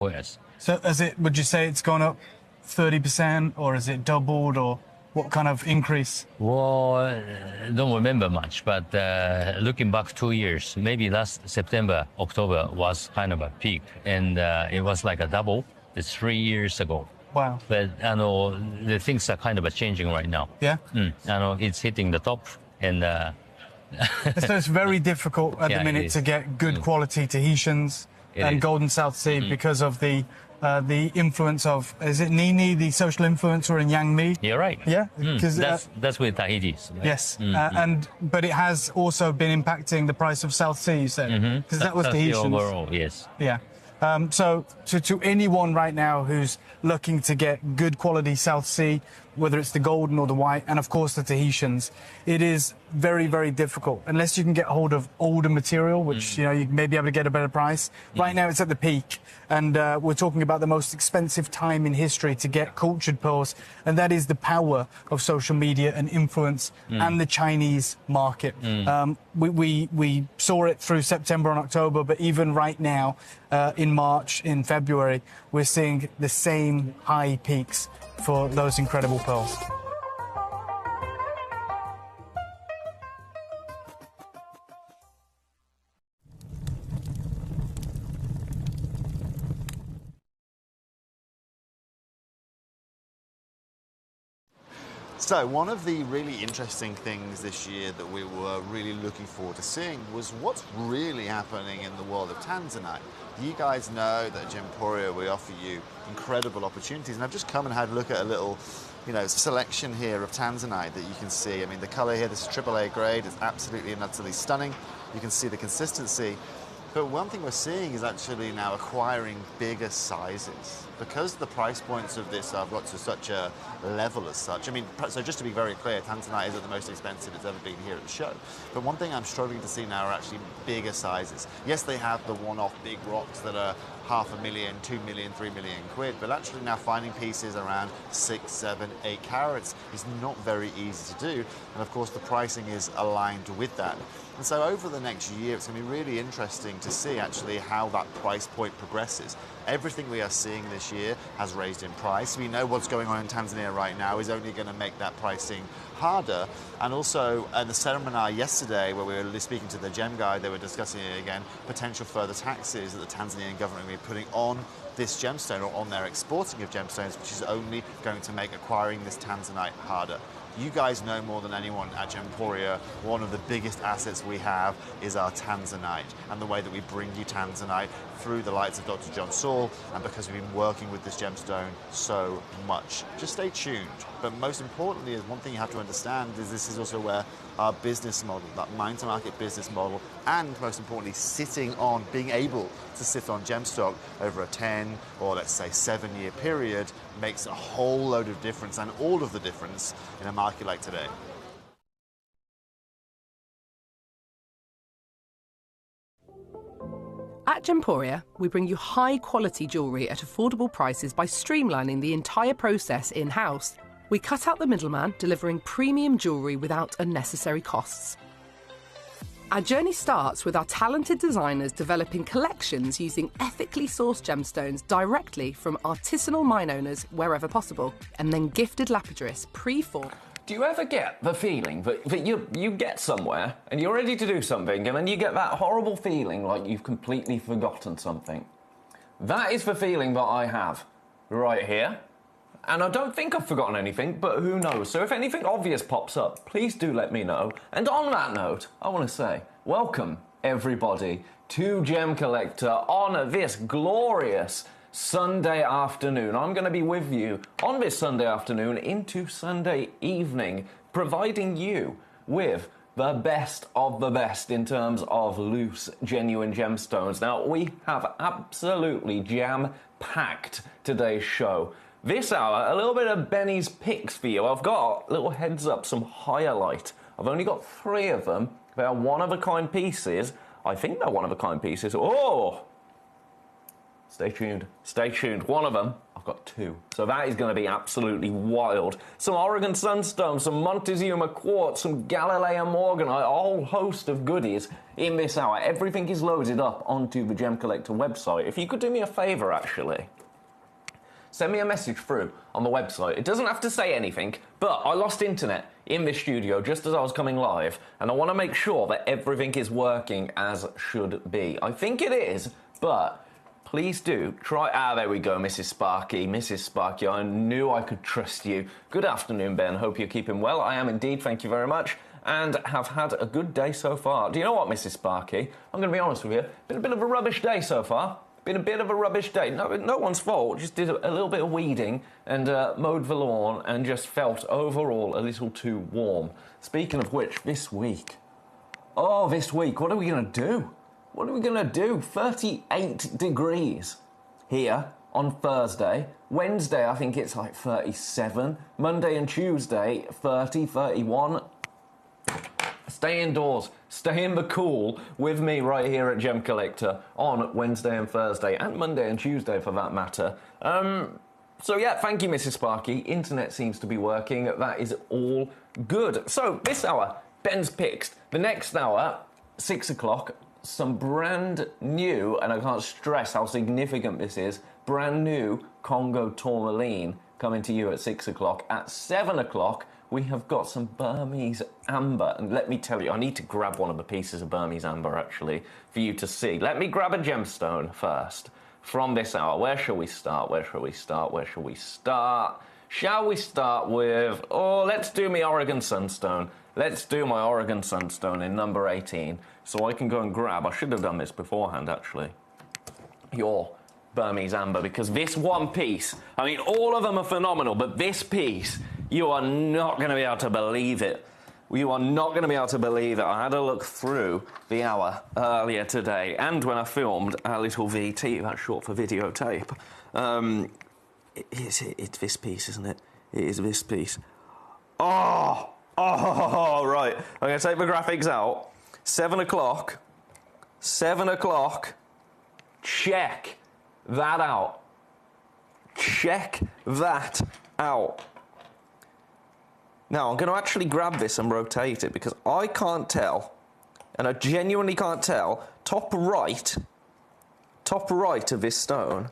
Yes. So would you say it's gone up 30% or is it doubled or what kind of increase? Well, don't remember much, but looking back 2 years, maybe last September, October was kind of a peak, and it was like a double. It's 3 years ago. Wow. But the things are kind of changing right now. Yeah. It's hitting the top, and So it's very difficult at the minute to get good quality Tahitians and Golden South Sea because of the influence of, is it Nini, the social influencer in Yang Mi? You're right. Yeah, because that's with Tahiti's. Right? Yes, but it has also been impacting the price of South Sea, you said, because that was Tahitians. Overall, yes. Yeah. So to anyone right now who's looking to get good quality South Sea, whether it's the golden or the white, and of course the Tahitians, it is very, very difficult unless you can get hold of older material, which you may be able to get a better price. Right now it's at the peak, and we're talking about the most expensive time in history to get cultured pearls, and that is the power of social media and influence and the Chinese market. We saw it through September and October, but even right now in March, in February, we're seeing the same high peaks for those incredible pearls. So one of the really interesting things this year that we were really looking forward to seeing was what's really happening in the world of Tanzanite. You guys know that at Gemporia we offer you incredible opportunities, and I've just come and had a look at a little selection here of Tanzanite that you can see. I mean, the color here, this is AAA grade, it's absolutely and utterly stunning. You can see the consistency. But one thing we're seeing is actually now acquiring bigger sizes. Because the price points of this have got to such a level as such. I mean, so just to be very clear, Tanzanite isn't the most expensive it's ever been here at the show. But one thing I'm struggling to see now are actually bigger sizes. Yes, they have the one-off big rocks that are 500,000, 2 million, 3 million quid, but actually now finding pieces around 6, 7, 8 carats is not very easy to do. And of course, the pricing is aligned with that. And so over the next year, it's going to be really interesting to see actually how that price point progresses. Everything we are seeing this year has raised in price. We know what's going on in Tanzania right now is only going to make that pricing harder. And also, at the seminar yesterday, where we were speaking to the gem guy, they were discussing it again, potential further taxes that the Tanzanian government will be putting on this gemstone or on their exporting of gemstones, which is only going to make acquiring this Tanzanite harder. You guys know more than anyone at Gemporia, one of the biggest assets we have is our Tanzanite, and the way that we bring you Tanzanite through the lights of Dr. John Saul, and because we've been working with this gemstone so much. Just stay tuned. But most importantly, is one thing you have to understand is this is also where our business model, that mine-to-market business model, and most importantly, being able to sit on gem stock over a 10 or let's say 7-year period makes a whole load of difference, and all of the difference in a market like today. At Gemporia, we bring you high-quality jewellery at affordable prices by streamlining the entire process in-house. We cut out the middleman, delivering premium jewellery without unnecessary costs. Our journey starts with our talented designers developing collections using ethically sourced gemstones directly from artisanal mine owners wherever possible, and then gifted lapidaries pre-formed. Do you ever get the feeling that you get somewhere and you're ready to do something and then you get that horrible feeling like you've completely forgotten something? That is the feeling that I have right here. And I don't think I've forgotten anything, but who knows? So if anything obvious pops up, please do let me know. And on that note, I want to say, welcome everybody to Gemcollector on this glorious Sunday afternoon. I'm going to be with you on this Sunday afternoon into Sunday evening, providing you with the best of the best in terms of loose, genuine gemstones. Now, we have absolutely jam-packed today's show. This hour, a little bit of Benny's picks for you. I've got, little heads up, some highlight. I've only got 3 of them. They are one-of-a-kind pieces. I think they're one-of-a-kind pieces. Oh! Stay tuned. Stay tuned. One of them, I've got 2. So that is going to be absolutely wild. Some Oregon Sunstone, some Montezuma Quartz, some Galileo Morganite, a whole host of goodies in this hour. Everything is loaded up onto the Gemcollector website. If you could do me a favour, actually, send me a message through on the website. It doesn't have to say anything, but I lost internet in this studio just as I was coming live, and I want to make sure that everything is working as should be. I think it is, but please do try. There we go, Mrs. Sparky. Mrs. Sparky, I knew I could trust you. Good afternoon, Ben. Hope you're keeping well. I am indeed, thank you very much, and have had a good day so far. Do you know what, Mrs. Sparky? I'm going to be honest with you. Been a bit of a rubbish day so far. Been a bit of a rubbish day. No one's fault. Just did a little bit of weeding and mowed the lawn and just felt overall a little too warm. Speaking of which, this week, what are we going to do? What are we going to do? 38 degrees here on Thursday. Wednesday, I think it's like 37. Monday and Tuesday, 30, 31. Stay indoors. Stay in the cool with me right here at Gemcollector on Wednesday and Thursday, and Monday and Tuesday for that matter. So yeah, thank you, Mrs. Sparky. Internet seems to be working. That is all good. So this hour, Ben's picks. The next hour, 6 o'clock, some brand new, and I can't stress how significant this is, brand new Congo tourmaline coming to you at 6 o'clock. At 7 o'clock, we have got some Burmese amber. And let me tell you, I need to grab one of the pieces of Burmese amber, actually, for you to see. Let me grab a gemstone first from this hour. Where shall we start? Where shall we start? Where shall we start? Shall we start with... let's do my Oregon Sunstone. Let's do my Oregon Sunstone in number 18. So I can go and grab... I should have done this beforehand, actually. Your Burmese amber, because this one piece... I mean, all of them are phenomenal, but this piece... You are not going to be able to believe it. You are not going to be able to believe it. I had a look through the hour earlier today, and when I filmed our little VT, that's short for videotape. It's this piece, isn't it? It is this piece. Right. I'm going to take the graphics out. 7 o'clock. 7 o'clock. Check that out. Check that out. Now, I'm going to actually grab this and rotate it because I can't tell, and I genuinely can't tell, top right of this stone.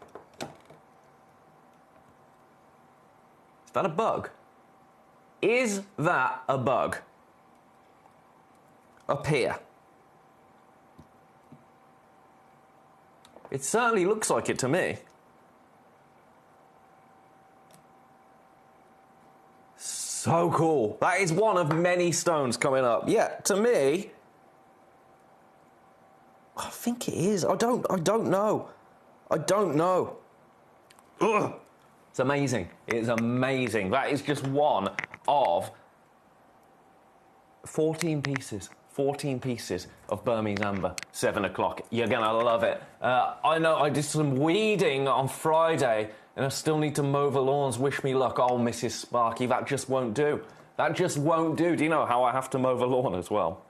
Is that a bug? Is that a bug? Up here. It certainly looks like it to me. So cool. That is one of many stones coming up. Yeah, to me, I think it is. I don't know. I don't know. Ugh. It's amazing. It's amazing. That is just one of 14 pieces. 14 pieces of Burmese amber. 7 o'clock. You're going to love it. I know I did some weeding on Friday, and I still need to mow the lawns. Wish me luck. Oh, Mrs. Sparky, that just won't do. That just won't do. Do you know how I have to mow the lawn as well?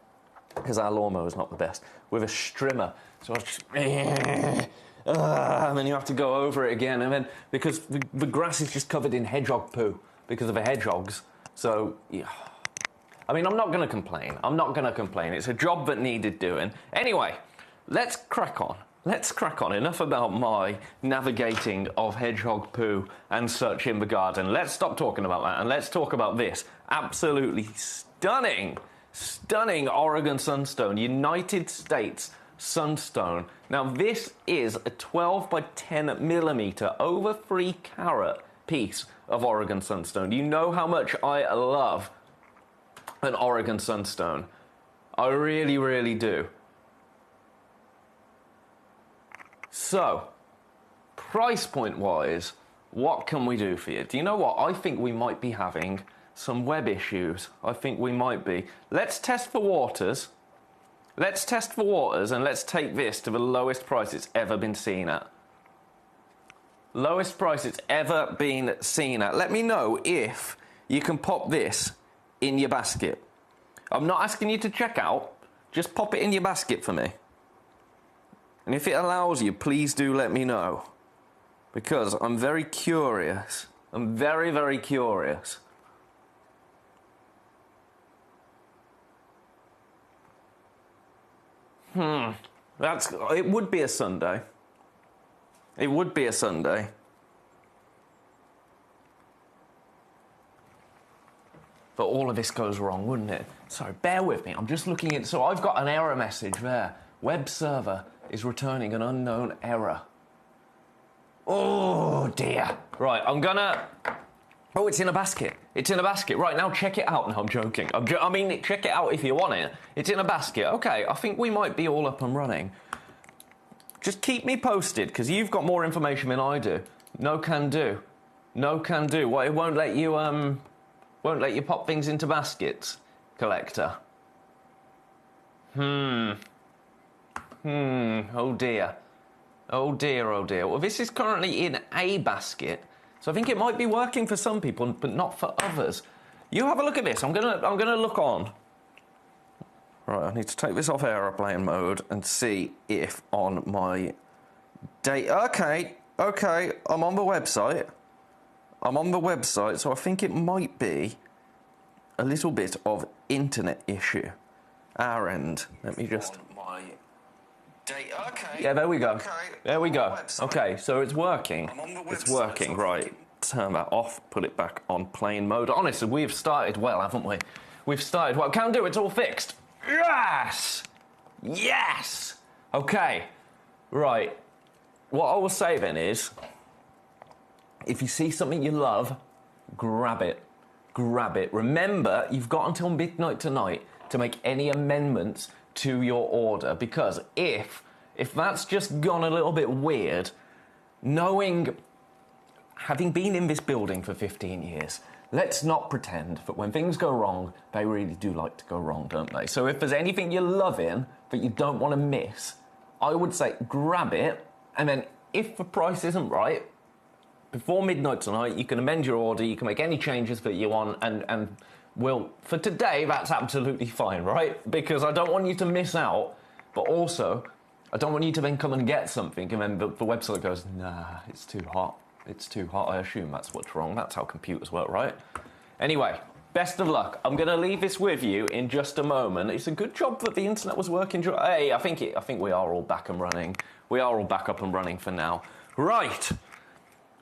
Because our lawnmower is not the best. With a strimmer. So I just... and then you have to go over it again. And then, because the grass is just covered in hedgehog poo because of the hedgehogs. So, yeah. I mean, I'm not going to complain. I'm not going to complain. It's a job that needed doing. Anyway, let's crack on. Let's crack on. Enough about my navigating of hedgehog poo and such in the garden. Let's stop talking about that and let's talk about this absolutely stunning Oregon Sunstone, United States Sunstone. Now, this is a 12 by 10 millimeter over 3 carat piece of Oregon Sunstone. You know how much I love an Oregon Sunstone. I really, really do. So, price point wise, what can we do for you? Do you know what? I think we might be having some web issues. I think we might be. Let's test for waters. Let's test for waters and let's take this to the lowest price it's ever been seen at. Lowest price it's ever been seen at. Let me know if you can pop this in your basket. I'm not asking you to check out. Just pop it in your basket for me. And if it allows you, please do let me know. because I'm very curious. I'm very, very curious. It would be a Sunday. It would be a Sunday. But all of this goes wrong, wouldn't it? Sorry, bear with me. I'm just looking at... So I've got an error message there. Web server is returning an unknown error. Oh, dear. Right, I'm gonna... Oh, it's in a basket. It's in a basket. Right, now check it out. No, I'm joking. I mean, check it out if you want it. It's in a basket. Okay, I think we might be all up and running. Just keep me posted, because you've got more information than I do. No can do. No can do. Well, it won't let you, won't let you pop things into baskets, Collector. Oh dear. Oh dear, oh dear. Well, this is currently in a basket, so I think it might be working for some people, but not for others. You have a look at this. I'm gonna look on. Right, I need to take this off aeroplane mode and see if on my data... Okay, I'm on the website. I'm on the website, so I think it might be a little bit of internet issue. Our end. Let me just... Okay. Yeah, there we go. Okay. There we go. Okay, so it's working. It's working, right. Turn that off, put it back on plane mode. Honestly, we've started well, haven't we? We've started well. Can do, it's all fixed. Yes! Yes! Okay, right. What I will say then is, if you see something you love, grab it. Grab it. Remember, you've got until midnight tonight to make any amendments to your order, because if that's just gone a little bit weird, having been in this building for 15 years, let's not pretend that when things go wrong, they really do like to go wrong, don't they? So if there's anything you're loving that you don't want to miss, I would say grab it, and then if the price isn't right, before midnight tonight, you can amend your order, you can make any changes that you want, and well, for today, that's absolutely fine, right? Because I don't want you to miss out, but also, I don't want you to then come and get something, and then the website goes, nah, it's too hot. It's too hot. I assume that's what's wrong. That's how computers work, right? Anyway, best of luck. I'm going to leave this with you in just a moment. It's a good job that the internet was working. Hey, I think we are all back and running. We are all back up and running for now. Right.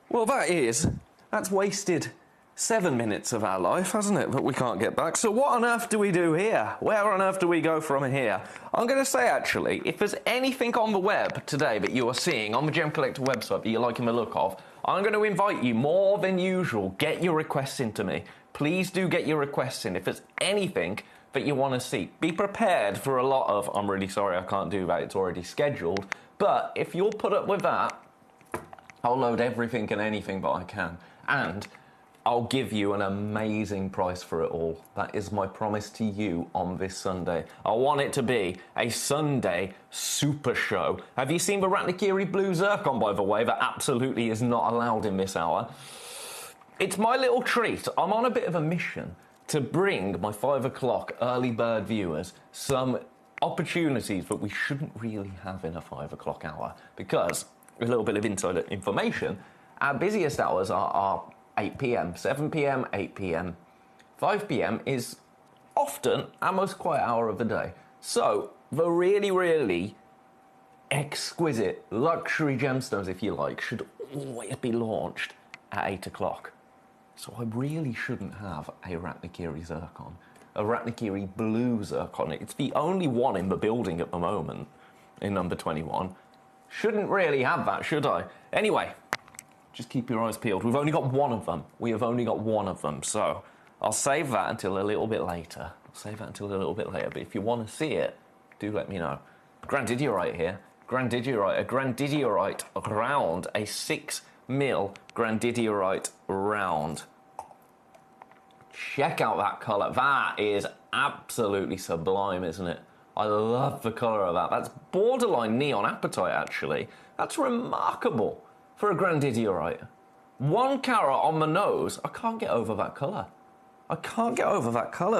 Well, that's wasted 7 minutes of our life, hasn't it, that we can't get back? So what on earth do we do here? Where on earth do we go from here? I'm going to say, actually, if there's anything on the web today that you are seeing on the Gemcollector website that you're liking the look of, I'm going to invite you more than usual. Get your requests into me. Please do get your requests in. If there's anything that you want to see, be prepared for a lot of, I'm really sorry I can't do that, it's already scheduled. But if you'll put up with that, I'll load everything and anything that I can. And I'll give you an amazing price for it all. That is my promise to you on this Sunday. I want it to be a Sunday super show. Have you seen the Ratnikiri Blue Zircon, by the way? That absolutely is not allowed in this hour. It's my little treat. I'm on a bit of a mission to bring my 5 o'clock early bird viewers some opportunities that we shouldn't really have in a 5 o'clock hour. Because, a little bit of insider information, our busiest hours are 8 p.m, 7 p.m, 8 p.m. 5 p.m. is often our most quiet hour of the day. So, the really, really exquisite luxury gemstones, if you like, should always be launched at 8 o'clock. So I really shouldn't have a Ratnikiri Zircon, a Ratnikiri Blue Zircon. It's the only one in the building at the moment, in number 21. Shouldn't really have that, should I? Anyway, just keep your eyes peeled. We've only got one of them. We have only got one of them, so I'll save that until a little bit later. But if you want to see it, do let me know. Grandidierite here. Grandidierite. A grandidierite round. A 6 mil grandidierite round. Check out that colour. That is absolutely sublime, isn't it? I love the colour of that. That's borderline neon apatite, actually. That's remarkable for a grandidierite. 1 carat on the nose. I can't get over that colour.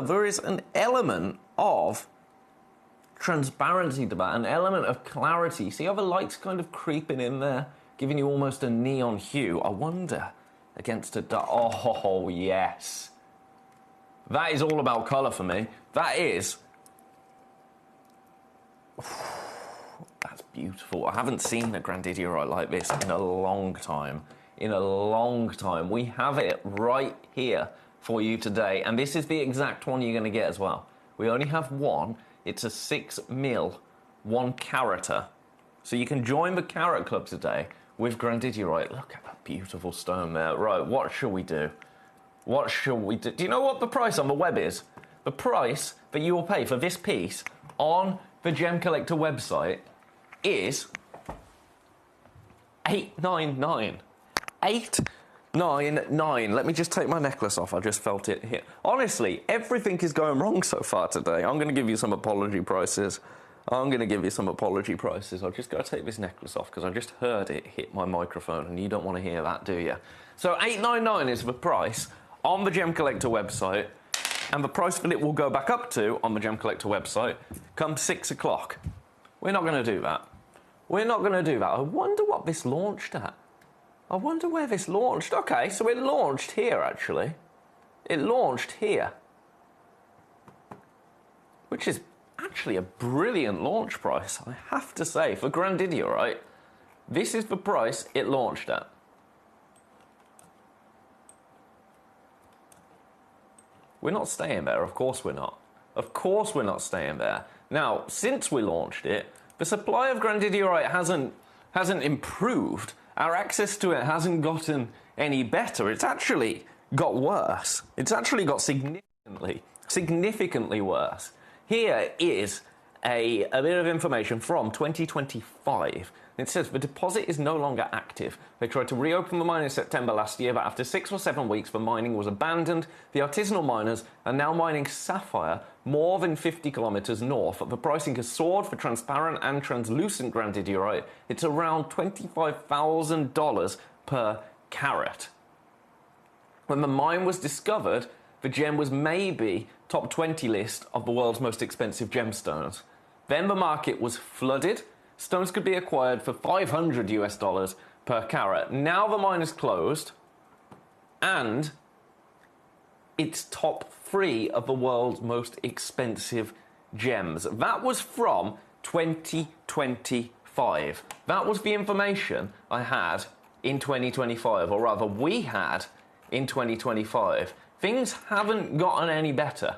There is an element of transparency to that, an element of clarity. See how the light's kind of creeping in there? giving you almost a neon hue. I wonder, against a dark... Oh, yes. That is all about colour for me. That is... That's beautiful. I haven't seen a grandidierite like this in a long time. In a long time. We have it right here for you today, and this is the exact one you're going to get as well. We only have one. It's a 6mm 1 carater. So you can join the carat club today with grandidierite. Look at that beautiful stone there. Right, what shall we do? What shall we do? Do you know what the price on the web is? The price that you will pay for this piece on the Gemcollector website is $899. $899. Let me just take my necklace off. I just felt it here. Honestly, everything is going wrong so far today. I'm going to give you some apology prices. I've just got to take this necklace off because I just heard it hit my microphone, and you don't want to hear that, do you? So $899 is the price on the Gemcollector website, and the price that it will go back up to on the Gemcollector website come 6 o'clock. We're not going to do that. We're not going to do that. I wonder what this launched at. I wonder where this launched. Okay, so it launched here, actually. It launched here. Which is actually a brilliant launch price, I have to say. For grandidierite, this is the price it launched at. We're not staying there, of course we're not. Of course we're not staying there. Now, since we launched it, the supply of grandidierite hasn't improved. Our access to it hasn't gotten any better. It's actually got worse. It's actually got significantly worse. Here is a bit of information from 2025. It says the deposit is no longer active. They tried to reopen the mine in September last year, but after 6 or 7 weeks, the mining was abandoned. The artisanal miners are now mining sapphire more than 50 kilometers north. The pricing has soared for transparent and translucent grandidierite. It's around $25,000 per carat. When the mine was discovered, the gem was maybe top 20 list of the world's most expensive gemstones. Then the market was flooded. Stones could be acquired for $500 per carat. Now the mine is closed, and it's top 3 of the world's most expensive gems. That was from 2025. That was the information I had in 2025, or rather we had in 2025. Things haven't gotten any better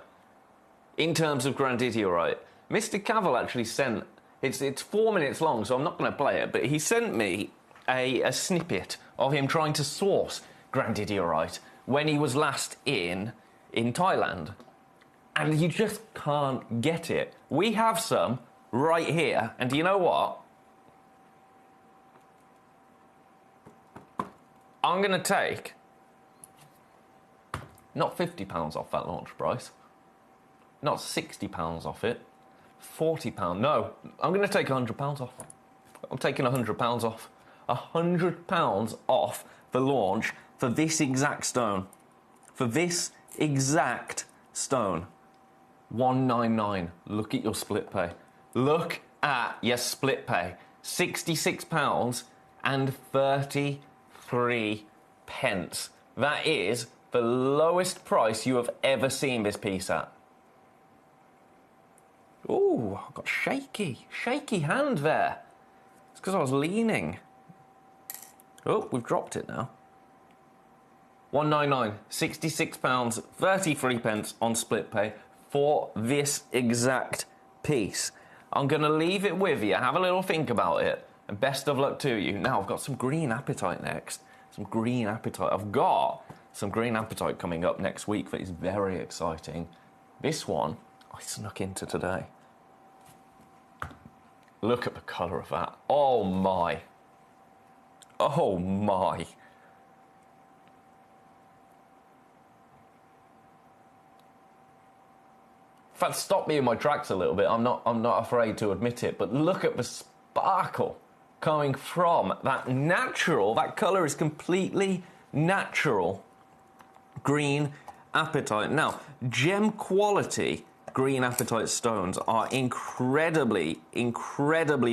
in terms of grandidierite. Mr. Cavill actually sent... It's 4 minutes long, so I'm not going to play it, but he sent me a snippet of him trying to source grandidierite when he was last in Thailand. And you just can't get it. We have some right here, and do you know what? I'm going to take not £50 off that launch price, not £60 off it, £40. No, I'm going to take £100 off. I'm taking £100 off. £100 off the launch for this exact stone. For this exact stone. $199. Look at your split pay. Look at your split pay. £66 and 33 pence. That is the lowest price you have ever seen this piece at. Ooh, I got shaky hand there. It's because I was leaning. Oh, we've dropped it now. $199, £66, 33 pence on split pay for this exact piece. I'm going to leave it with you. Have a little think about it. And best of luck to you. Now, I've got some green apatite next. Some green apatite. I've got some green apatite coming up next week that is very exciting. This one I snuck into today. Look at the colour of that. Oh my. Oh my. In fact, stop me in my tracks a little bit. I'm not afraid to admit it, but look at the sparkle coming from that natural, that colour is completely natural green apatite. Now, gem quality green apatite stones are incredibly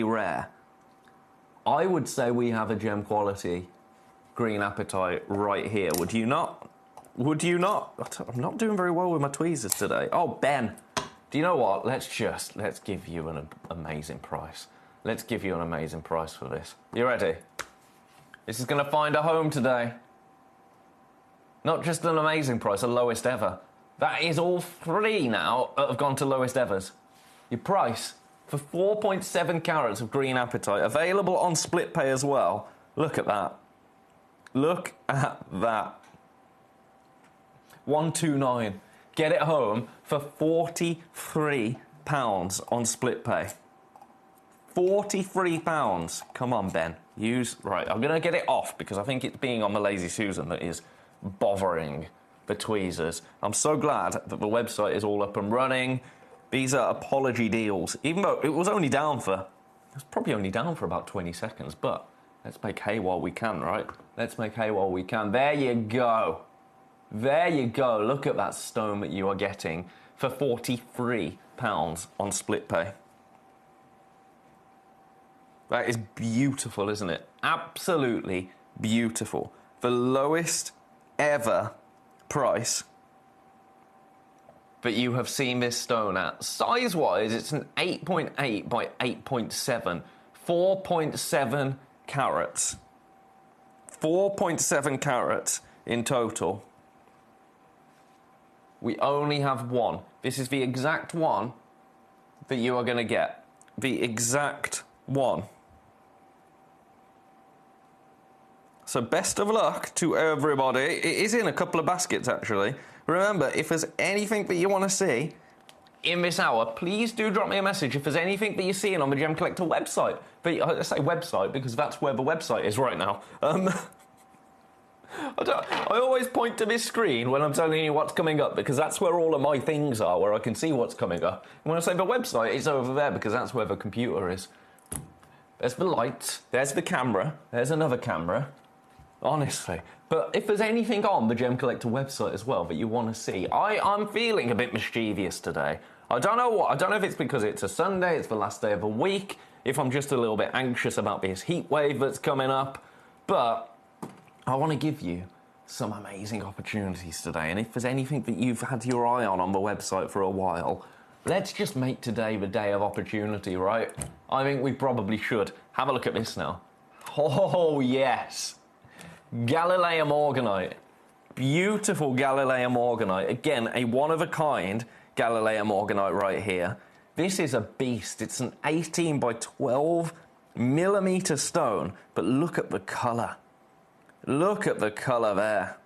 rare. I would say we have a gem quality green apatite right here. Would you not? Would you not? I'm not doing very well with my tweezers today. Oh, Ben, do you know what? Let's give you an amazing price. Let's give you an amazing price for this. You ready? This is going to find a home today. Not just an amazing price, a lowest ever. That is all three now that have gone to lowest evers. Your price for 4.7 carats of green apatite, available on split pay as well. Look at that. Look at that. 129. Get it home for £43 on split pay. £43. Come on, Ben. Right, I'm going to get it off because I think it's being on the Lazy Susan that is bothering the tweezers. I'm so glad that the website is all up and running. These are apology deals. Even though it was only down for... It was probably only down for about 20 seconds, but let's make hay while we can, right? Let's make hay while we can. There you go. There you go. Look at that stone that you are getting for £43 on split pay. That is beautiful, isn't it? Absolutely beautiful. The lowest ever price that you have seen this stone at. Size-wise, it's an 8.8 by 8.7. 4.7 carats. 4.7 carats in total. We only have one. This is the exact one that you are going to get. The exact one. So best of luck to everybody. It is in a couple of baskets, actually. Remember, if there's anything that you want to see in this hour, please do drop me a message if there's anything that you're seeing on the Gemcollector website. I say website because that's where the website is right now. I always point to this screen when I'm telling you what's coming up because that's where all of my things are, where I can see what's coming up. And when I say the website, it's over there because that's where the computer is. There's the lights, there's the camera, there's another camera. Honestly. But if there's anything on the Gemcollector website as well that you want to see, I'm feeling a bit mischievous today. I don't know what. I don't know if it's because it's a Sunday, it's the last day of the week, if I'm just a little bit anxious about this heat wave that's coming up, but I want to give you some amazing opportunities today. And if there's anything that you've had your eye on the website for a while, let's just make today the day of opportunity, right? I think we probably should. Have a look at this now. Oh, yes. Galileum Orgonite. Beautiful Galileum Orgonite. Again, a one-of-a-kind Galileum Orgonite right here. This is a beast. It's an 18 by 12 millimeter stone, but look at the colour. Look at the colour there.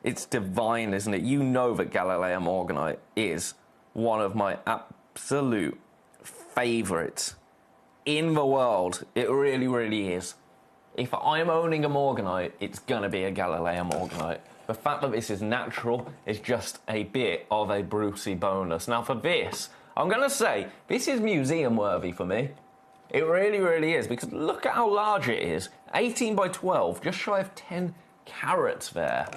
It's divine, isn't it? You know that Galileum Orgonite is one of my absolute favourites in the world. It really, really is. If I'm owning a Morganite, it's going to be a Galileum Orgonite. The fact that this is natural is just a bit of a Brucey bonus. Now for this, I'm going to say, this is museum worthy for me. It really, really is, because look at how large it is. 18 by 12, just shy of 10 carats there.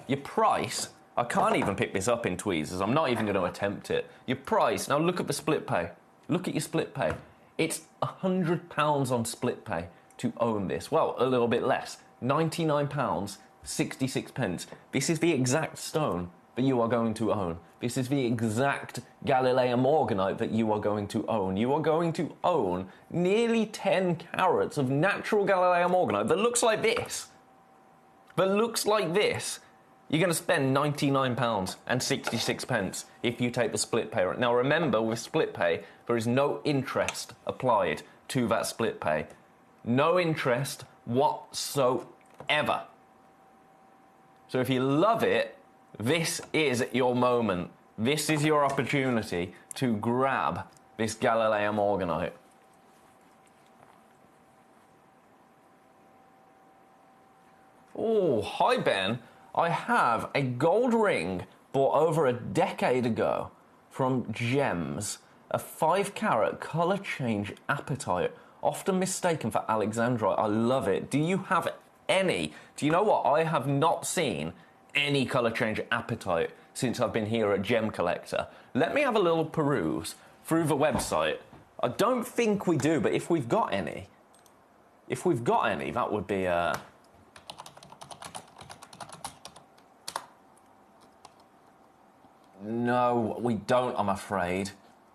Your price, I can't even pick this up in tweezers. I'm not even going to attempt it. Your price, now look at the split pay. Look at your split pay. It's £100 on split pay to own this. Well, a little bit less. £99, 66 pence. This is the exact stone that you are going to own. This is the exact Galileum Orgonite that you are going to own. You are going to own nearly 10 carats of natural Galileum Orgonite that looks like this. That looks like this. You're going to spend £99 and 66 pence if you take the split pay. Now remember, with split pay, there is no interest applied to that split pay. No interest whatsoever. So if you love it, this is your moment. This is your opportunity to grab this Galileum Orgonite. Oh, hi Ben. I have a gold ring bought over a decade ago from Gems. A 5-carat colour change apatite, often mistaken for Alexandrite. I love it. Do you have any? Do you know what? I have not seen any colour change apatite since I've been here at Gemcollector. Let me have a little peruse through the website. I don't think we do, but if we've got any, If we've got any, that would be... No, we don't, I'm afraid.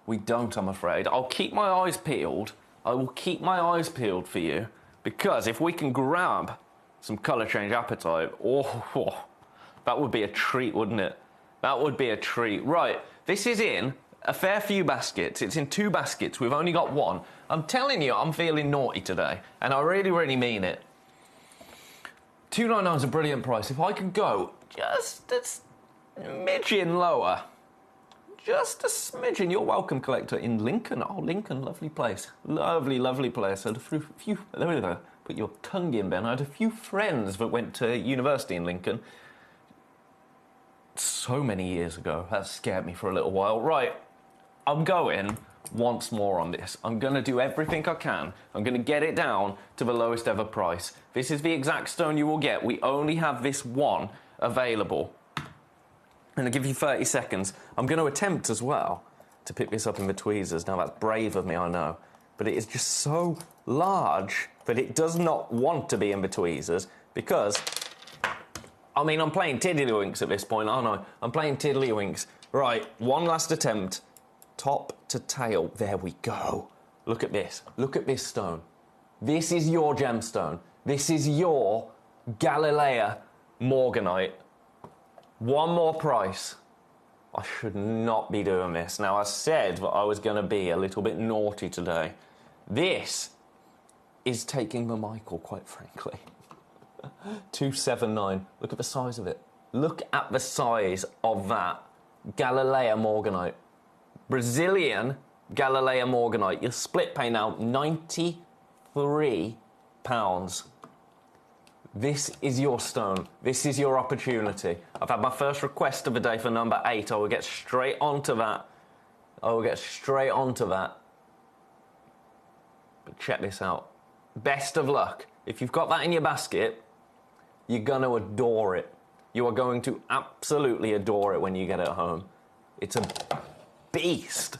We don't, I'm afraid. I'll keep my eyes peeled. I will keep my eyes peeled for you, because if we can grab some colour change appetite, oh, that would be a treat, wouldn't it? That would be a treat. Right, this is in a fair few baskets. It's in 2 baskets. We've only got 1. I'm telling you, I'm feeling naughty today, and I really, really mean it. $2.99 is a brilliant price. If I could go just a smidgen lower, just a smidgen. You're welcome, Collector, in Lincoln. Oh, Lincoln, lovely place. Lovely, lovely place. I had a few, put your tongue in, Ben. I had a few friends that went to university in Lincoln. So many years ago. That scared me for a little while. Right, I'm going once more on this. I'm going to do everything I can. I'm going to get it down to the lowest ever price. This is the exact stone you will get. We only have this one available. And I'll give you 30 seconds. I'm going to attempt as well to pick this up in the tweezers. Now, that's brave of me, I know. But it is just so large that it does not want to be in the tweezers because, I mean, I'm playing tiddlywinks at this point, aren't I? I'm playing tiddlywinks. Right, one last attempt. Top to tail. There we go. Look at this. Look at this stone. This is your gemstone. This is your Galilea Morganite. One more price. I should not be doing this. Now, I said that I was going to be a little bit naughty today. This is taking the Michael, quite frankly. 279. Look at the size of it. Look at the size of that Galilea Morganite. Brazilian Galilea Morganite. Your split pay now, £93. This is your stone. This is your opportunity. I've had my first request of the day for number 8. I will get straight onto that. But check this out. Best of luck. If you've got that in your basket, you're going to adore it. You are going to absolutely adore it when you get it home. It's a beast.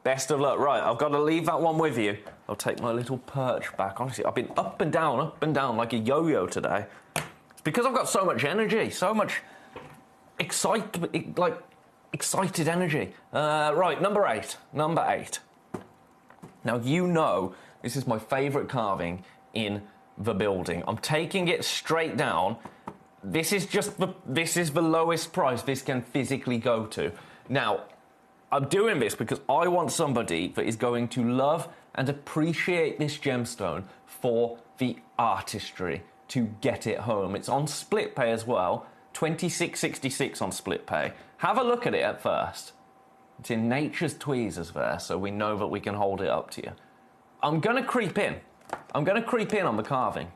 Best of luck. Right, I've got to leave that one with you. I'll take my little perch back. Honestly, I've been up and down like a yo-yo today. It's because I've got so much energy, so much excited energy. Right, number 8. Number 8. Now, you know this is my favourite carving in the building. I'm taking it straight down. This is the lowest price this can physically go to. Now, I'm doing this because I want somebody that is going to love and appreciate this gemstone for the artistry to get it home. It's on split pay as well, $26.66 on split pay. Have a look at it at first. It's in Nature's Tweezers there, so we know that we can hold it up to you. I'm going to creep in. I'm going to creep in on the carving.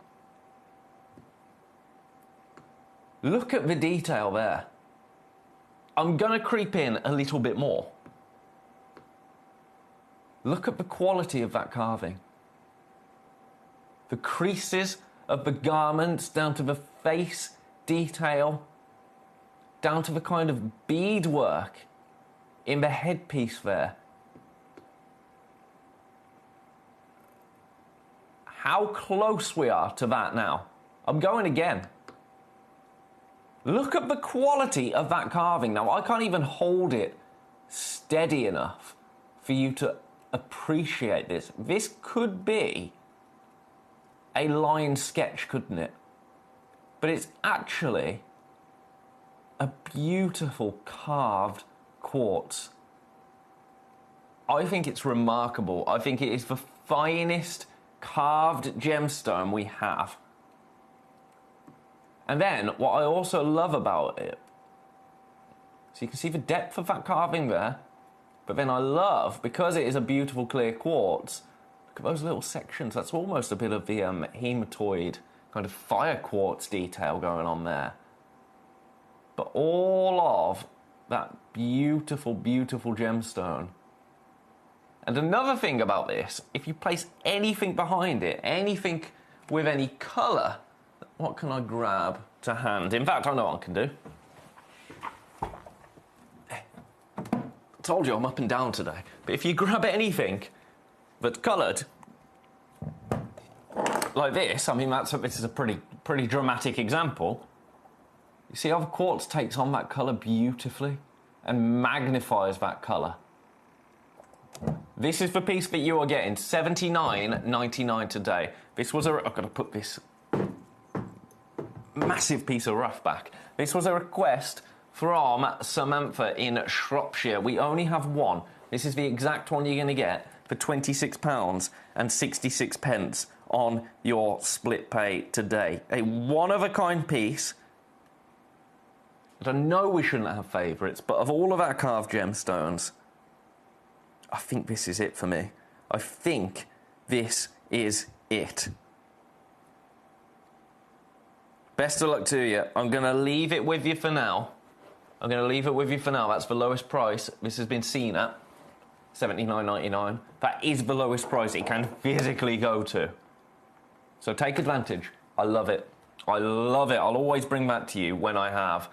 Look at the detail there. I'm going to creep in a little bit more. Look at the quality of that carving. The creases of the garments, down to the face detail, down to the kind of beadwork in the headpiece there. How close we are to that now. I'm going again. Look at the quality of that carving. Now, I can't even hold it steady enough for you to appreciate this. This could be a line sketch, couldn't it? But it's actually a beautiful carved quartz. I think it's remarkable. I think it is the finest carved gemstone we have. And then, what I also love about it, so you can see the depth of that carving there, but then I love, because it is a beautiful clear quartz, look at those little sections. That's almost a bit of the hematoid kind of fire quartz detail going on there. But all of that beautiful, beautiful gemstone. And another thing about this, if you place anything behind it, anything with any colour, what can I grab to hand? In fact, I know what I can do. I told you I'm up and down today. But if you grab anything that's coloured, like this, I mean, this is a pretty dramatic example. You see how the quartz takes on that colour beautifully and magnifies that colour. This is the piece that you are getting, $79.99 today. This was I've got to put this massive piece of rough back. This was a request from Samantha in Shropshire. We only have one. This is the exact one you're going to get for £26.66 on your split pay today. A one-of-a-kind piece. I know we shouldn't have favourites, but of all of our carved gemstones, I think this is it for me. I think this is it. Best of luck to you. I'm going to leave it with you for now. That's the lowest price this has been seen at, $79.99. That is the lowest price it can physically go to. So take advantage. I love it. I'll always bring that to you when I have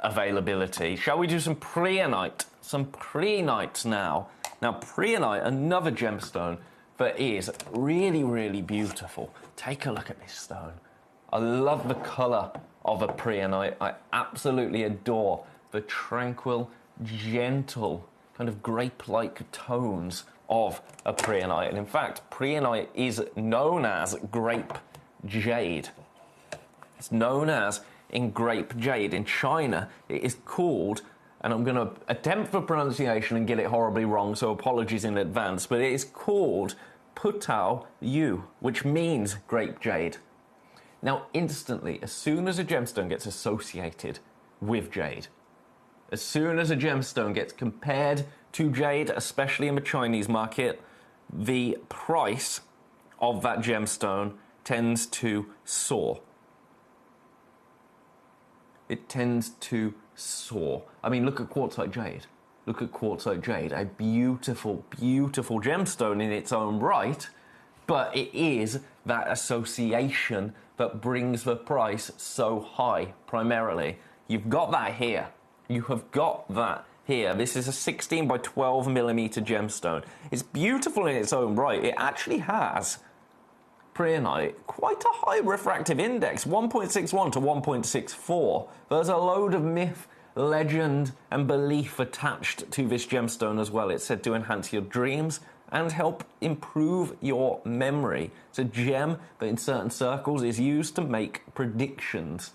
availability. Shall we do some preonite? Some preonites now. Now, preonite, another gemstone that is really, really beautiful. Take a look at this stone. I love the colour of a preonite. I absolutely adore the tranquil, gentle, kind of grape-like tones of a preonite. And in fact, preonite is known as grape jade. It's known as in grape jade. In China, it is called, and I'm going to attempt for pronunciation and get it horribly wrong, so apologies in advance, but it is called Putao Yu, which means grape jade. Now, instantly, as soon as a gemstone gets associated with jade, as soon as a gemstone gets compared to jade, especially in the Chinese market, the price of that gemstone tends to soar. It tends to soar. I mean, look at quartzite jade. Look at quartzite jade, a beautiful, beautiful gemstone in its own right, but it is that association that brings the price so high, primarily. You've got that here. You have got that here. This is a 16 by 12 millimeter gemstone. It's beautiful in its own right. It actually has, preonite, quite a high refractive index, 1.61 to 1.64. There's a load of myth, legend, and belief attached to this gemstone as well. It's said to enhance your dreams and help improve your memory. It's a gem that in certain circles is used to make predictions.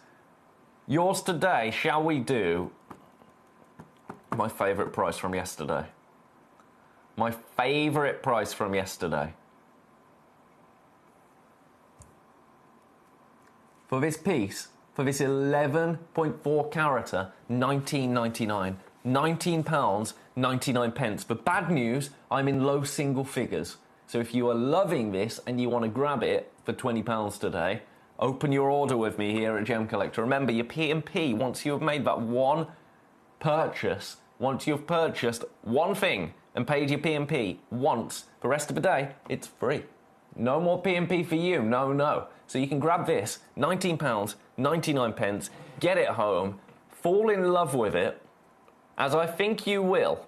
Yours today, shall we do my favourite price from yesterday? My favourite price from yesterday. For this piece, for this 11.4 carata, £19.99. £19.99. But bad news, I'm in low single figures. So if you are loving this and you want to grab it for £20 today, open your order with me here at Gemcollector. Remember, your P&P, once you have made that one purchase, once you've purchased one thing and paid your P&P once, the rest of the day, it's free. No more P&P for you, no. So you can grab this, £19.99, get it home, fall in love with it, as I think you will,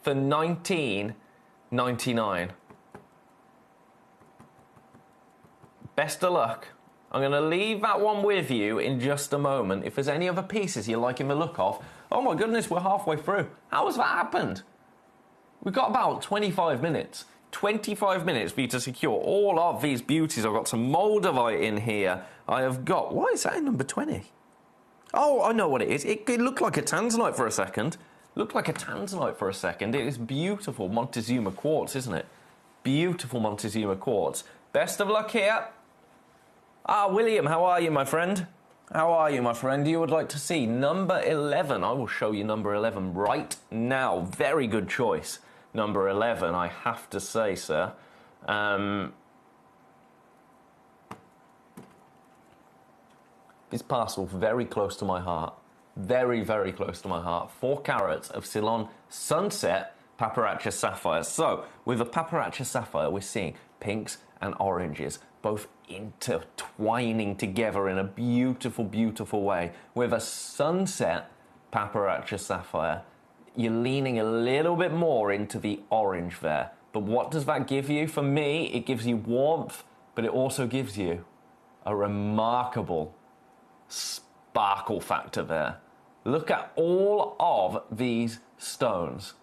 for $19.99. Best of luck. I'm going to leave that one with you in just a moment. If there's any other pieces you're liking the look of, oh my goodness, we're halfway through. How has that happened? We've got about 25 minutes. 25 minutes for you to secure all of these beauties. I've got some Moldavite in here. I have got... Why is that in number 20? Oh, I know what it is. It looked like a tanzanite for a second. It is beautiful Montezuma quartz, isn't it? Beautiful Montezuma quartz. Best of luck here. William, how are you, my friend? You would like to see number 11. I will show you number 11 right now. Very good choice. Number 11, I have to say, sir. This parcel very close to my heart. Very, very close to my heart. 4 carats of Ceylon Sunset Paparacha Sapphire. So, with a Paparacha Sapphire, we're seeing pinks and oranges, both intertwining together in a beautiful, beautiful way. With a Sunset Paparacha Sapphire, you're leaning a little bit more into the orange there. But what does that give you? For me, it gives you warmth, but it also gives you a remarkable sparkle factor there. Look at all of these stones.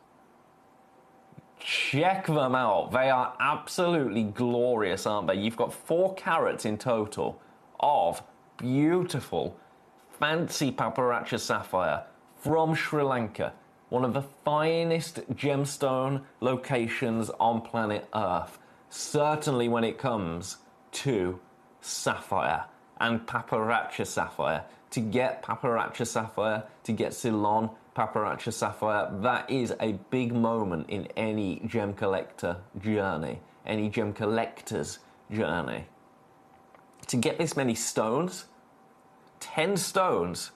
Check them out. They are absolutely glorious, aren't they? You've got 4 carats in total of beautiful, fancy Paparacha sapphire from Sri Lanka. One of the finest gemstone locations on planet Earth. Certainly when it comes to sapphire and Paparacha sapphire. To get Paparacha sapphire, to get Ceylon Paparacha sapphire, that is a big moment in any gem collector journey, any gem collector's journey. To get this many stones, 10 stones,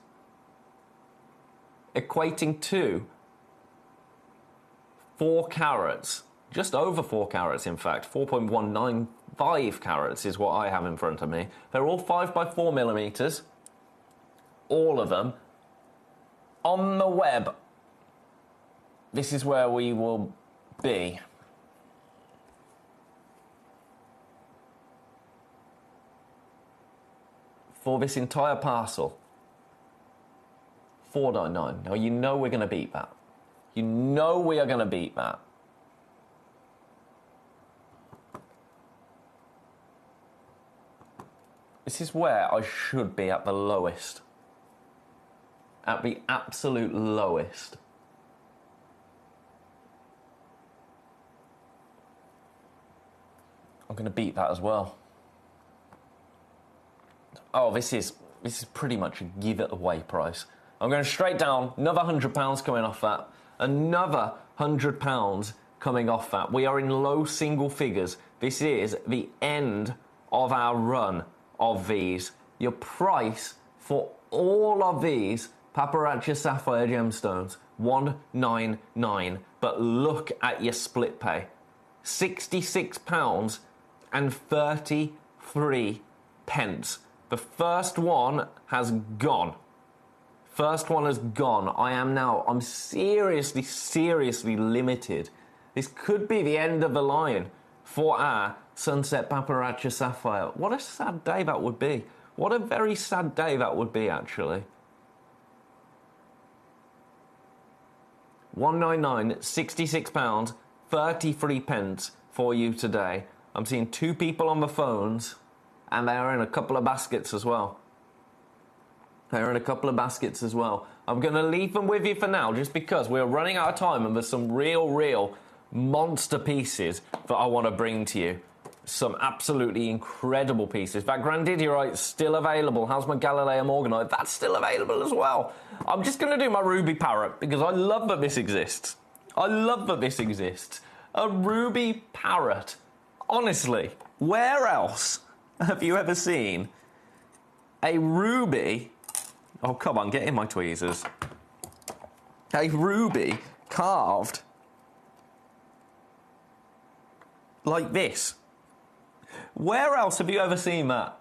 equating to 4 carats, just over 4 carats in fact, 4.195 carats is what I have in front of me. They're all 5 by 4 millimeters, all of them. On the web, this is where we will be. For this entire parcel, $4.99. Now, you know we're going to beat that. You know we are going to beat that. This is where I should be at the lowest. At the absolute lowest. I'm going to beat that as well. Oh, this is pretty much a give it away price. I'm going straight down, another £100 coming off that. Another £100 coming off that. We are in low single figures. This is the end of our run of these. Your price for all of these Paparacha sapphire gemstones, $199. But look at your split pay. £66 and 33 pence. The first one has gone. First one has gone. I'm seriously limited. This could be the end of the line for our Sunset Paparacha sapphire. What a sad day that would be. What a very sad day that would be, actually. $199, £66, 33 pence for you today. I'm seeing 2 people on the phones, and they are in a couple of baskets as well. They're in a couple of baskets as well. I'm going to leave them with you for now, just because we're running out of time, and there's some real monster pieces that I want to bring to you. Some absolutely incredible pieces. That Grandidierite's still available. How's my Galileo Morganite? That's still available as well. I'm just going to do my Ruby Parrot because I love that this exists. I love that this exists. A Ruby Parrot. Honestly, where else have you ever seen a ruby... Oh, come on, get in my tweezers. A ruby carved like this? Where else have you ever seen that?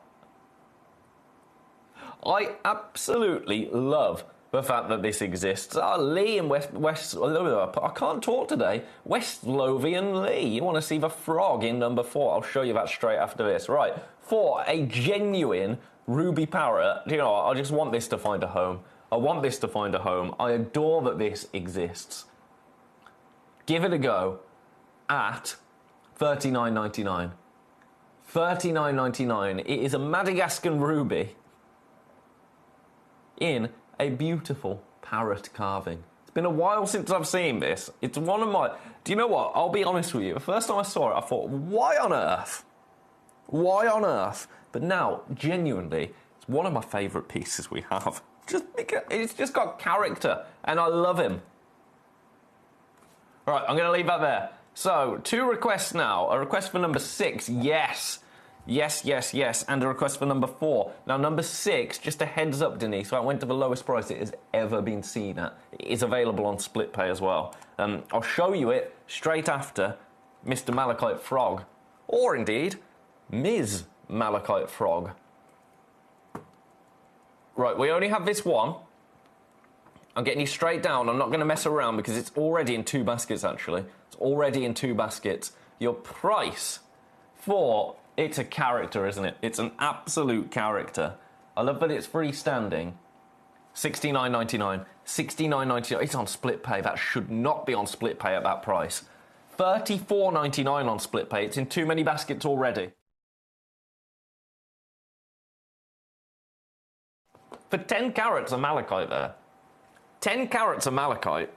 I absolutely love the fact that this exists. Lee in West I can't talk today. West Lothian Lee. You want to see the frog in number 4? I'll show you that straight after this. Right, for a genuine Ruby Parrot, you know, I just want this to find a home. I want this to find a home. I adore that this exists. Give it a go at $39.99. $39.99. It is a Madagascan ruby in a beautiful parrot carving. It's been a while since I've seen this. It's one of my... Do you know what? I'll be honest with you. The first time I saw it, I thought, why on earth? Why on earth? But now, genuinely, it's one of my favourite pieces we have. Just because it's just got character, and I love him. All right, I'm going to leave that there. So, 2 requests now. A request for number 6, yes. Yes. And a request for number 4. Now, number 6, just a heads up, Denise, so I went to the lowest price it has ever been seen at. It is available on split pay as well. I'll show you it straight after Mr. Malachite Frog. Or, indeed, Ms. Malachite Frog. Right, we only have this one. I'm getting you straight down. I'm not going to mess around because it's already in 2 baskets, actually. It's already in 2 baskets. your price for... It's a character, isn't it? It's an absolute character. I love that it's freestanding. $69.99. $69.99. It's on split pay. That should not be on split pay at that price. $34.99 on split pay. It's in too many baskets already. For 10 carats of malachite there. 10 carats of malachite,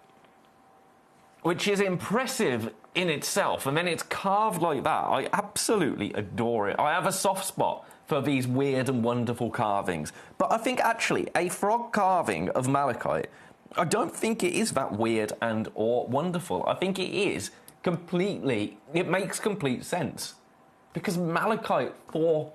which is impressive in itself, and then it's carved like that. I absolutely adore it. I have a soft spot for these weird and wonderful carvings. But I think actually a frog carving of malachite, I don't think it is that weird and or wonderful. I think it is completely, it makes complete sense. Because malachite for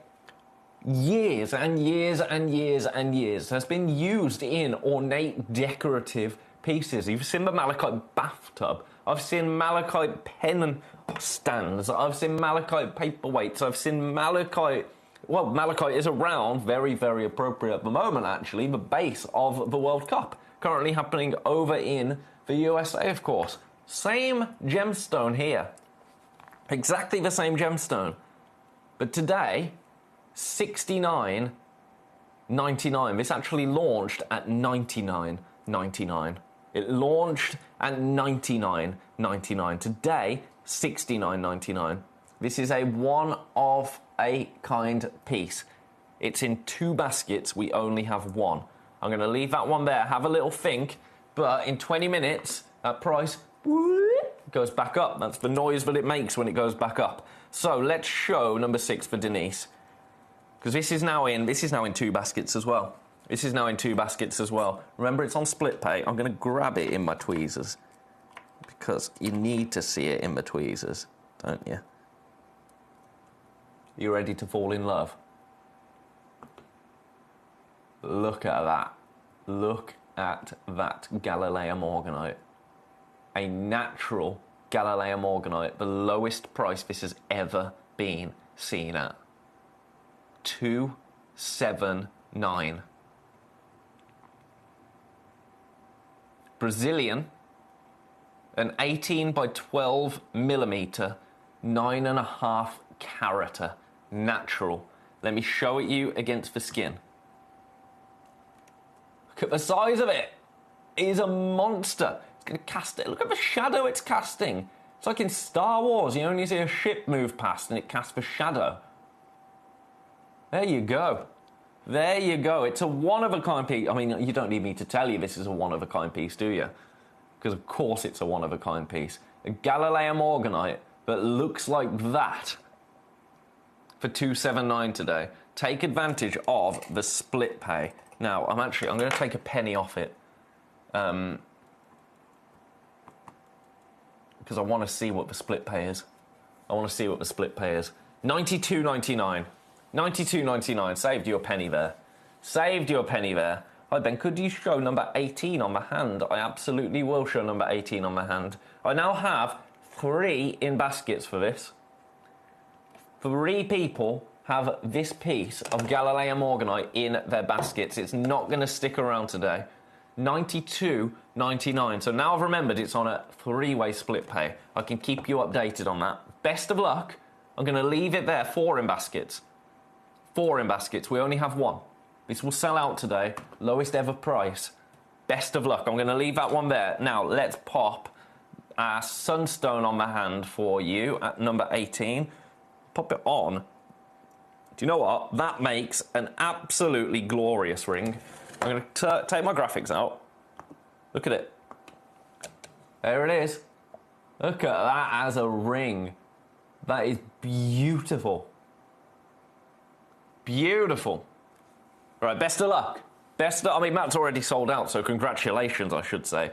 years and years and years and years has been used in ornate decorative pieces. You've seen the malachite bathtub. I've seen malachite pen stands. I've seen malachite paperweights. I've seen malachite... Well, malachite is around, very, very appropriate at the moment, actually, the base of the World Cup. Currently happening over in the USA, of course. Same gemstone here. Exactly the same gemstone. But today, $69.99. This actually launched at $99.99. It launched at $99.99. Today, $69.99. This is a one-of-a-kind piece. It's in 2 baskets. We only have 1. I'm going to leave that one there, have a little think, but in 20 minutes, that price goes back up. That's the noise that it makes when it goes back up. So let's show number 6 for Denise. Because this is now in 2 baskets as well. This is now in 2 baskets as well. Remember, it's on split pay. I'm going to grab it in my tweezers because you need to see it in my tweezers, don't you? You ready to fall in love? Look at that. Look at that Galilean morganite. A natural Galilean morganite, the lowest price this has ever been seen at. $279. Brazilian, an 18 by 12 millimeter, 9.5 carat, natural. Let me show it you against the skin. Look at the size of it. It is a monster. It's going to cast it. Look at the shadow it's casting. It's like in Star Wars. You only see a ship move past and it casts the shadow. There you go. There you go. It's a one-of-a-kind piece. I mean, you don't need me to tell you this is a one-of-a-kind piece, do you? Because, of course, it's a one-of-a-kind piece. A Galilean morganite that looks like that for $279 today. Take advantage of the split pay. Now, I'm going to take a penny off it. Because I want to see what the split pay is. I want to see what the split pay is. $92.99. $92.99. Saved you a penny there. Saved you a penny there. Hi, Ben, could you show number 18 on the hand? I absolutely will show number 18 on the hand. I now have 3 in baskets for this. 3 people have this piece of Galilean morganite in their baskets. It's not going to stick around today. $92.99. So now I've remembered it's on a 3-way split pay. I can keep you updated on that. Best of luck. I'm going to leave it there. 4 in baskets. 4 in baskets. We only have 1. This will sell out today. Lowest ever price. Best of luck. I'm going to leave that one there. Now, let's pop a sunstone on the hand for you at number 18. Pop it on. Do you know what? That makes an absolutely glorious ring. I'm going to take my graphics out. Look at it. There it is. Look at that as a ring. That is beautiful. Beautiful. Right, best of luck. I mean, Matt's already sold out, so congratulations, I should say.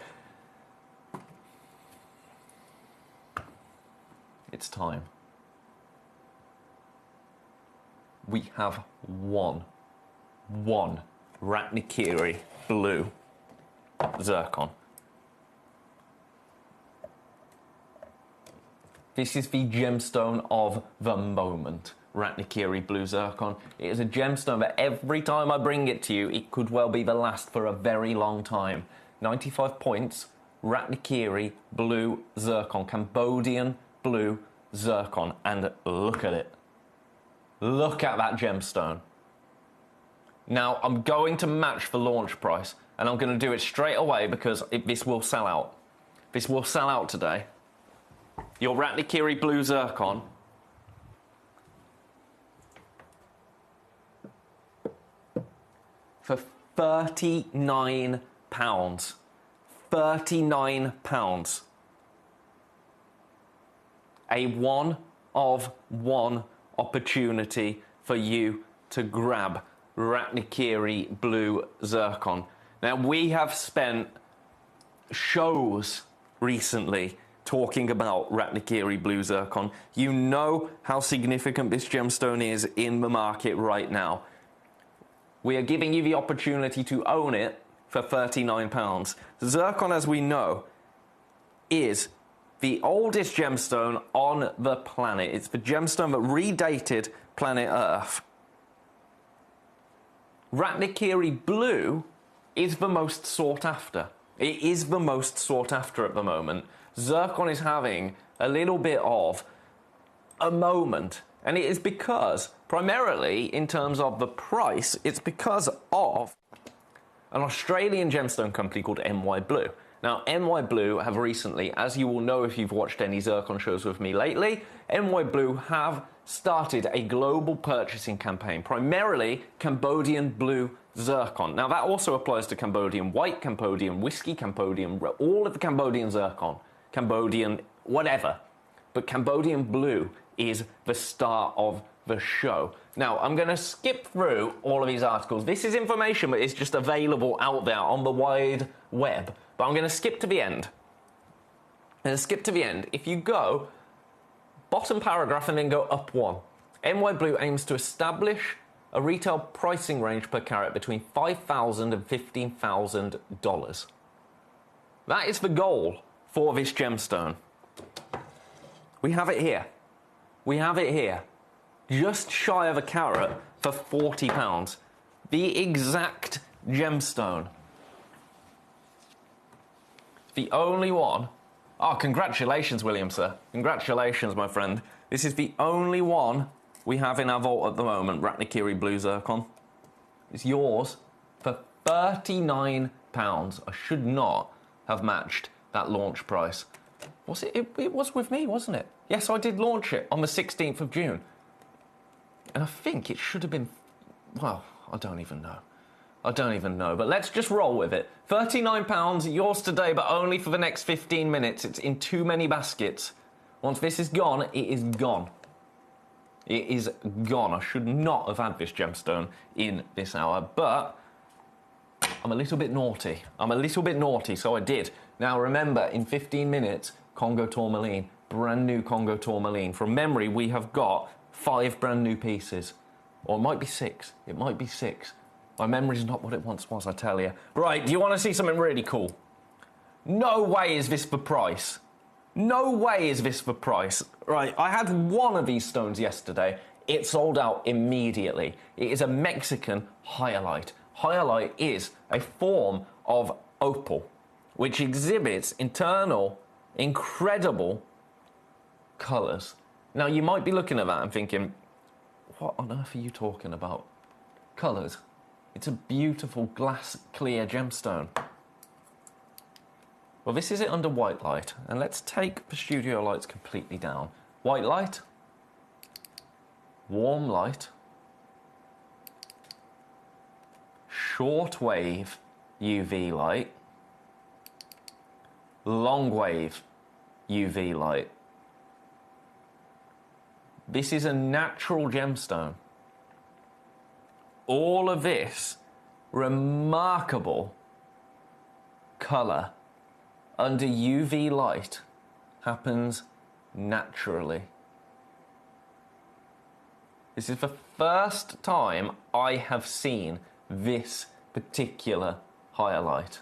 It's time. We have one Ratnikiri blue zircon. This is the gemstone of the moment. Ratnikiri blue zircon. It is a gemstone that every time I bring it to you, it could well be the last for a very long time. 95 points, Ratnikiri blue zircon, Cambodian blue zircon, and look at it. Look at that gemstone. Now, I'm going to match the launch price, and I'm going to do it straight away because this will sell out. This will sell out today. Your Ratnikiri blue zircon for £39. £39. A one-of-one opportunity for you to grab Ratnikiri blue zircon. Now, we have spent shows recently talking about Ratnikiri blue zircon. You know how significant this gemstone is in the market right now. We are giving you the opportunity to own it for £39. Zircon, as we know, is the oldest gemstone on the planet. It's the gemstone that redated planet Earth. Ratnikiri blue is the most sought after. It is the most sought after at the moment. Zircon is having a little bit of a moment, and it is because, primarily in terms of the price, it's because of an Australian gemstone company called NY Blue. Now, NY Blue have recently, as you will know if you've watched any zircon shows with me lately, NY Blue have started a global purchasing campaign, primarily Cambodian blue zircon. Now, that also applies to Cambodian white, Cambodian whiskey, Cambodian, all of the Cambodian zircon, Cambodian whatever. But Cambodian blue is the star of the show. Now, I'm going to skip through all of these articles. This is information that is just available out there on the wide web. But I'm going to skip to the end. If you go bottom paragraph and then go up one. NY Blue aims to establish a retail pricing range per carat between $5,000 and $15,000. That is the goal for this gemstone. We have it here. We have it here. Just shy of a carat for £40. The exact gemstone. The only one. Oh, congratulations, William, sir. Congratulations, my friend. This is the only one we have in our vault at the moment, Ratnikiri blue zircon. It's yours for £39. I should not have matched that launch price. Was it? It was with me, wasn't it? Yes, I did launch it on the 16th of June. And I think it should have been... Well, I don't even know. But let's just roll with it. £39, yours today, but only for the next 15 minutes. It's in too many baskets. Once this is gone, it is gone. It is gone. I should not have had this gemstone in this hour, but I'm a little bit naughty. So I did. Now, remember, in 15 minutes, Congo tourmaline, brand new Congo tourmaline. From memory, we have got 5 brand new pieces. Or it might be 6. My memory's not what it once was, I tell you. Right, do you want to see something really cool? No way is this the price. Right, I had one of these stones yesterday. It sold out immediately. It is a Mexican hyalite. Hyalite is a form of opal, which exhibits internal, incredible colours. Now, you might be looking at that and thinking, what on earth are you talking about? Colours. It's a beautiful glass clear gemstone. Well, this is it under white light. And let's take the studio lights completely down. White light. Warm light. Short wave UV light. Long wave UV light. This is a natural gemstone. All of this remarkable colour under UV light happens naturally. This is the first time I have seen this particular hyalite.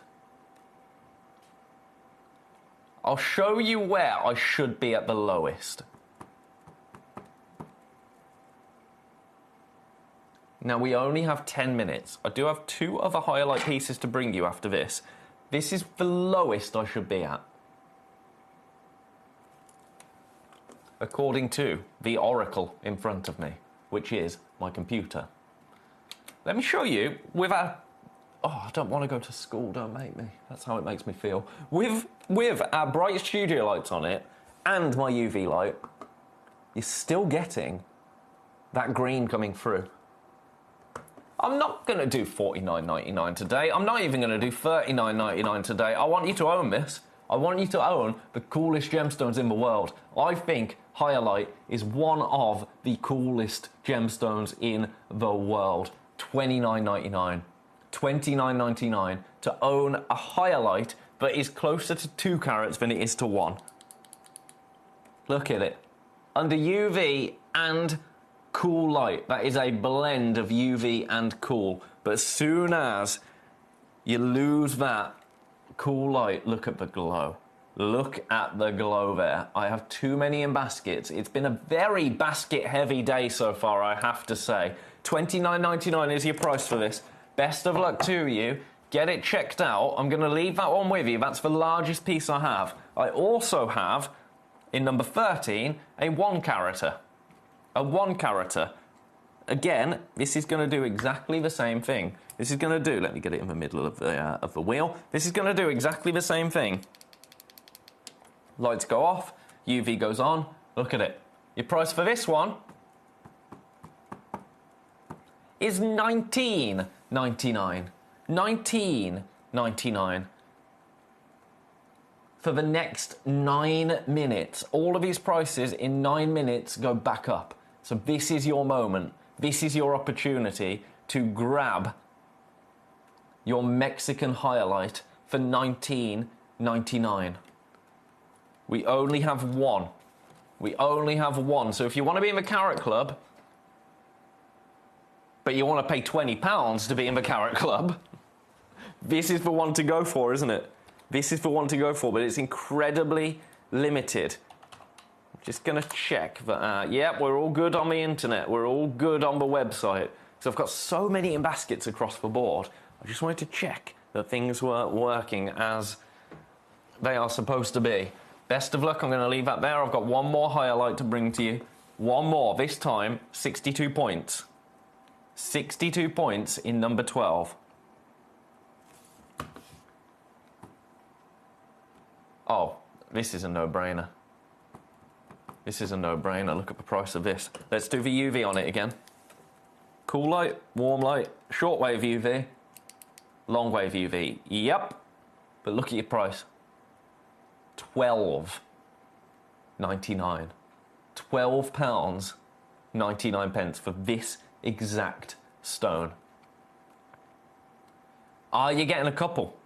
I'll show you where I should be at the lowest. Now, we only have 10 minutes. I do have 2 other hyalite pieces to bring you after this. This is the lowest I should be at. according to the oracle in front of me, which is my computer. Let me show you with our... Oh, I don't want to go to school, don't make me. That's how it makes me feel. With our bright studio lights on it and my UV light, you're still getting that green coming through. I'm not going to do $49.99 today. I'm not even going to do $39.99 today. I want you to own this. I want you to own the coolest gemstones in the world. I think Hyalite is one of the coolest gemstones in the world. $29.99. $29.99 to own a Hyalite that is closer to 2 carats than it is to 1. Look at it. Under UV and cool light. That is a blend of UV and cool. But as soon as you lose that cool light, look at the glow. Look at the glow there. I have too many in baskets. It's been a very basket-heavy day so far, I have to say. $29.99 is your price for this. Best of luck to you. Get it checked out. I'm going to leave that one with you. That's the largest piece I have. I also have, in number 13, a 1 carater. A 1 carater. Again, this is going to do exactly the same thing. This is going to do... Let me get it in the middle of the wheel. This is going to do exactly the same thing. Lights go off. UV goes on. Look at it. Your price for this one is $19.99. $19.99 for the next 9 minutes. All of these prices in 9 minutes go back up. So this is your moment. This is your opportunity to grab your Mexican Hyalite for $19.99. We only have one. We only have one. So if you want to be in the Carat Club, but you want to pay £20 to be in the Carat Club, this is the one to go for, isn't it? This is the one to go for, but it's incredibly limited. I'm just going to check that, yep, we're all good on the internet. We're all good on the website. So I've got so many in baskets across the board. I just wanted to check that things were working as they are supposed to be. Best of luck. I'm going to leave that there. I've got one more Hyalite to bring to you. One more, this time 62 points. 62 points in number 12. Oh, this is a no-brainer. This is a no-brainer. Look at the price of this. Let's do the UV on it again. Cool light, warm light, short wave UV, long wave UV. Yep. But look at your price. £12.99. £12.99 for this exact stone. Are you getting a couple?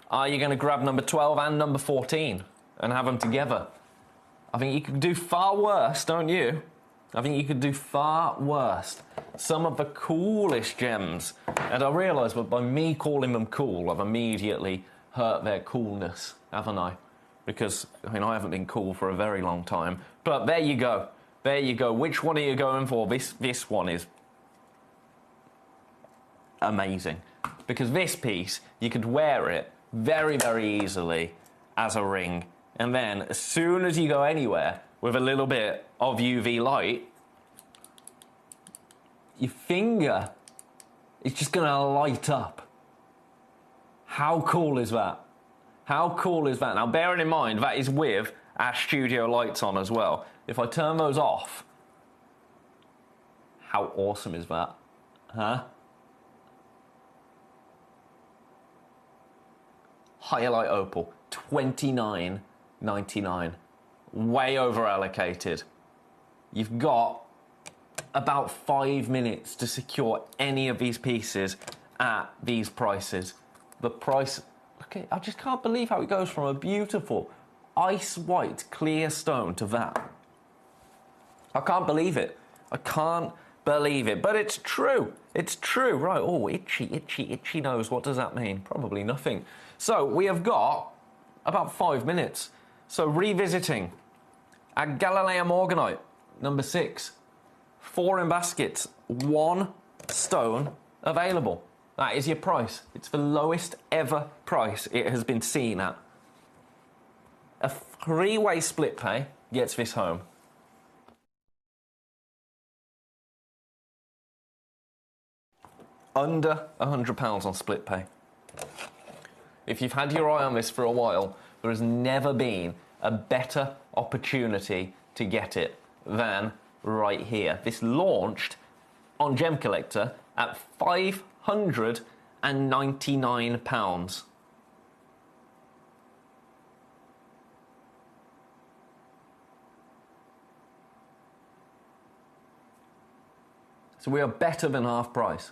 Are you going to grab number 12 and number 14 and have them together? I think you could do far worse, don't you? I think you could do far worse. Some of the coolest gems. And I realise that by me calling them cool, I've immediately hurt their coolness, haven't I? Because, I mean, I haven't been cool for a very long time. But there you go. There you go. Which one are you going for? This one is amazing. Because this piece, you could wear it very, very easily as a ring. And then, as soon as you go anywhere with a little bit of UV light, your finger is just going to light up. How cool is that? How cool is that? Now, bearing in mind, that is with our studio lights on as well. If I turn those off, how awesome is that? Huh? Hyalite Opal, $29.99. Way over allocated. You've got about 5 minutes to secure any of these pieces at these prices. The price... Okay, I just can't believe how it goes from a beautiful ice white clear stone to that. I can't believe it. I can't believe it. But it's true. It's true. Right. Oh, itchy nose. What does that mean? Probably nothing. So we have got about 5 minutes. So revisiting our Galilean Morganite, number 6. 4 in baskets. 1 stone available. That is your price. It's the lowest ever price it has been seen at. A 3-way split pay gets this home. under £100 on split pay. If you've had your eye on this for a while, there has never been a better opportunity to get it than right here. This launched on Gemcollector at £599. So we are better than half price.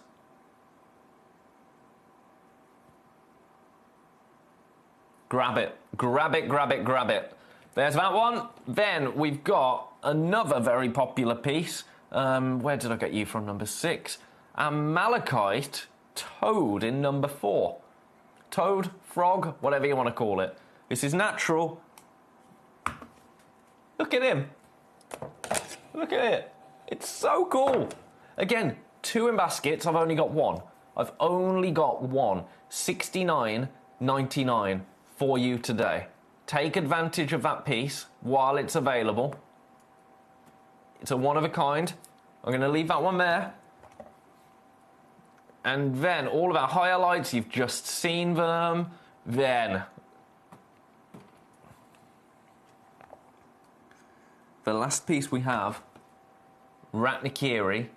Grab it, grab it, grab it, grab it. There's that one. Then we've got another very popular piece. Where did I get you from? Number 6. Malachite Toad in number 4. Toad, frog, whatever you want to call it. This is natural. Look at him. Look at it. It's so cool. Again, 2 in baskets. I've only got 1. I've only got 1. $69.99 for you today. Take advantage of that piece while it's available. It's a one of a kind. I'm going to leave that one there. And then all of our highlights, you've just seen them. Then the last piece we have, Ratnakiri,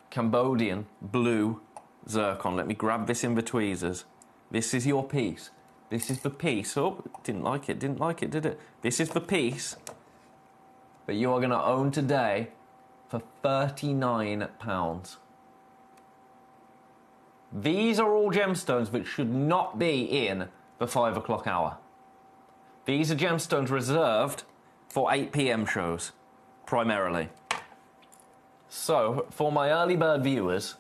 Cambodian blue zircon. Let me grab this in the tweezers. This is your piece. This is the piece. Oh, didn't like it, did it? This is the piece that you are going to own today for £39. These are all gemstones that should not be in the 5 o'clock hour. These are gemstones reserved for 8 PM shows, primarily. So, for my early bird viewers,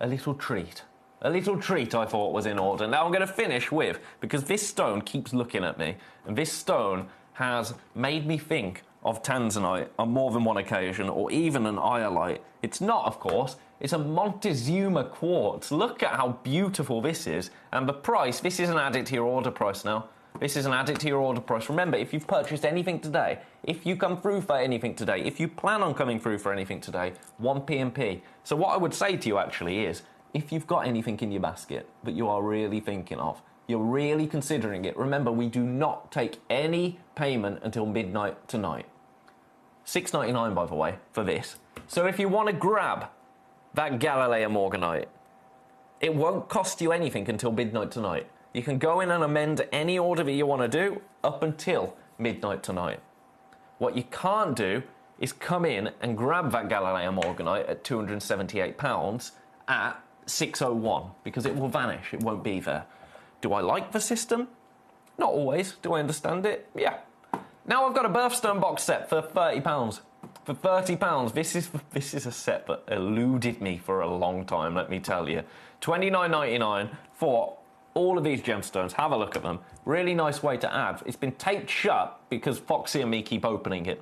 a little treat. A little treat I thought was in order. Now I'm going to finish with, because this stone keeps looking at me, and this stone has made me think of tanzanite on more than one occasion, or even an iolite. It's not, of course. It's a Montezuma quartz. Look at how beautiful this is. And the price, this isn't added to your order price now. This isn't added to your order price. Remember, if you've purchased anything today, if you come through for anything today, if you plan on coming through for anything today, 1 P&P. So what I would say to you actually is, if you've got anything in your basket that you are really thinking of, you're really considering it, remember, we do not take any payment until midnight tonight. $6.99, by the way, for this. So if you want to grab that Galilea Morganite, it won't cost you anything until midnight tonight. You can go in and amend any order that you want to do up until midnight tonight. What you can't do is come in and grab that Galilea Morganite at £278 at 6:01, because it will vanish, it won't be there. Do I like the system? Not always. Do I understand it? Yeah. Now I've got a birthstone box set for £30. For £30, this is a set that eluded me for a long time, let me tell you. $29.99 for all of these gemstones. Have a look at them. Really nice way to add. It's been taped shut because Foxy and me keep opening it.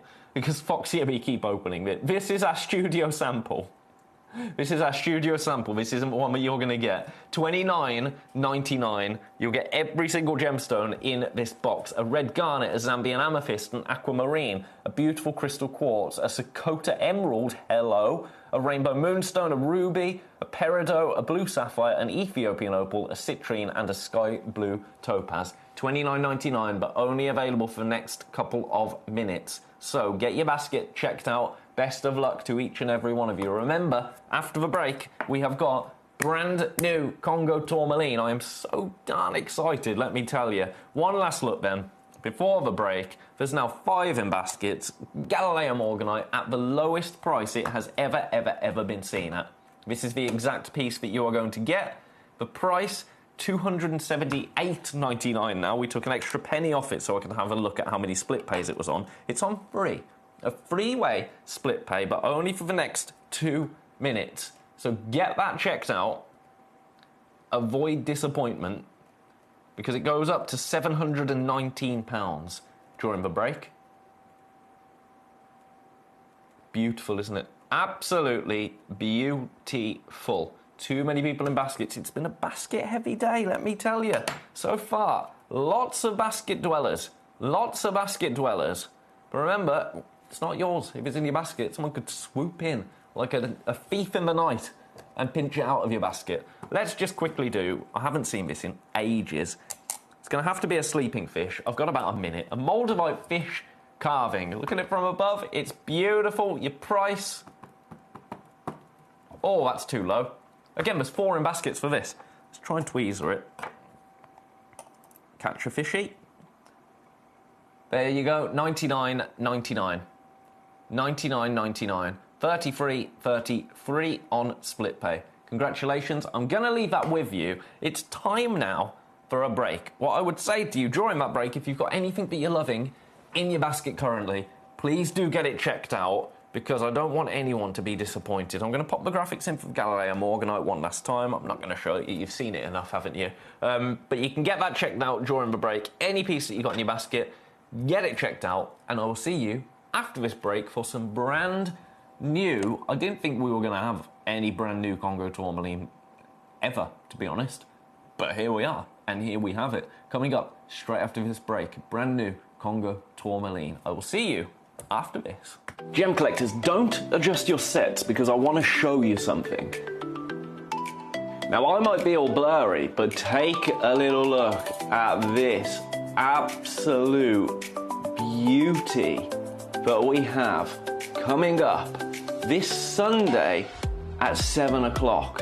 This is our studio sample. This is our studio sample. This isn't one that you're going to get. $29.99. You'll get every single gemstone in this box. A red garnet, a Zambian amethyst, an aquamarine, a beautiful crystal quartz, a Sakota emerald, hello, a rainbow moonstone, a ruby, a peridot, a blue sapphire, an Ethiopian opal, a citrine, and a sky blue topaz. $29.99, but only available for the next couple of minutes. So get your basket checked out. Best of luck to each and every one of you. Remember, after the break, we have got brand new Congo tourmaline. I am so darn excited, let me tell you. One last look then. Before the break, there's now 5 in baskets. Galileo Morganite at the lowest price it has ever been seen at. This is the exact piece that you are going to get. The price, $278.99 now. We took an extra penny off it so I can have a look at how many split pays it was on. It's on free. A freeway split pay, but only for the next 2 minutes. So get that checked out. Avoid disappointment, because it goes up to £719 during the break. Beautiful, isn't it? Absolutely beautiful. Too many people in baskets. It's been a basket-heavy day, let me tell you. So far, lots of basket dwellers. Lots of basket dwellers. But remember, it's not yours. If it's in your basket, someone could swoop in like a thief in the night and pinch it out of your basket. Let's just quickly do, I haven't seen this in ages. It's going to have to be a sleeping fish. I've got about a minute. A Moldavite fish carving. Look at it from above. It's beautiful. Your price... Oh, that's too low. Again, there's 4 in baskets for this. Let's try and tweezer it. Catch a fishy. There you go, $99.99. $99.99. 33 on split pay. Congratulations. I'm going to leave that with you. It's time now for a break. What I would say to you during that break, if you've got anything that you're loving in your basket currently, please do get it checked out, because I don't want anyone to be disappointed. I'm going to pop the graphics in for the Galileo Morganite one last time. I'm not going to show it. You've seen it enough, haven't you? But you can get that checked out during the break. Any piece that you got in your basket, get it checked out, and I will see you after this break for some brand new... I didn't think we were going to have any brand new Congo tourmaline ever, to be honest. But here we are, and here we have it. Coming up straight after this break, brand new Congo tourmaline. I will see you after this. Gem collectors, don't adjust your sets, because I want to show you something. Now, I might be all blurry, but take a little look at this absolute beauty that we have coming up this Sunday at 7 o'clock.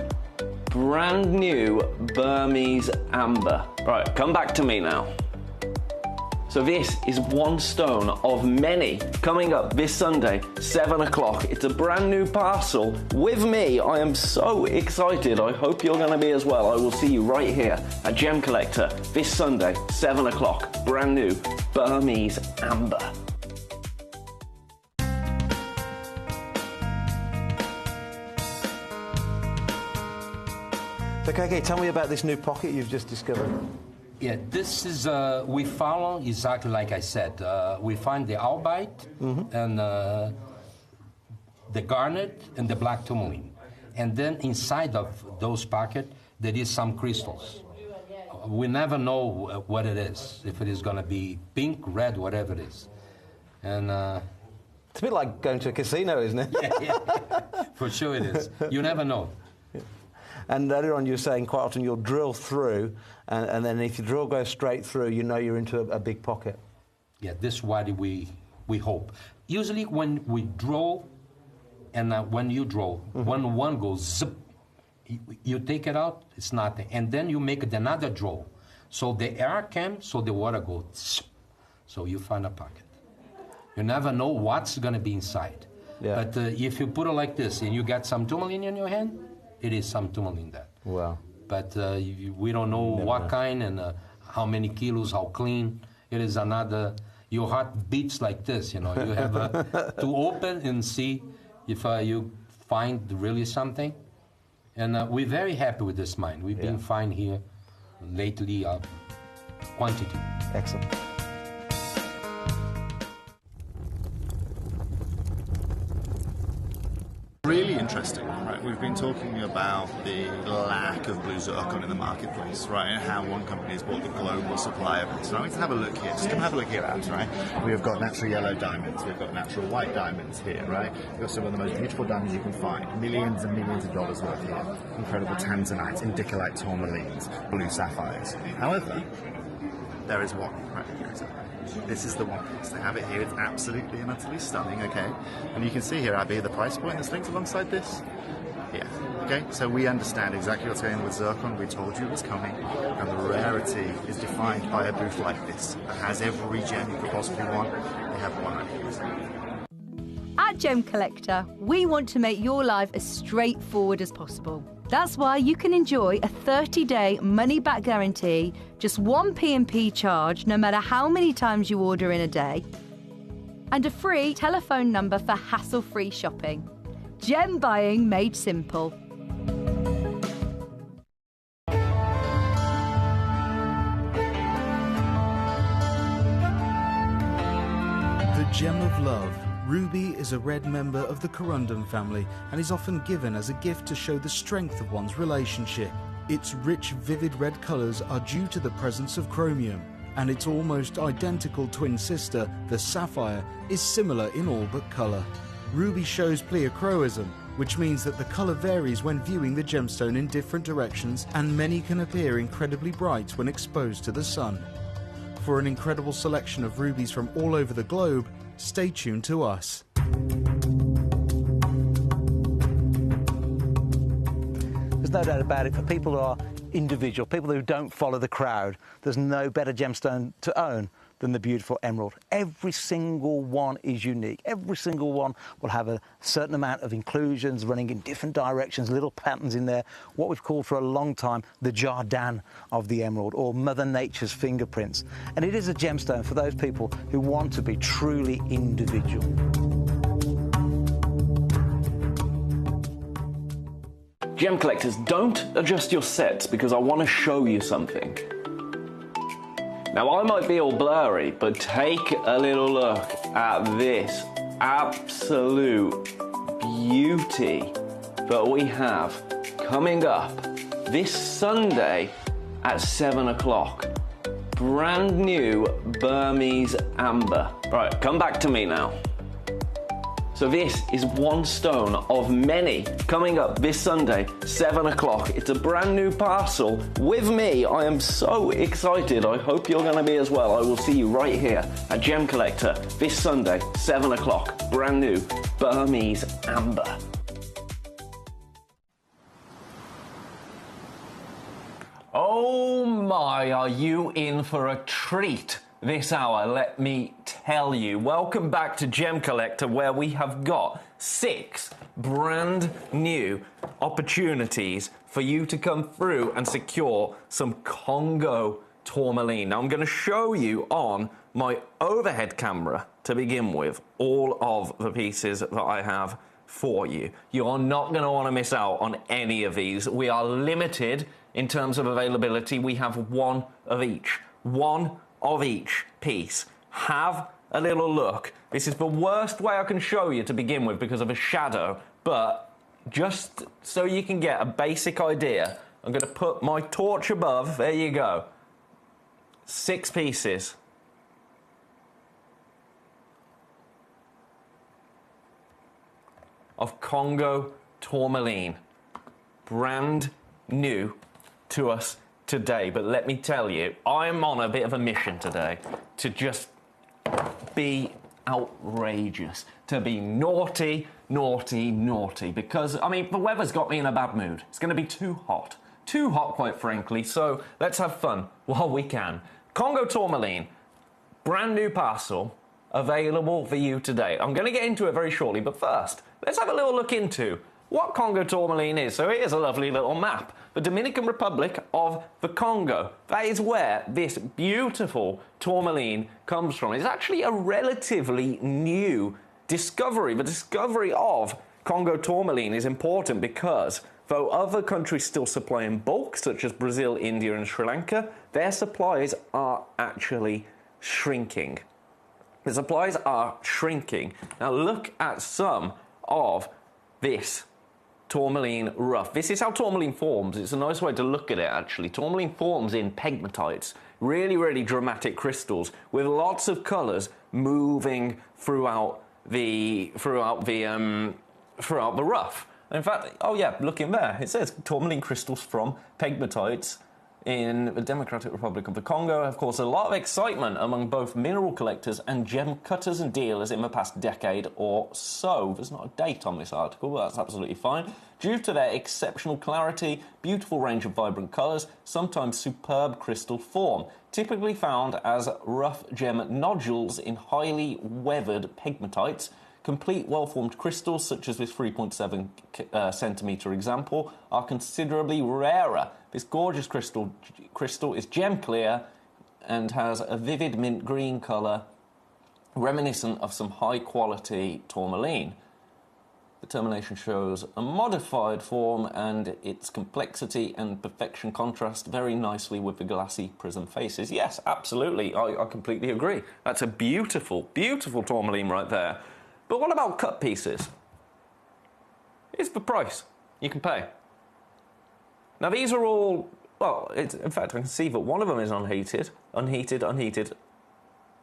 Brand new Burmese amber. Right, come back to me now. So this is one stone of many coming up this Sunday, 7 o'clock. It's a brand new parcel with me. I am so excited. I hope you're going to be as well. I will see you right here at Gem Collector this Sunday, 7 o'clock. Brand new Burmese amber. Okay, tell me about this new pocket you've just discovered. Yeah, this is, we found exactly like I said. We find the albite and the garnet and the black tourmaline. And then inside of those pockets, there is some crystals. We never know what it is, if it is going to be pink, red, whatever it is. And it's a bit like going to a casino, isn't it? Yeah, for sure it is. You never know. And earlier on you were saying quite often you'll drill through, and then if your drill goes straight through, you know you're into a big pocket. Yeah, this is what we hope. Usually when we draw, and when you draw, when one goes zip, you take it out, it's nothing. And then you make another draw. So the air comes, so the water goes zip. So you find a pocket. You never know what's going to be inside. Yeah. But if you put it like this and you get some tourmaline in your hand, it is some tourmaline there. Wow. But we don't know what kind and how many kilos, how clean. It is another, your heart beats like this, you know. You have to open and see if you find really something. And we're very happy with this mine. We've been fine here lately, quantity. Excellent. Really interesting, right? We've been talking about the lack of blue zircon in the marketplace, right? And how one company has bought the global supply of it. So now we can have a look here. Just come have a look here, Abs, right? We've got natural yellow diamonds. We've got natural white diamonds here, right? We've got some of the most beautiful diamonds you can find. Millions and millions of dollars worth here. Incredible tanzanites, indicolite tourmalines, blue sapphires. However, there is one right here, exactly. This is the one piece. They have it here. It's absolutely and utterly stunning, okay? And you can see here, Abby, the price point that's linked alongside this. Yeah, okay? So we understand exactly what's going on with zircon. We told you it was coming. And the rarity is defined by a booth like this that has every gem you could possibly want. They have one right here. At Gem Collector, we want to make your life as straightforward as possible. That's why you can enjoy a 30-day money-back guarantee, just one P&P charge no matter how many times you order in a day, and a free telephone number for hassle-free shopping. Gem buying made simple. The Gem of Love. Ruby is a red member of the corundum family and is often given as a gift to show the strength of one's relationship. Its rich, vivid red colours are due to the presence of chromium, and its almost identical twin sister, the sapphire, is similar in all but colour. Ruby shows pleochroism, which means that the colour varies when viewing the gemstone in different directions, and many can appear incredibly bright when exposed to the sun. For an incredible selection of rubies from all over the globe, stay tuned to us. There's no doubt about it, for people who are individual, people who don't follow the crowd, there's no better gemstone to own than the beautiful emerald. Every single one is unique. Every single one will have a certain amount of inclusions running in different directions, little patterns in there, what we've called for a long time the Jardin of the emerald, or Mother Nature's fingerprints. And it is a gemstone for those people who want to be truly individual. Gem collectors, don't adjust your sets because I want to show you something. Now, I might be all blurry, but take a little look at this absolute beauty that we have coming up this Sunday at 7 o'clock. Brand new Burmese amber. Right, come back to me now. So this is one stone of many coming up this Sunday, 7 o'clock. It's a brand new parcel with me. I am so excited. I hope you're going to be as well. I will see you right here at Gemcollector this Sunday, 7 o'clock. Brand new Burmese amber. Oh my, are you in for a treat this hour, let me tell you. Welcome back to Gemcollector, where we have got 6 brand new opportunities for you to come through and secure some Congo tourmaline. Now, I'm going to show you on my overhead camera, to begin with, all of the pieces that I have for you. You are not going to want to miss out on any of these. We are limited in terms of availability. We have one of each. One of each piece. Have a little look. This is the worst way I can show you to begin with because of a shadow, but just so you can get a basic idea, I'm going to put my torch above. There you go. 6 pieces. Of Congo tourmaline. Brand new to us today, but let me tell you, I'm on a bit of a mission today to just be outrageous, to be naughty, naughty, naughty, because, I mean, the weather's got me in a bad mood. It's going to be too hot, quite frankly, so let's have fun while we can. Congo tourmaline, brand new parcel, available for you today. I'm going to get into it very shortly, but first, let's have a little look into what Congo tourmaline is. So here's a lovely little map. The Dominican Republic of the Congo. That is where this beautiful tourmaline comes from. It's actually a relatively new discovery. The discovery of Congo tourmaline is important because though other countries still supply in bulk, such as Brazil, India and Sri Lanka, their supplies are actually shrinking. The supplies are shrinking. Now look at some of this tourmaline rough. This is how tourmaline forms. It's a nice way to look at it, actually. Tourmaline forms in pegmatites, really, really dramatic crystals with lots of colours moving throughout the rough. In fact, oh yeah, look in there. It says tourmaline crystals from pegmatites in the Democratic Republic of the Congo. Of course, a lot of excitement among both mineral collectors and gem cutters and dealers in the past decade or so. There's not a date on this article, but that's absolutely fine. Due to their exceptional clarity, beautiful range of vibrant colours, sometimes superb crystal form, typically found as rough gem nodules in highly weathered pegmatites. Complete well-formed crystals, such as this 3.7 centimetre example, are considerably rarer. This gorgeous crystal is gem clear and has a vivid mint green colour, reminiscent of some high-quality tourmaline. The termination shows a modified form, and its complexity and perfection contrast very nicely with the glassy prism faces. Yes, absolutely, I completely agree. That's a beautiful, beautiful tourmaline right there. But what about cut pieces? It's the price you can pay. Now these are all, well, in fact I can see that one of them is unheated.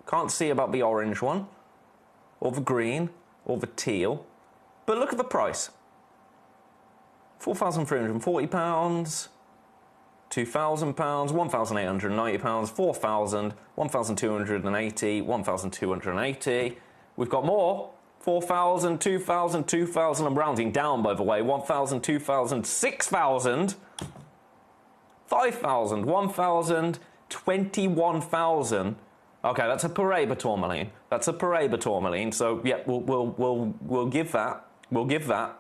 Can't see about the orange one, or the green, or the teal. But look at the price. £4,340, £2,000, £1,890, £4,000, £1,280, £1,280. We've got more. 4,000, 2,000, 2,000. I'm rounding down, by the way. 1,000, 2,000, 6,000, 5,000, 1,000, 21,000. Okay, that's a Paraiba tourmaline. That's a Paraiba tourmaline. So yeah, we'll give that. We'll give that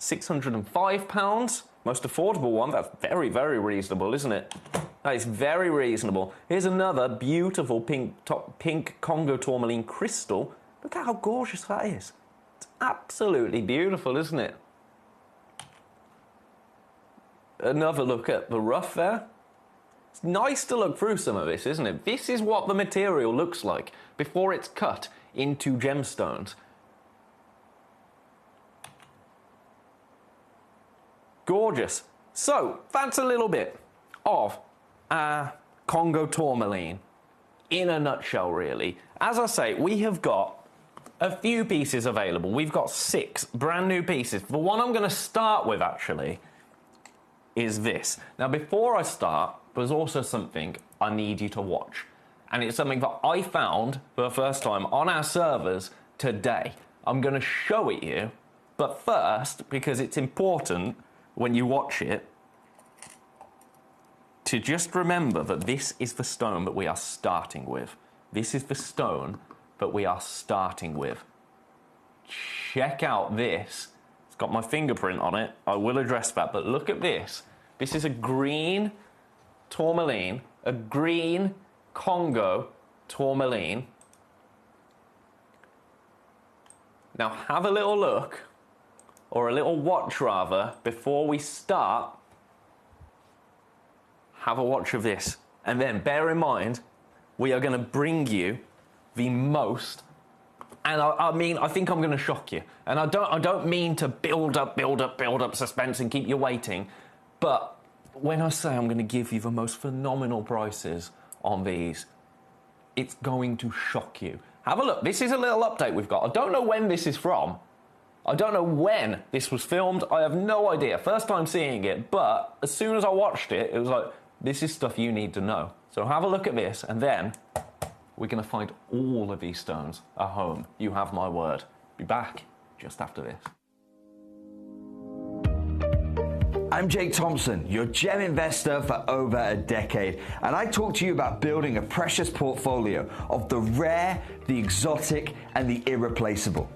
£605. Most affordable one. That's very, very reasonable, isn't it? That is very reasonable. Here's another beautiful pink Congo tourmaline crystal. Look at how gorgeous that is. It's absolutely beautiful, isn't it? Another look at the rough there. It's nice to look through some of this, isn't it? This is what the material looks like before it's cut into gemstones. Gorgeous. So, that's a little bit of Congo tourmaline in a nutshell, really. As I say, we have got a few pieces available. We've got 6 brand new pieces. The one I'm going to start with, actually, is this. Now, before I start, there's also something I need you to watch. And it's something that I found for the first time on our servers today. I'm going to show it you, but first, because it's important when you watch it, to just remember that this is the stone that we are starting with. This is the stone that we are starting with. Check out this. It's got my fingerprint on it. I will address that, but look at this. This is a green tourmaline, a green Congo tourmaline. Now have a little look, or a little watch rather, before we start. Have a watch of this. And then bear in mind, we are going to bring you the most, and I mean, I think I'm going to shock you. And I don't mean to build up suspense and keep you waiting, but when I say I'm going to give you the most phenomenal prices on these, it's going to shock you. Have a look. This is a little update we've got. I don't know when this is from. I don't know when this was filmed. I have no idea. First time seeing it, but as soon as I watched it, it was like, this is stuff you need to know. So have a look at this, and then we're going to find all of these stones at home. You have my word. Be back just after this. I'm Jake Thompson, your gem investor for over a decade, and I talk to you about building a precious portfolio of the rare, the exotic, and the irreplaceable.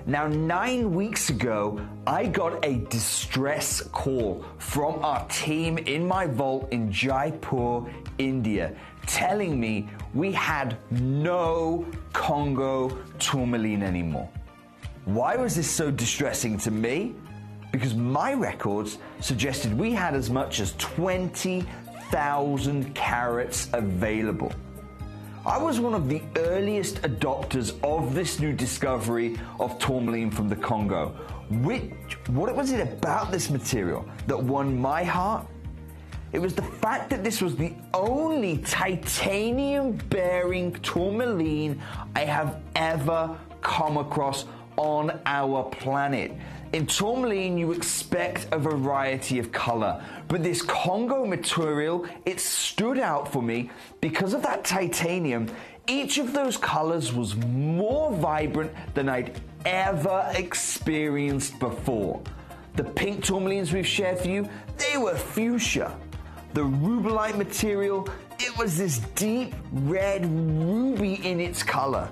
Now, 9 weeks ago, I got a distress call from our team in my vault in Jaipur, India, telling me we had no Congo tourmaline anymore. Why was this so distressing to me? Because my records suggested we had as much as 20,000 carats available. I was one of the earliest adopters of this new discovery of tourmaline from the Congo. What was it about this material that won my heart? It was the fact that this was the only titanium-bearing tourmaline I have ever come across on our planet. In tourmaline, you expect a variety of color, but this Congo material, it stood out for me because of that titanium. Each of those colors was more vibrant than I'd ever experienced before. The pink tourmalines we've shared for you, they were fuchsia. The rubellite material, it was this deep red ruby in its color.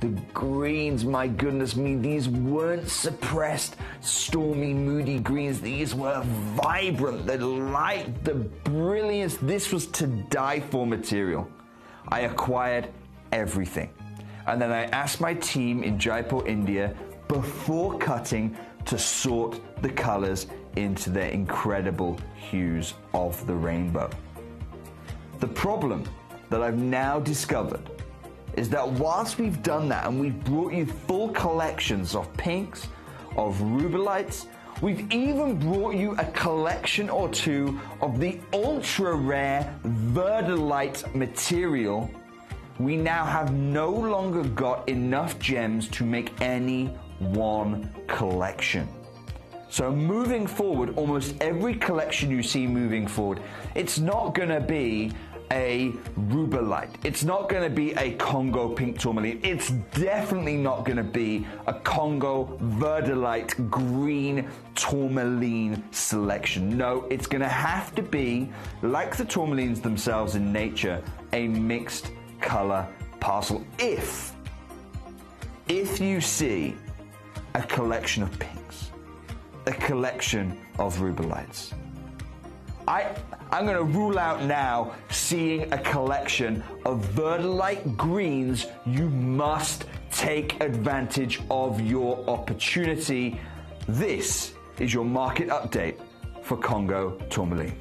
The greens, my goodness me, these weren't suppressed, stormy, moody greens. These were vibrant, the light, the brilliance. This was to die for material. I acquired everything. And then I asked my team in Jaipur, India, before cutting, to sort the colors into their incredible hues of the rainbow. The problem that I've now discovered is that whilst we've done that and we've brought you full collections of pinks, of rubellites, we've even brought you a collection or two of the ultra rare verdolite material, we now have no longer got enough gems to make any one collection. So moving forward, almost every collection you see moving forward, it's not going to be a rubellite. It's not going to be a Congo pink tourmaline. It's definitely not going to be a Congo verdilite green tourmaline selection. No, it's going to have to be, like the tourmalines themselves in nature, a mixed color parcel. If you see a collection of pinks, a collection of rubellites, I'm going to rule out now seeing a collection of verdilite greens. You must take advantage of your opportunity. This is your market update for Congo tourmaline.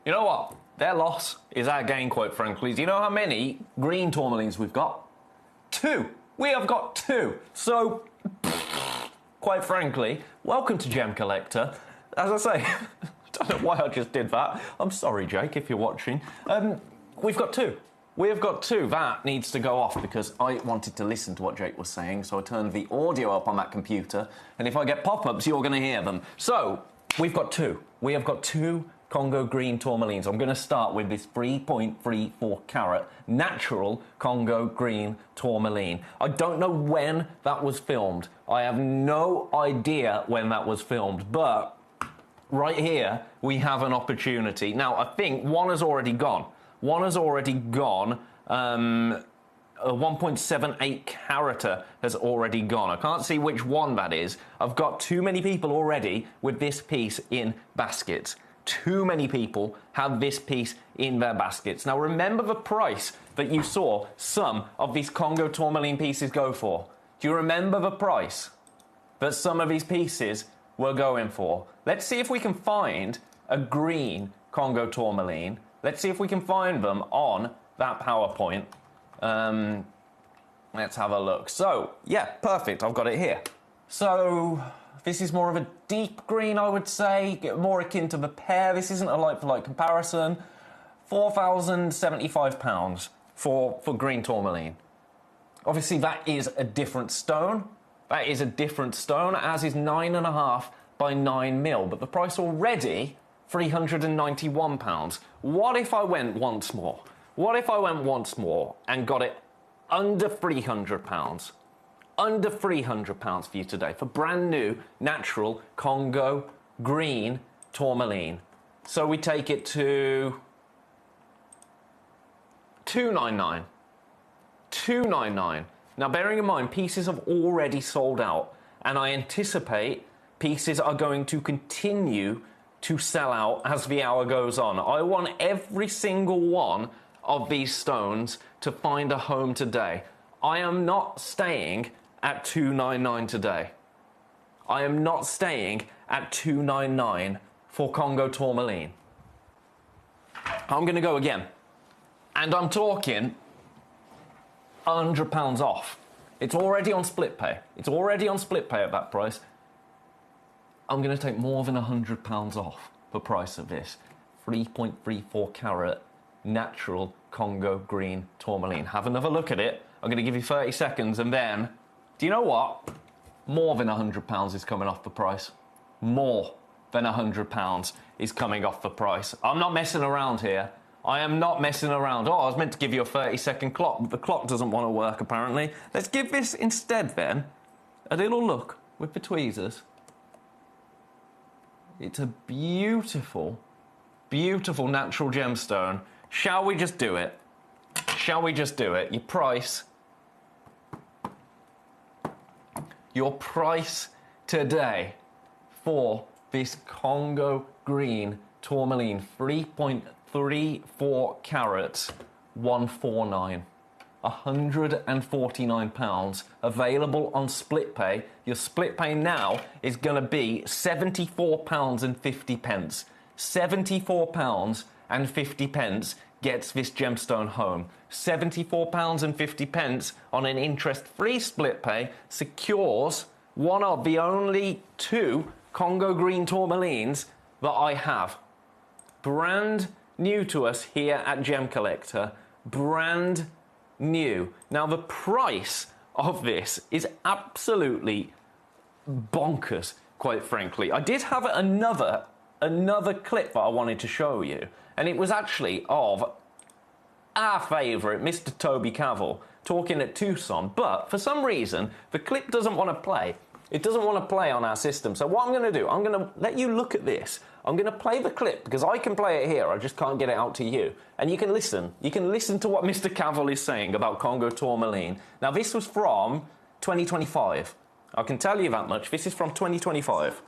You know what? Their loss is our gain, quite frankly. Do you know how many green tourmalines we've got? 2. We have got 2. So, quite frankly, welcome to Gemcollector. As I say, I don't know why I just did that. I'm sorry, Jake, if you're watching. We've got 2. We have got 2. That needs to go off because I wanted to listen to what Jake was saying, so I turned the audio up on that computer, and if I get pop-ups, you're going to hear them. So, we've got 2. We have got 2 Congo green tourmalines. I'm going to start with this 3.34 carat natural Congo green tourmaline. I don't know when that was filmed. I have no idea when that was filmed, but right here we have an opportunity. Now, I think one has already gone. One has already gone. A 1.78 carat has already gone. I can't see which one that is. I've got too many people already with this piece in baskets. Too many people have this piece in their baskets. Now remember the price that you saw some of these Congo tourmaline pieces go for. Do you remember the price that some of these pieces were going for? Let's see if we can find a green Congo tourmaline. Let's see if we can find them on that PowerPoint. Let's have a look. So, yeah, perfect. I've got it here. So, this is more of a deep green, I would say, more akin to the pear. This isn't a like-for-like comparison. £4,075 for green tourmaline. Obviously, that is a different stone. That is a different stone, as is 9.5 by 9 mil. But the price already, £391. What if I went once more? What if I went once more and got it under £300? Under £300 for you today for brand new natural Congo green tourmaline. So we take it to $299. $299. Now, bearing in mind, pieces have already sold out, and I anticipate pieces are going to continue to sell out as the hour goes on. I want every single one of these stones to find a home today. I am not staying at $299 today. I am not staying at $299 for Congo tourmaline. I'm going to go again. And I'm talking £100 off. It's already on split pay. It's already on split pay at that price. I'm going to take more than £100 off the price of this 3.34 carat natural Congo green tourmaline. Have another look at it. I'm going to give you 30 seconds and then, do you know what? More than £100 is coming off the price. More than £100 is coming off the price. I'm not messing around here. I am not messing around. Oh, I was meant to give you a 30-second clock, but the clock doesn't want to work, apparently. Let's give this instead, then, a little look with the tweezers. It's a beautiful, beautiful natural gemstone. Shall we just do it? Shall we just do it? Your price today for this Congo green tourmaline, 3.34 carats, £149. £149, available on split pay. Your split pay now is going to be £74.50. £74.50 gets this gemstone home. £74.50 on an interest-free split pay secures one of the only 2 Congo green tourmalines that I have. Brand new to us here at Gemcollector. Brand new. Now, the price of this is absolutely bonkers, quite frankly. I did have another clip that I wanted to show you, and it was actually of our favourite, Mr. Toby Cavill, talking at Tucson, but for some reason, the clip doesn't want to play. It doesn't want to play on our system. So what I'm going to do, I'm going to let you look at this. I'm going to play the clip, because I can play it here, I just can't get it out to you. And you can listen. You can listen to what Mr. Cavill is saying about Congo tourmaline. Now, this was from 2025. I can tell you that much. This is from 2025.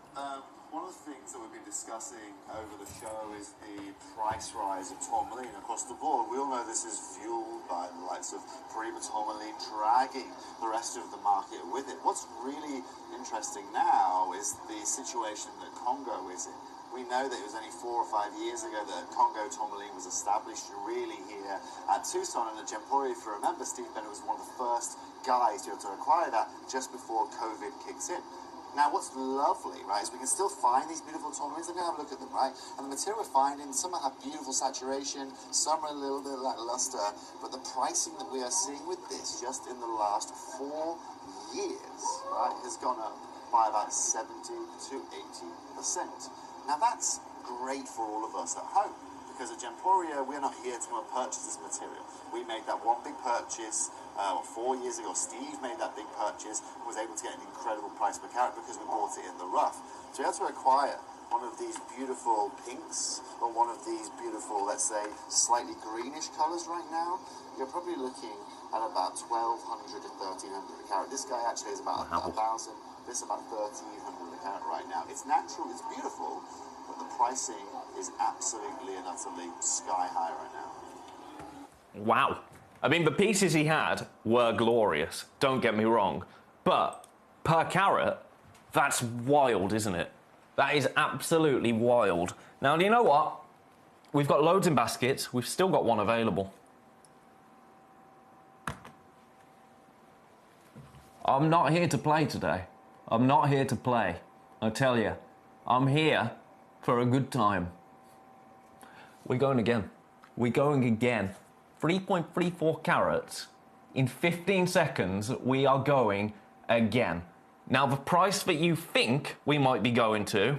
One of the things that we've been discussing over the show is the price rise of tourmaline across the board. We all know this is fueled by the likes of Prima tourmaline dragging the rest of the market with it. What's really interesting now is the situation that Congo is in. We know that it was only 4 or 5 years ago that Congo tourmaline was established really here at Tucson and at Gemcollector. If you remember, Steve Bennett was one of the first guys to be able to acquire that just before COVID kicks in. Now, what's lovely, right, is we can still find these beautiful tourmalines. We're going to have a look at them, right? And the material we're finding, some have beautiful saturation, some are a little bit lackluster, but the pricing that we are seeing with this just in the last 4 years, right, has gone up by about 70 to 80%. Now, that's great for all of us at home, because at Gemcollector, we're not here to purchase this material. We made that one big purchase 4 years ago. Steve made that big purchase and was able to get an incredible price per carat because we bought it in the rough. So we had to acquire one of these beautiful pinks or one of these beautiful, let's say, slightly greenish colours right now. You're probably looking at about 1,200 to 1,300 a carat. This guy actually is about 1,000. This is about 1,300 a carat right now. It's natural, it's beautiful, but the pricing is absolutely and utterly sky high right now. Wow. I mean, the pieces he had were glorious, don't get me wrong, but per carat, that's wild, isn't it? That is absolutely wild. Now, do you know what? We've got loads in baskets. We've still got one available. I'm not here to play today. I'm not here to play. I tell you, I'm here for a good time. We're going again. We're going again. 3.34 carats. In 15 seconds, we are going again. Now, the price that you think we might be going to,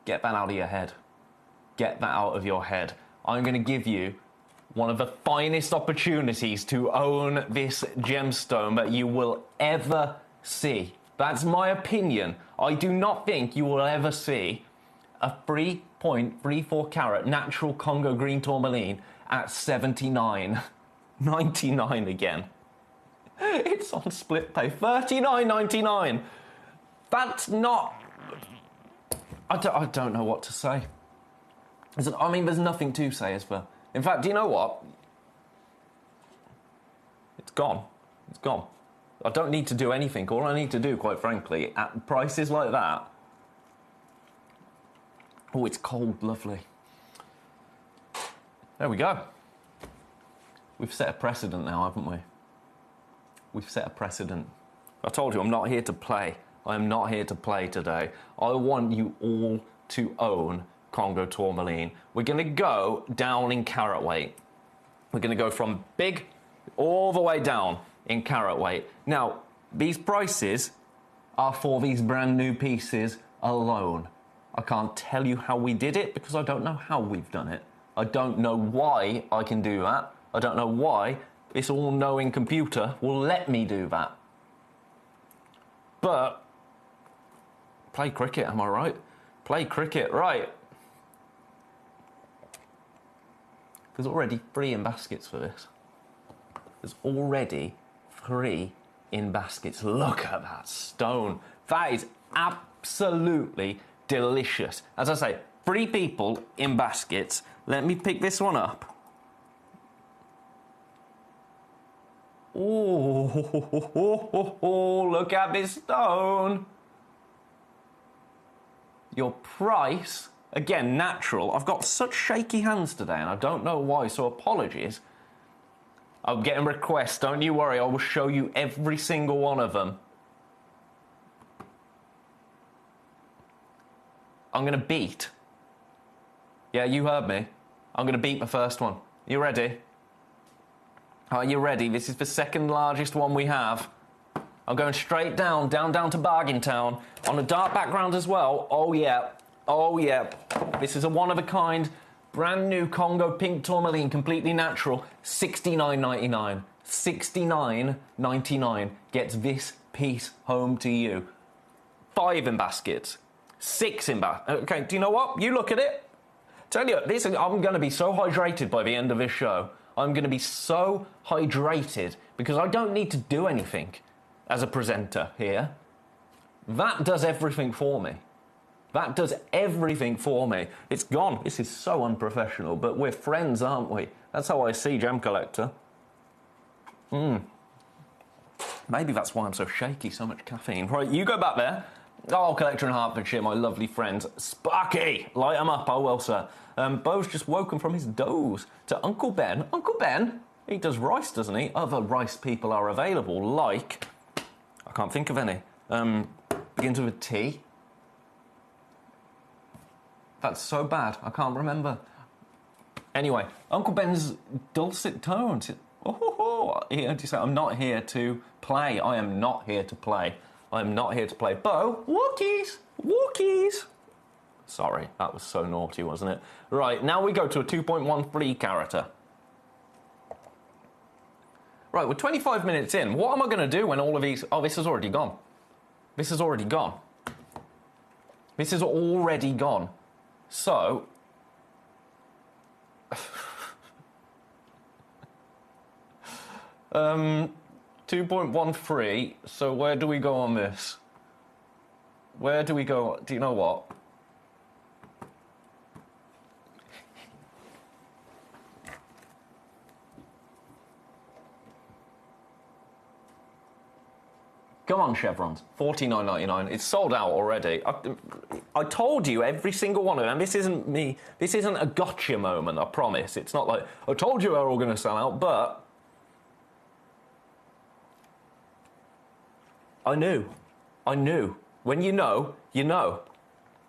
get that out of your head. Get that out of your head. I'm going to give you one of the finest opportunities to own this gemstone that you will ever see. That's my opinion. I do not think you will ever see a 3.34 carat natural Congo green tourmaline at $79.99 again. It's on split pay, $39.99. That's not... I don't know what to say. I mean, there's nothing to say, is there? In fact, do you know what? It's gone. It's gone. I don't need to do anything. All I need to do, quite frankly, at prices like that... Oh, it's cold, lovely. There we go. We've set a precedent now, haven't we? We've set a precedent. I told you, I'm not here to play. I am not here to play today. I want you all to own Congo tourmaline. We're going to go down in carat weight. We're going to go from big all the way down in carat weight. Now, these prices are for these brand new pieces alone. I can't tell you how we did it because I don't know how we've done it. I don't know why I can do that. I don't know why this all-knowing computer will let me do that. But play cricket, am I right? Play cricket, right. There's already 3 in baskets for this. There's already 3 in baskets. Look at that stone. That is absolutely delicious. As I say, 3 people in baskets. Let me pick this one up. Oh, look at this stone. Your price, again, natural. I've got such shaky hands today and I don't know why, so apologies. I'm getting requests, don't you worry, I will show you every single one of them. I'm going to beat. Yeah, you heard me. I'm going to beat the first one. You ready? Are you ready? This is the second largest one we have. I'm going straight down to Bargain Town, on a dark background as well. Oh yeah, oh yeah. This is a one-of-a-kind, brand new Congo pink tourmaline, completely natural, $69.99. $69.99 gets this piece home to you. 5 in baskets, 6 in baskets. Okay, do you know what? You look at it. Tell you, I'm going to be so hydrated by the end of this show. I'm going to be so hydrated because I don't need to do anything as a presenter here. That does everything for me. That does everything for me. It's gone. This is so unprofessional, but we're friends, aren't we? That's how I see Gemcollector. Maybe that's why I'm so shaky, so much caffeine. Right, you go back there. Oh, Collector in Hertfordshire, my lovely friends. Sparky, light 'em up, I will, sir. Bo's just woken from his doze. To Uncle Ben. Uncle Ben? He does rice, doesn't he? Other rice people are available, like... I can't think of any. Begins with a T. That's so bad, I can't remember. Anyway, Uncle Ben's dulcet tones. Oh, I'm not here to play. I am not here to play. I am not here to play. Bo, walkies, walkies. Sorry, that was so naughty, wasn't it? Right, now we go to a 2.13 character. Right, we're 25 minutes in. What am I going to do when all of these... Oh, this is already gone. This is already gone. This is already gone. So... 2.13, so where do we go on this? Where do we go? Do you know what? Come on, Chevrons. $49.99. It's sold out already. I told you every single one of them. This isn't me. This isn't a gotcha moment, I promise. It's not like, I told you they're all going to sell out, but... I knew. When you know, you know.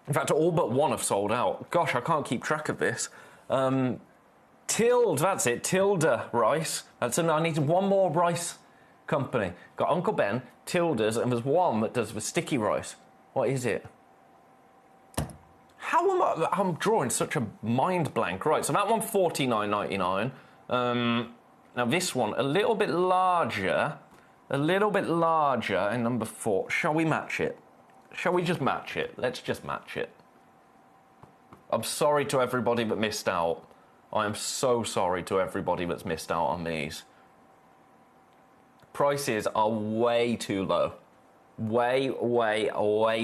In fact, all but one have sold out. Gosh, I can't keep track of this. Tilde, that's it. Tilda rice. I need one more rice company. Got Uncle Ben, Tilda's, and there's one that does the sticky rice. What is it? How am I'm drawing such a mind blank. Right, so that one, $49.99. Now this one, a little bit larger. A little bit larger in number 4. Shall we match it? Shall we just match it? Let's just match it. I'm sorry to everybody that missed out. I am so sorry to everybody that's missed out on these. Prices are way too low. Way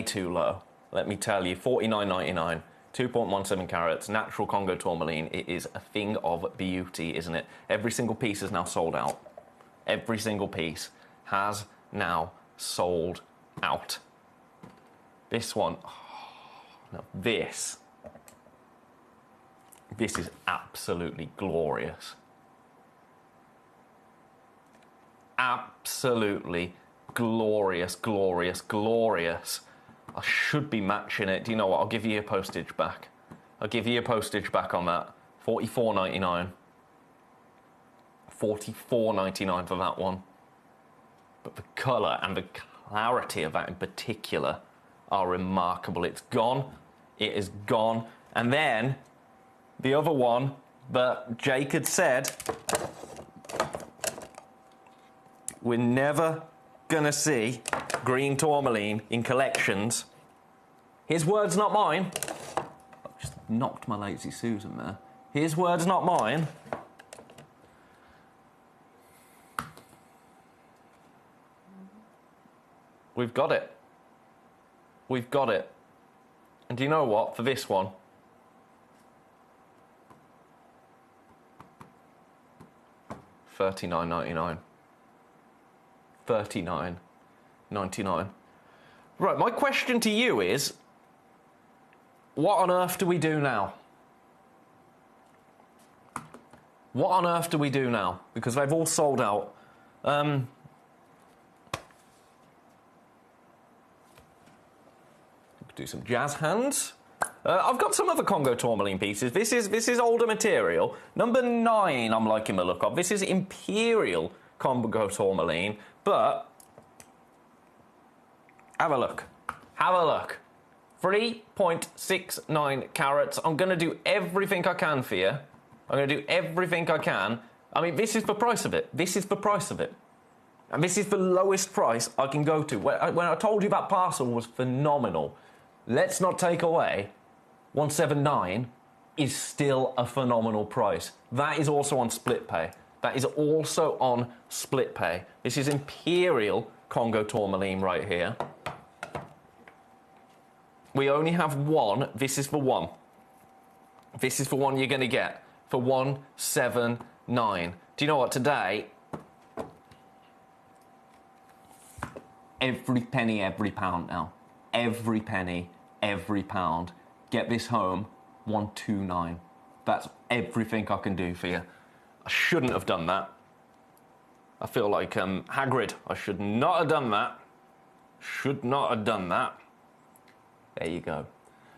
too low. Let me tell you, $49.99, 2.17 carats, natural Congo tourmaline. It is a thing of beauty, isn't it? Every single piece is now sold out. Every single piece has now sold out. This one, now this is absolutely glorious. Absolutely glorious. I should be matching it. Do you know what? I'll give you your postage back. I'll give you your postage back on that. $44.99. $44.99 for that one. But the colour and the clarity of that in particular are remarkable. It's gone. It is gone. And then the other one that Jake had said, we're never gonna see green tourmaline in collections. His words, not mine. I've just knocked my Lazy Susan there. His words, not mine. We've got it. We've got it. And do you know what? For this one, $39.99. $39.99. Right, my question to you is, what on earth do we do now? What on earth do we do now? Because they've all sold out. Do some jazz hands. I've got some other Congo tourmaline pieces. This is older material. Number 9, I'm liking the look of. This is Imperial Congo tourmaline, but have a look. Have a look. 3.69 carats. I'm going to do everything I can for you. I'm going to do everything I can. I mean, this is the price of it. This is the price of it. And this is the lowest price I can go to. When I told you that parcel was phenomenal, let's not take away 179 is still a phenomenal price. That is also on split pay. That is also on split pay. This is Imperial Congo tourmaline right here. We only have one. This is the one. This is the one you're going to get for 179. Do you know what? Today, every penny, every pound now. Every penny, every pound. Get this home, 129. That's everything I can do for you. I shouldn't have done that. I feel like Hagrid. I should not have done that. Should not have done that. There you go.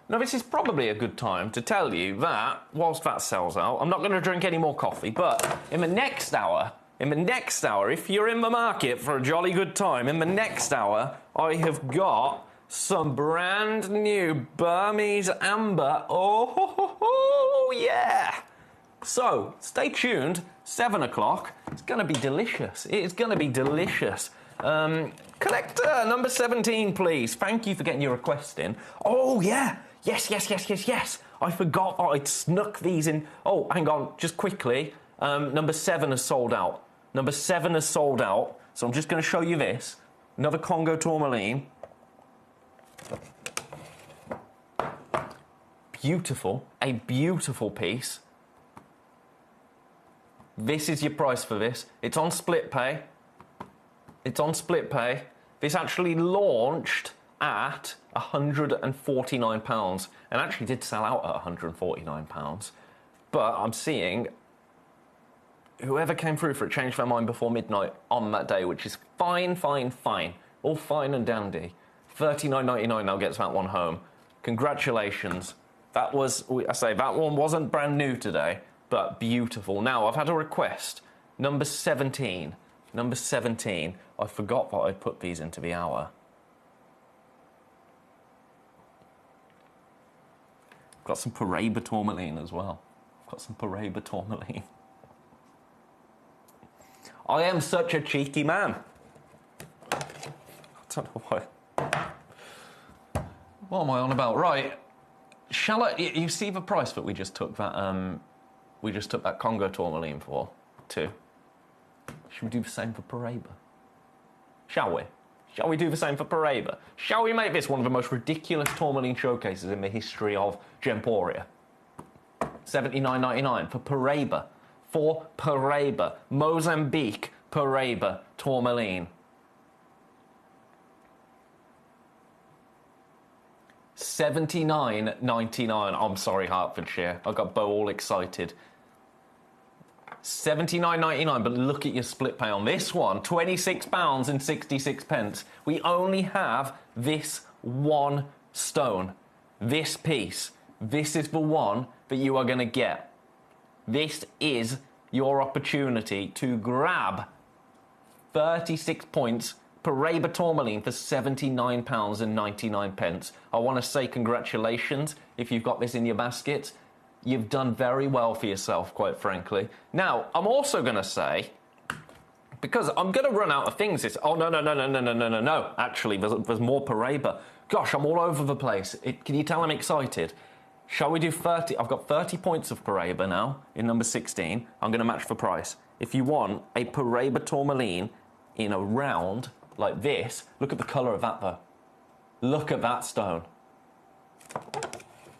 Now, this is probably a good time to tell you that, whilst that sells out, I'm not going to drink any more coffee, but in the next hour, if you're in the market for a jolly good time, in the next hour, I have got some brand new Burmese amber. Oh, yeah. So, stay tuned. 7 o'clock. It's going to be delicious. It is going to be delicious. Collector, number 17, please. Thank you for getting your request in. Oh, yeah. Yes. I forgot that I'd snuck these in. Oh, hang on. Just quickly. Number 7 has sold out. Number 7 has sold out. So I'm just going to show you this. Another Congo tourmaline. Beautiful. A beautiful piece. This is your price for this. It's on split pay. It's on split pay. This actually launched at £149 and actually did sell out at £149. But I'm seeing whoever came through for it changed their mind before midnight on that day, which is fine. All fine and dandy. $39.99 now gets that one home. Congratulations. That was, I say, that one wasn't brand new today, but beautiful. Now, I've had a request. Number 17. Number 17. I forgot that I put these into the hour. Got some Paraiba tourmaline as well. Got some Paraiba tourmaline. I am such a cheeky man. I don't know why. What am I on about? Right. Shall I? You see the price that we just took that Congo tourmaline for, too. Should we do the same for Paraiba? Shall we? Shall we do the same for Paraiba? Shall we make this one of the most ridiculous tourmaline showcases in the history of Gemporia? $79.99 for Paraiba. For Paraiba. Mozambique Paraiba tourmaline. $79.99. I'm sorry, Hertfordshire. I got Bo all excited. $79.99, but look at your split pay on this one. £26.66. We only have this one stone. This piece. This is the one that you are going to get. This is your opportunity to grab 36 points Paraiba tourmaline for £79.99. I want to say congratulations if you've got this in your basket. You've done very well for yourself, quite frankly. Now, I'm also going to say, because I'm going to run out of things. Oh, no. Actually, there's more Paraiba. Gosh, I'm all over the place. Can you tell I'm excited? Shall we do 30? I've got 30 points of Paraiba now in number 16. I'm going to match the price. If you want a Paraiba tourmaline in a round like this, look at the colour of that, though. Look at that stone.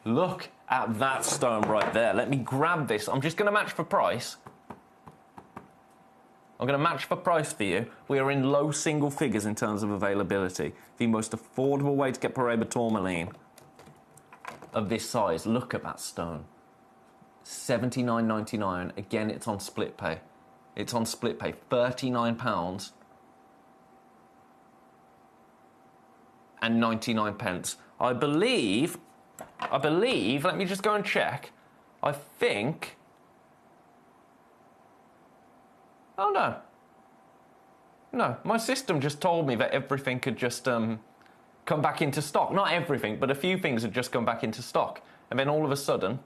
Look at that stone right there. Let me grab this. I'm just going to match the price. I'm going to match the price for you. We are in low single figures in terms of availability. The most affordable way to get Paraiba tourmaline of this size. Look at that stone. $79.99. Again, it's on split pay. It's on split pay. £39 and 99 pence. I believe I believe, let me just go and check. I think... Oh, no. No, my system just told me that everything had just come back into stock. Not everything, but a few things had just come back into stock. And then all of a sudden,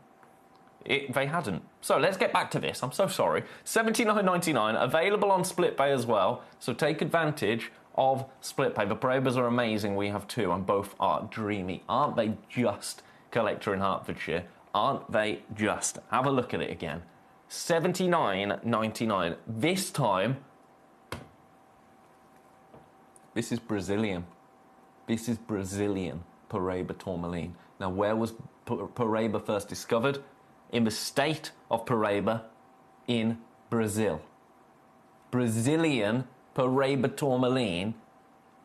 they hadn't. So let's get back to this. I'm so sorry. $79.99, available on SplitPay as well. So take advantage of SplitPay. The Parabas are amazing. We have two, and both are dreamy. Aren't they just, Collector in Hertfordshire? Aren't they just? Have a look at it again. $79.99. This time, this is Brazilian. This is Brazilian Paraiba tourmaline. Now, where was Paraiba first discovered? In the state of Paraiba in Brazil. Brazilian Paraiba tourmaline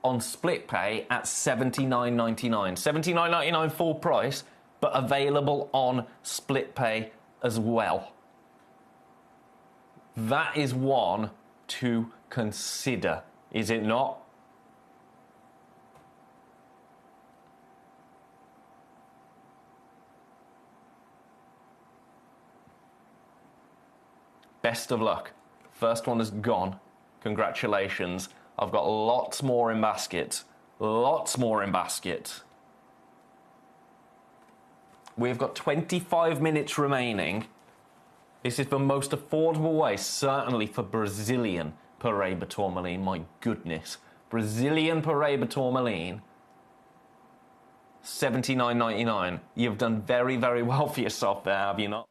on SplitPay at $79.99. $79.99 full price, but available on SplitPay as well. That is one to consider, is it not? Best of luck. First one is gone. Congratulations. I've got lots more in baskets. Lots more in baskets. We've got 25 minutes remaining. This is the most affordable way, certainly for Brazilian Paraiba tourmaline. My goodness. Brazilian Paraiba tourmaline, $79.99. You've done very, very well for yourself there, have you not?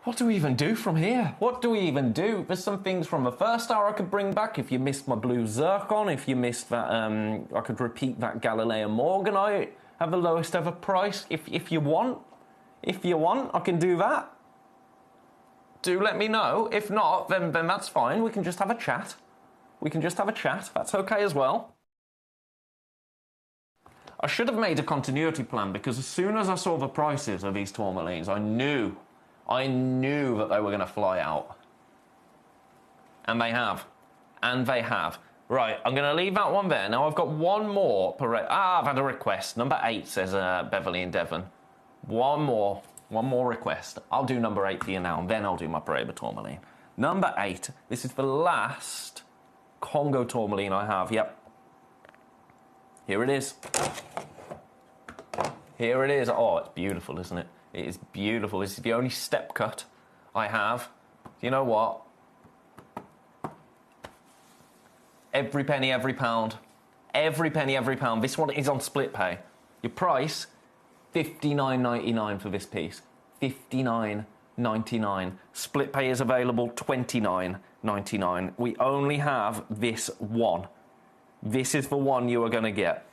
What do we even do from here? What do we even do? There's some things from the first hour I could bring back. If you missed my blue zircon, if you missed that, I could repeat that Galileo Morganite. Have the lowest ever price if you want. If you want, I can do that. Do let me know. If not, then that's fine. We can just have a chat. We can just have a chat. That's okay as well. I should have made a continuity plan, because as soon as I saw the prices of these tourmalines, I knew that they were going to fly out. And they have. And they have. Right, I'm going to leave that one there. Now, I've got one more. I've had a request. Number 8, says Beverly and Devon. One more request. I'll do number 8 for you now, and then I'll do my Paraiba tourmaline. Number 8. This is the last Congo tourmaline I have. Yep. Here it is. Here it is. Oh, it's beautiful, isn't it? It is beautiful. This is the only step cut I have. You know what? Every penny, every pound. Every penny, every pound. This one is on SplitPay. Your price, $59.99 for this piece. $59.99. SplitPay is available, $29.99. We only have this one. This is the one you are going to get.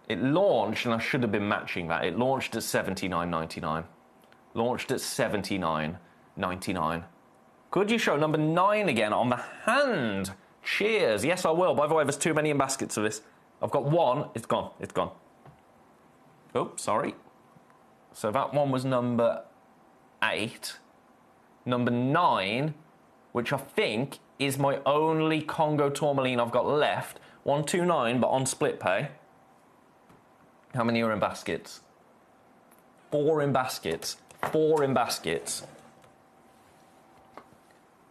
It launched, and I should have been matching that. It launched at $79.99. Launched at $79.99. Could you show number 9 again on the hand? Cheers. Yes, I will. By the way, there's too many in baskets of this. I've got one. It's gone. It's gone. Oh, sorry. So that one was number 8. Number 9, which I think is my only Congo tourmaline I've got left. 129, but on SplitPay. How many are in baskets? 4 in baskets. 4 in baskets.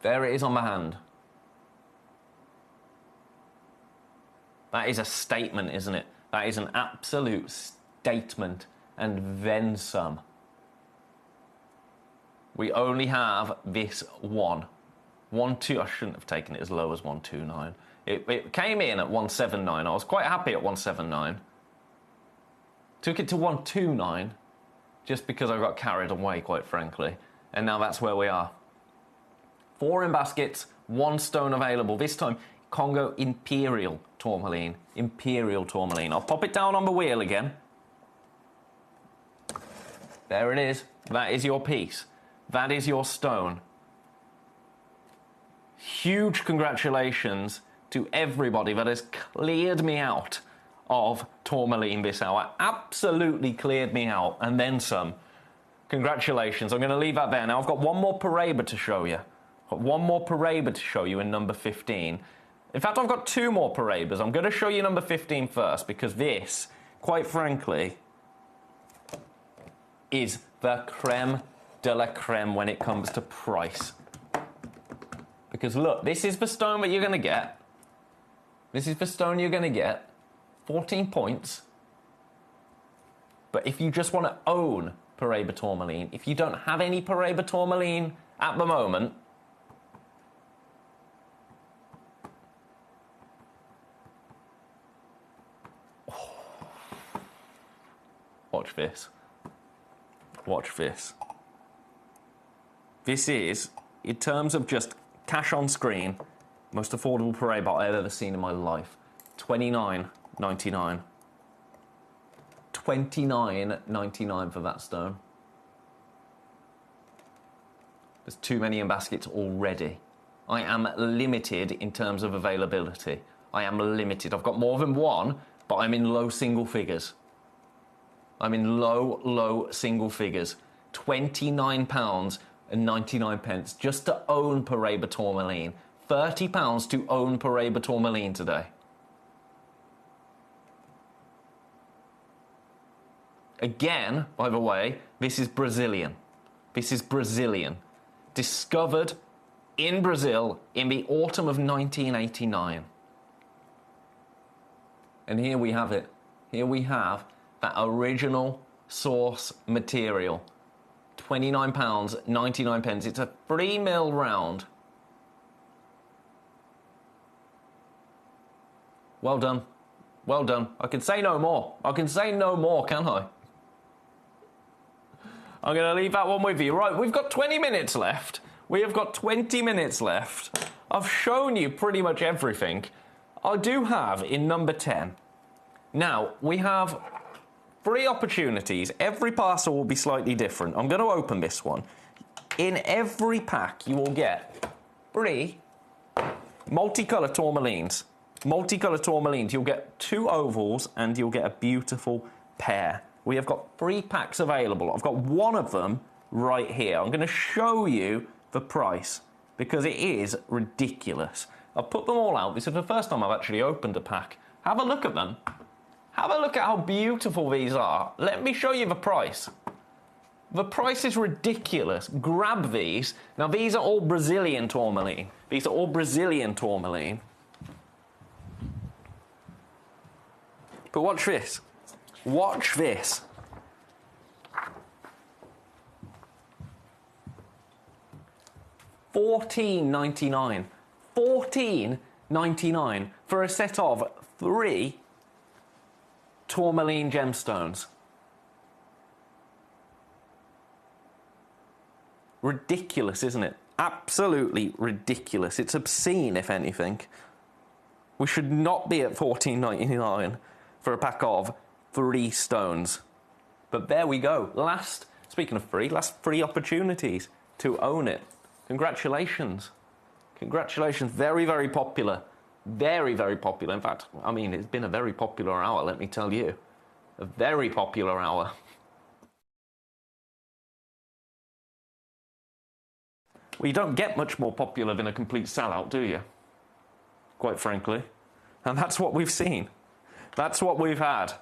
There it is on my hand. That is a statement, isn't it? That is an absolute statement, and then some. We only have this one. 129. I shouldn't have taken it as low as 129. It came in at 179. I was quite happy at 179. Took it to 129 just because I got carried away, quite frankly. And now that's where we are. 4 in baskets, 1 stone available. This time, Congo Imperial tourmaline. Imperial tourmaline. I'll pop it down on the wheel again. There it is. That is your piece. That is your stone. Huge congratulations to everybody that has cleared me out of tourmaline this hour. Absolutely cleared me out, and then some. Congratulations. I'm going to leave that there. Now, I've got one more Paraiba to show you. Got one more Paraiba to show you in number 15. In fact, I've got 2 more Paraibas. I'm going to show you number 15 first, because this, quite frankly, is the creme de la creme when it comes to price. Because look, this is the stone that you're going to get. This is the stone you're going to get. 14 points. But if you just want to own Paraiba tourmaline, if you don't have any Paraiba tourmaline at the moment, watch this. Watch this. This is, in terms of just cash on screen, most affordable Paraiba I've ever seen in my life. $29.99. $29.99 for that stone. There's too many in baskets already. I am limited in terms of availability. I am limited. I've got more than one, but I'm in low single figures. I'm in low single figures. £29.99 just to own Paraiba tourmaline. £30 to own Paraiba tourmaline today. Again, by the way, this is Brazilian. This is Brazilian. Discovered in Brazil in the autumn of 1989. And here we have it. Here we have that original source material. £29.99. It's a 3mm round. Well done. Well done. I can say no more. I can say no more, can I? I'm going to leave that one with you. Right, we've got 20 minutes left. We have got 20 minutes left. I've shown you pretty much everything. I do have in number 10. Now, we have 3 opportunities. Every parcel will be slightly different. I'm going to open this one. In every pack, you will get 3 multicolour tourmalines. Multicolour tourmalines. You'll get 2 ovals and you'll get a beautiful pair. We have got 3 packs available. I've got one of them right here. I'm going to show you the price because it is ridiculous. I've put them all out. This is the first time I've actually opened a pack. Have a look at them. Have a look at how beautiful these are. Let me show you the price. The price is ridiculous. Grab these. Now, these are all Brazilian tourmaline. These are all Brazilian tourmaline. But watch this. Watch this. $14.99. $14.99 for a set of 3 tourmaline gemstones. Ridiculous, isn't it? Absolutely ridiculous. It's obscene, if anything. We should not be at $14.99 for a pack of 3 stones. But there we go. Speaking of free, last 3 opportunities to own it. Congratulations. Congratulations. Very, very popular. Very, very popular. In fact, I mean, it's been a very popular hour, let me tell you. A very popular hour. Well, you don't get much more popular than a complete sellout, do you? Quite frankly. And that's what we've seen. That's what we've had.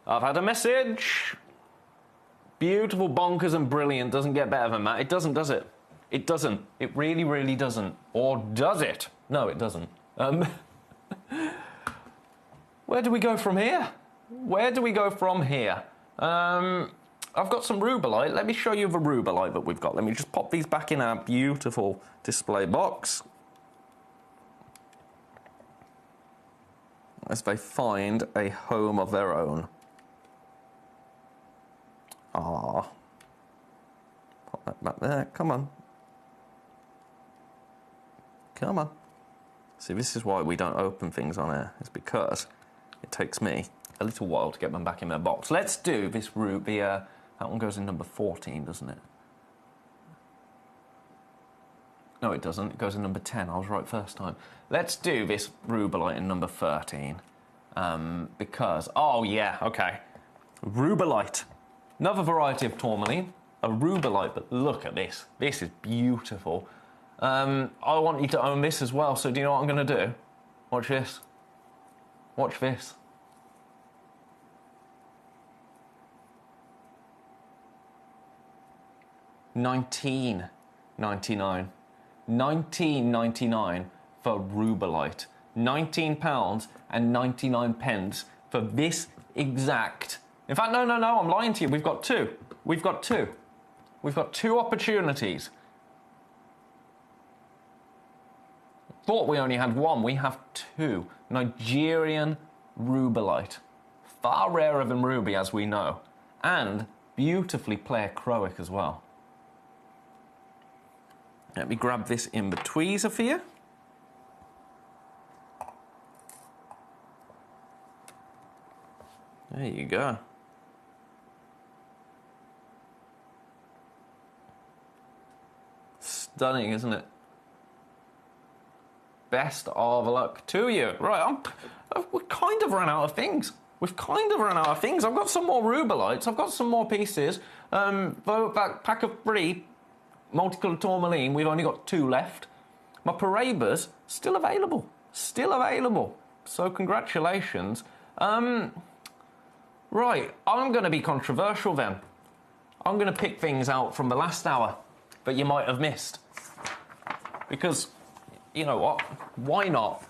I've had a message. Beautiful, bonkers, and brilliant. Doesn't get better than that. It doesn't, does it? It doesn't. It really, really doesn't. Or does it? No, it doesn't. Where do we go from here? Where do we go from here? I've got some rubellite. Let me show you the rubellite that we've got. Let me just pop these back in our beautiful display box. As they find a home of their own. Ah. Pop that back there. Come on. Come on. See, this is why we don't open things on air. It's because it takes me a little while to get them back in their box. Let's do this ruby. That one goes in number 14, doesn't it? No, it doesn't. It goes in number 10. I was right first time. Let's do this rubellite in number 13. Because... Oh, yeah, okay. Rubellite. Another variety of tourmaline. A rubellite, but look at this. This is beautiful. I want you to own this as well, so do you know what I'm going to do? Watch this. Watch this. $19.99. $19.99 for Rubelite. £19.99 for this exact... In fact, no, I'm lying to you. We've got two. We've got two. We've got two opportunities. Thought we only had one. We have two. Nigerian Rubelite. Far rarer than ruby, as we know. And beautifully pleochroic as well. Let me grab this in the tweezer for you. There you go. Stunning, isn't it? Best of luck to you. Right, we've kind of run out of things. I've got some more Rubelites. I've got some more pieces. That pack of 3 multicolored tourmaline, we've only got 2 left. My Parabas, still available. So congratulations. Right, I'm going to be controversial then. I'm going to pick things out from the last hour that you might have missed. Because, you know what? Why not?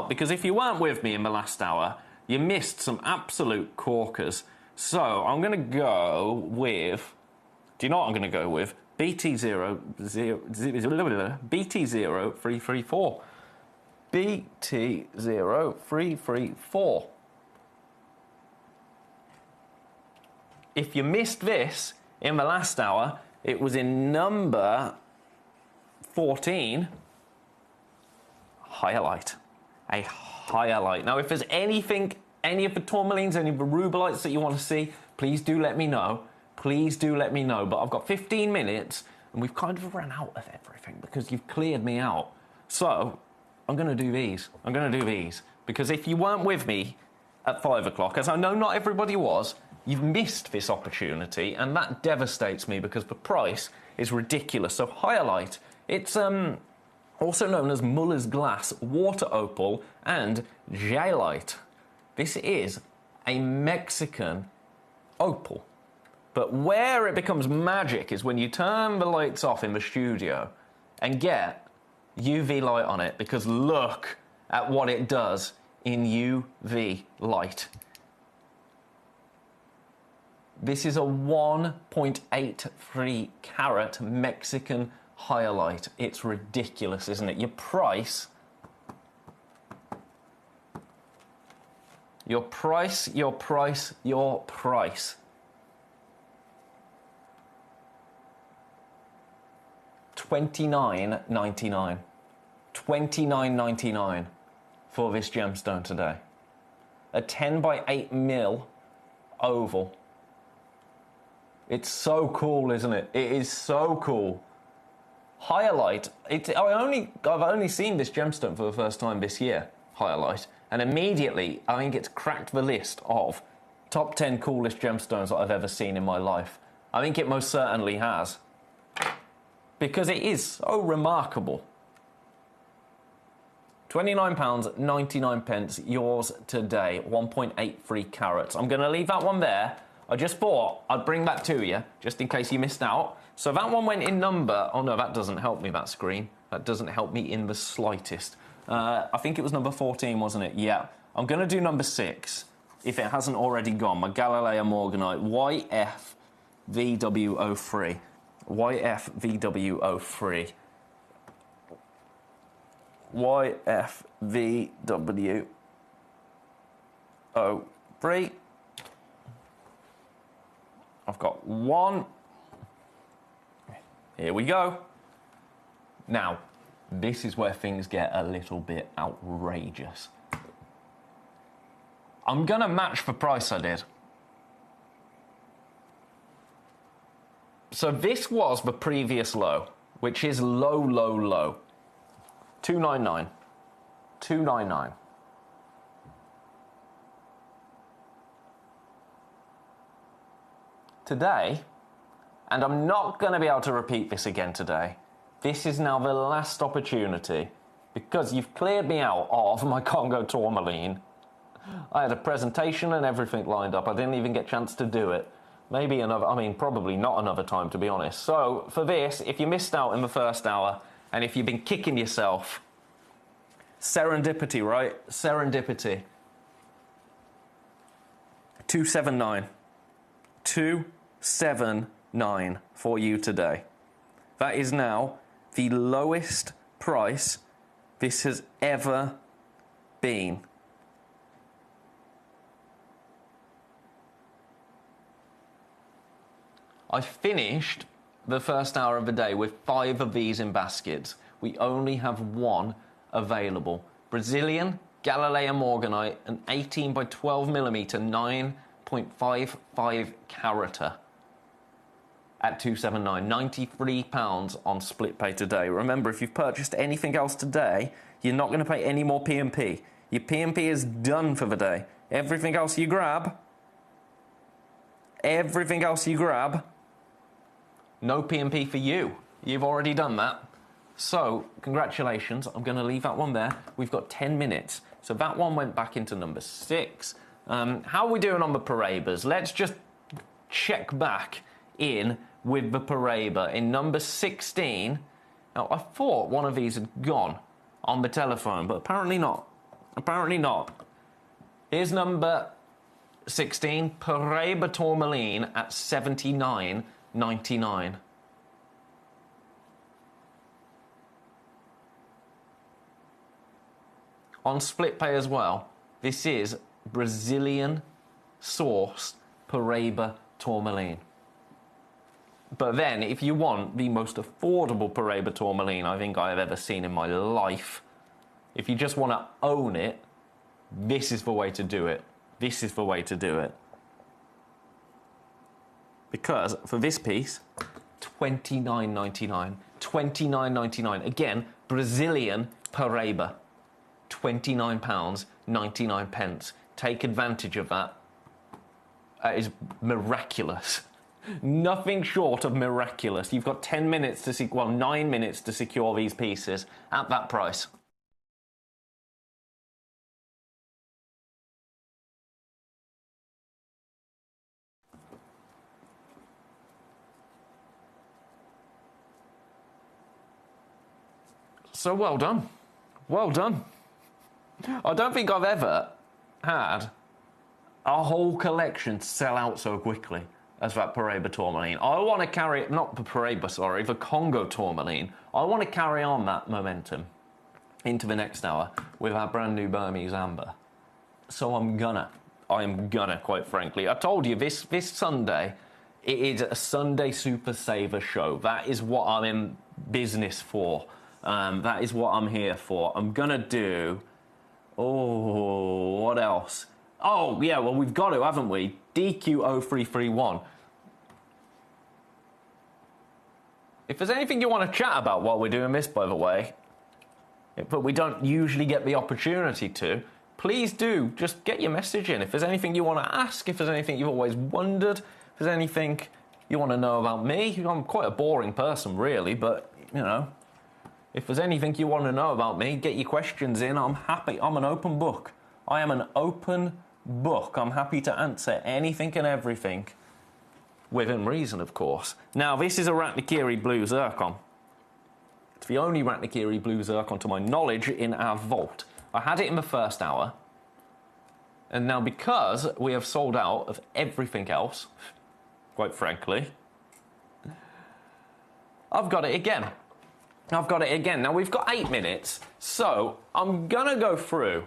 Because if you weren't with me in the last hour, you missed some absolute corkers. So I'm going to go with... Do you know what I'm going to go with? BT0334. BT0334. If you missed this in the last hour, it was in number 14. Hyalite. A hyalite. Now, if there's anything, any of the tourmalines, any of the Rubelites that you want to see, please do let me know. But I've got 15 minutes, and we've kind of run out of everything because you've cleared me out. So, I'm going to do these. Because if you weren't with me at 5 o'clock, as I know not everybody was, you've missed this opportunity, and that devastates me because the price is ridiculous. So, hyalite, it's also known as Muller's Glass, Water Opal, and Jailite. This is a Mexican opal. But where it becomes magic is when you turn the lights off in the studio and get UV light on it, because look at what it does in UV light. This is a 1.83 carat Mexican hyalite. It's ridiculous, isn't it? Your price. $29.99. $29.99 for this gemstone today. A 10 by 8 mil oval. It's so cool, isn't it? It is so cool. Hyalite. I've only seen this gemstone for the first time this year. Hyalite, and immediately I think it's cracked the list of top 10 coolest gemstones that I've ever seen in my life. I think it most certainly has. Because it is so remarkable. £29.99, yours today, 1.83 carats. I'm going to leave that one there. I just thought I'd bring that to you, just in case you missed out. So that one went in number... Oh, no, that doesn't help me, that screen. That doesn't help me in the slightest. I think it was number 14, wasn't it? Yeah. I'm going to do number 6, if it hasn't already gone. My Galileo Morganite, YFVW03. YFVW03. YFVW03. I've got one. Here we go. Now, this is where things get a little bit outrageous. I'm going to match the price I did. So this was the previous low, which is low. 299. 299. Today, and I'm not going to be able to repeat this again today, This is now the last opportunity, because you've cleared me out of my Congo tourmaline. I had a presentation and everything lined up. I didn't even get a chance to do it. Maybe another, I mean, probably not another time, to be honest. So for this, if you missed out in the first hour, and if you've been kicking yourself, serendipity, right? Serendipity. 279. 279 for you today. That is now the lowest price this has ever been. I finished the first hour of the day with 5 of these in baskets. We only have 1 available. Brazilian Galilean Morganite, an 18 by 12 millimeter, 9.55 carata at 279, £93 on split pay today. Remember, if you've purchased anything else today, you're not going to pay any more P&P. Your P&P is done for the day. Everything else you grab, no P&P for you. You've already done that. So, congratulations. I'm going to leave that one there. We've got 10 minutes. So that one went back into number 6. How are we doing on the Paraibas? Let's just check back in with the Paraiba. In number 16, now I thought one of these had gone on the telephone, but apparently not. Apparently not. Here's number 16, Paraiba Tourmaline at $79.99. On split pay as well, this is Brazilian sourced Paraiba Tourmaline. But then, if you want the most affordable Paraiba Tourmaline I think I've ever seen in my life, if you just want to own it, this is the way to do it. This is the way to do it. Because for this piece, $29.99. $29.99. Again, Brazilian Paraiba. £29.99. Take advantage of that. That is miraculous. Nothing short of miraculous. You've got 10 minutes to 9 minutes to secure these pieces at that price. So well done. Well done. I don't think I've ever had a whole collection sell out so quickly as that Paraiba Tourmaline. I want to carry, not the Paraiba, sorry, the Congo Tourmaline. I want to carry on that momentum into the next hour with our brand new Burmese Amber. So I'm gonna, quite frankly. I told you, this Sunday, it is a Sunday Super Saver show. That is what I'm in business for. That is what I'm here for. I'm gonna do, what else? Oh, yeah, well, we've got to, haven't we? DQ0331. If there's anything you want to chat about while we're doing this, by the way, but we don't usually get the opportunity to, please do just get your message in. If there's anything you want to ask, if there's anything you've always wondered, if there's anything you want to know about me, I'm quite a boring person, really, but, you know, if there's anything you want to know about me, get your questions in. I'm happy. I'm an open book. I am an open book. I'm happy to answer anything and everything, within reason, of course. Now, this is a Ratnakiri Blue Zircon. It's the only Ratnakiri Blue Zircon, to my knowledge, in our vault. I had it in the first hour, and now because we have sold out of everything else, quite frankly, I've got it again. I've got it again. Now, we've got 8 minutes, so I'm going to go through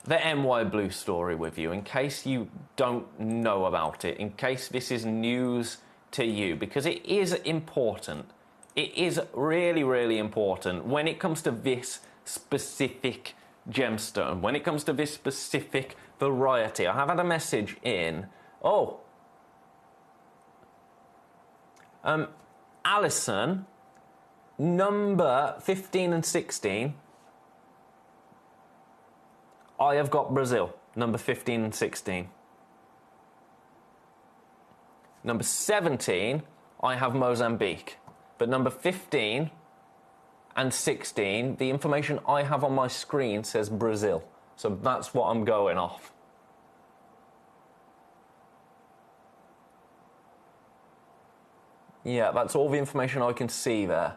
the NY Blue story with you, in case you don't know about it, in case this is news to you, because it is important. It is really, really important when it comes to this specific gemstone, when it comes to this specific variety. I have had a message in. Alison, number 15 and 16, I have got Brazil, number 15 and 16. Number 17, I have Mozambique. But number 15 and 16, the information I have on my screen says Brazil. So that's what I'm going off. Yeah, that's all the information I can see there.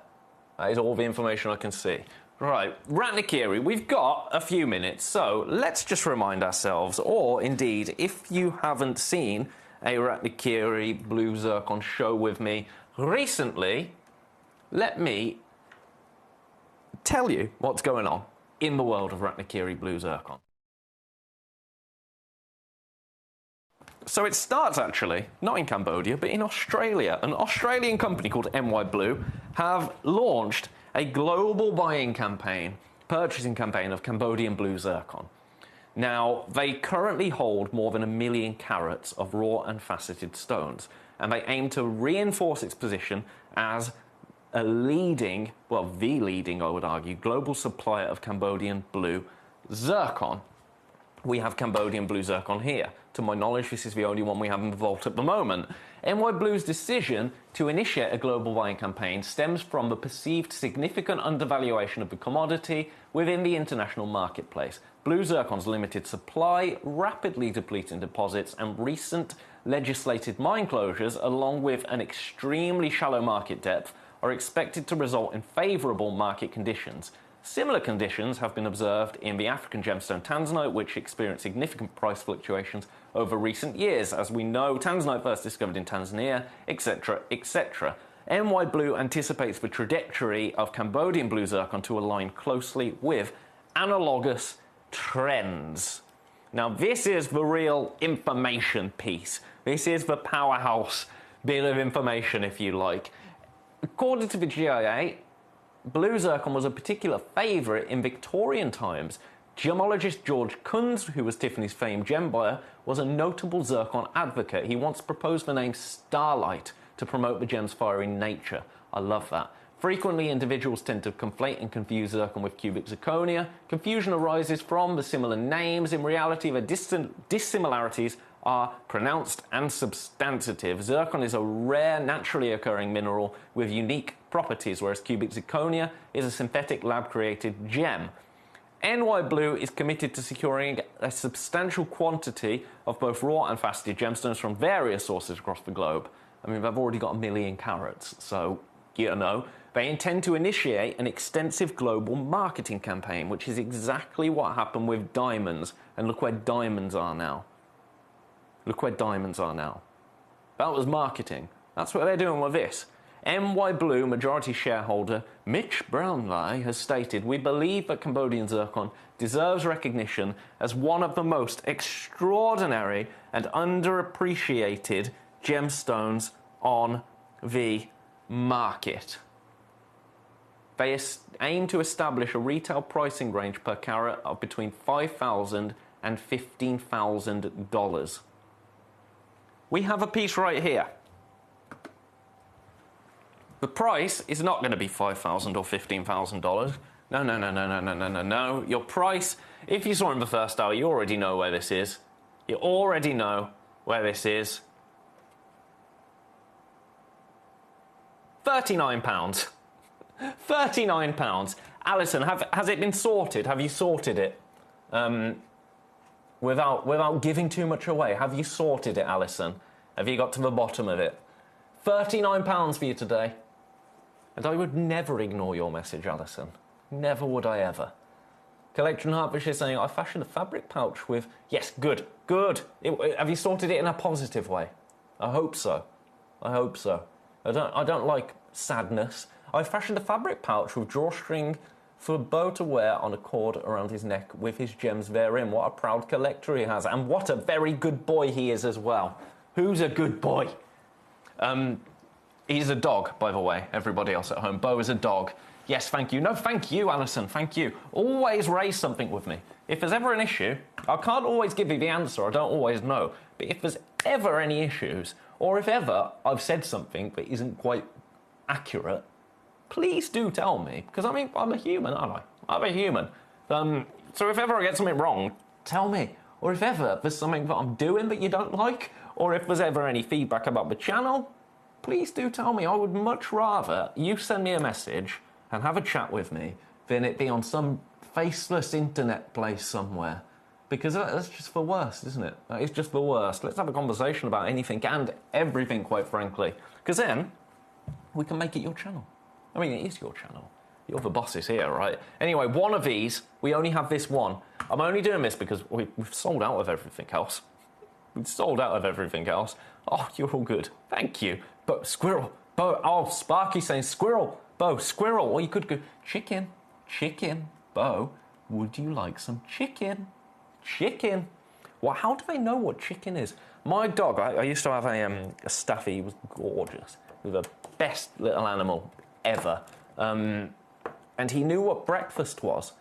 That is all the information I can see. Right, Ratnakiri, we've got a few minutes, so let's just remind ourselves, or indeed, if you haven't seen a Ratnakiri Blue Zircon show with me recently, let me tell you what's going on in the world of Ratnakiri Blue Zircon. So it starts actually, not in Cambodia, but in Australia. An Australian company called MY Blue have launched a global buying campaign, purchasing campaign of Cambodian blue zircon. Now, they currently hold more than 1 million carats of raw and faceted stones, and they aim to reinforce its position as a leading, well, the leading, I would argue, global supplier of Cambodian blue zircon. We have Cambodian blue zircon here. To my knowledge, this is the only one we have in the vault at the moment. MY Blue's decision to initiate a global buying campaign stems from the perceived significant undervaluation of the commodity within the international marketplace. Blue zircon's limited supply, rapidly depleting deposits, and recent legislated mine closures, along with an extremely shallow market depth, are expected to result in favourable market conditions. Similar conditions have been observed in the African gemstone tanzanite, which experienced significant price fluctuations over recent years. As we know, tanzanite first discovered in Tanzania, etc., etc. MY Blue anticipates the trajectory of Cambodian blue zircon to align closely with analogous trends. Now, this is the real information piece. This is the powerhouse bit of information, if you like. According to the GIA, blue zircon was a particular favourite in Victorian times. Gemologist George Kunz, who was Tiffany's famed gem buyer, was a notable zircon advocate. He once proposed the name Starlight to promote the gem's fiery nature. I love that. Frequently, individuals tend to conflate and confuse zircon with cubic zirconia. Confusion arises from the similar names. In reality, the dissimilarities are pronounced and substantive. Zircon is a rare, naturally occurring mineral with unique properties, whereas cubic zirconia is a synthetic lab-created gem. NY Blue is committed to securing a substantial quantity of both raw and faceted gemstones from various sources across the globe. I mean, they've already got 1 million carats, so, you know. They intend to initiate an extensive global marketing campaign, which is exactly what happened with diamonds. And look where diamonds are now. Look where diamonds are now. That was marketing. That's what they're doing with this. MY Blue majority shareholder Mitch Brownlie has stated, "We believe that Cambodian zircon deserves recognition as one of the most extraordinary and underappreciated gemstones on the market." They aim to establish a retail pricing range per carat of between $5,000 and $15,000. We have a piece right here. The price is not going to be $5,000 or $15,000. No. Your price, if you saw it in the first hour, you already know where this is. You already know where this is. £39. £39. Alison, has it been sorted? Have you sorted it? Without giving too much away. Have you sorted it, Alison? Have you got to the bottom of it? £39 for you today. And I would never ignore your message, Alison. Never would I ever. Collector in Hartford is saying, I fashioned a fabric pouch with... Yes, good. Have you sorted it in a positive way? I hope so. I don't like sadness. I fashioned a fabric pouch with drawstring for Beau to wear on a cord around his neck with his gems therein. What a proud collector he has. And what a very good boy he is as well. Who's a good boy? He's a dog, by the way, everybody else at home. Beau is a dog. Yes, thank you. No, thank you, Alison, thank you. Always raise something with me. If there's ever an issue, I can't always give you the answer, I don't always know. But if there's ever any issues, or if ever I've said something that isn't quite accurate, please do tell me. Because, I mean, I'm a human, aren't I? I'm a human. So if ever I get something wrong, tell me. Or if ever there's something that I'm doing that you don't like, or if there's ever any feedback about the channel, please do tell me. I would much rather you send me a message and have a chat with me than it be on some faceless internet place somewhere. Because that's just for worst, isn't it? That is just the worst. Let's have a conversation about anything and everything, quite frankly. Because then we can make it your channel. I mean, it is your channel. You're the bosses here, right? Anyway, one of these, we only have this one. I'm only doing this because we've sold out of everything else. We've sold out of everything else. Oh, you're all good. Thank you. But squirrel. Bo. Oh, Sparky saying squirrel. Bo, squirrel. Or you could go chicken. Chicken. Bo, would you like some chicken? Chicken. Well, how do they know what chicken is? My dog, I used to have a Staffy. He was gorgeous. He was the best little animal ever. And he knew what breakfast was.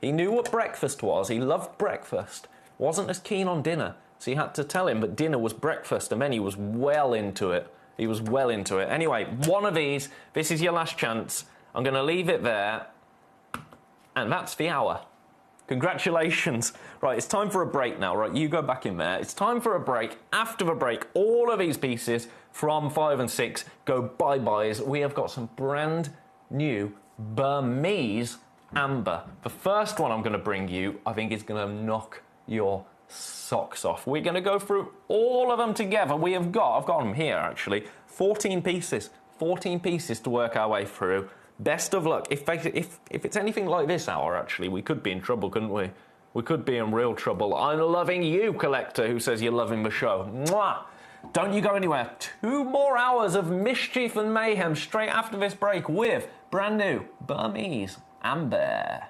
He knew what breakfast was. He loved breakfast. Wasn't as keen on dinner. So you had to tell him that dinner was breakfast, and then he was well into it. He was well into it. Anyway, one of these. This is your last chance. I'm going to leave it there. And that's the hour. Congratulations. Right, it's time for a break now. Right, you go back in there. It's time for a break. After the break, all of these pieces from 5 and 6 go bye-byes. We have got some brand new Burmese amber. The first one I'm going to bring you, I think, is going to knock your socks off. We're going to go through all of them together. I've got them here, actually. 14 pieces. 14 pieces to work our way through. Best of luck. If it's anything like this hour, actually, we could be in trouble, couldn't we? We could be in real trouble. I'm loving you, Collector, who says you're loving the show. Mwah! Don't you go anywhere. 2 more hours of mischief and mayhem straight after this break with brand new Burmese amber.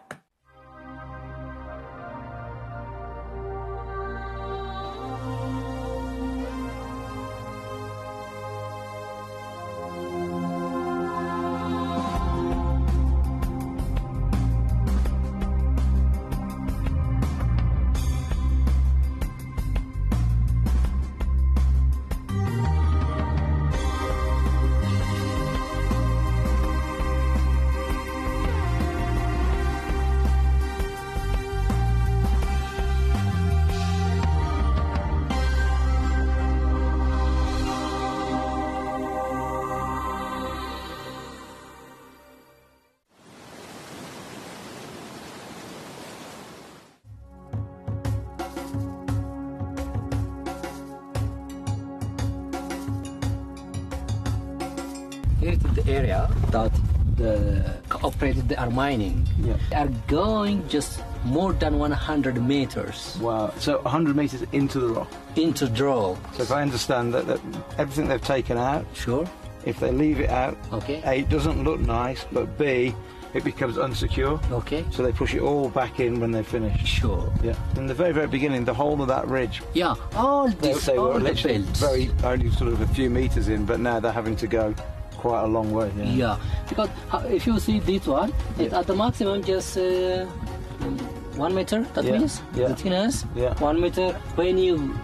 Here is the area that the operators they are mining. Yeah. They are going just more than 100 meters. Wow. So 100 meters into the rock. Into the rock. So if I understand that everything they've taken out. Sure. If they leave it out, okay. A, it doesn't look nice, but B, it becomes unsecure. Okay. So they push it all back in when they finish. Sure. Yeah. In the very, very beginning, the whole of that ridge. Yeah. All this. They were all literally the only sort of a few meters in, but now they're having to go quite a long way. Yeah. Yeah. Because if you see this one, it's at the maximum just 1 meter. That means the thickness. Yeah. 1 meter. When you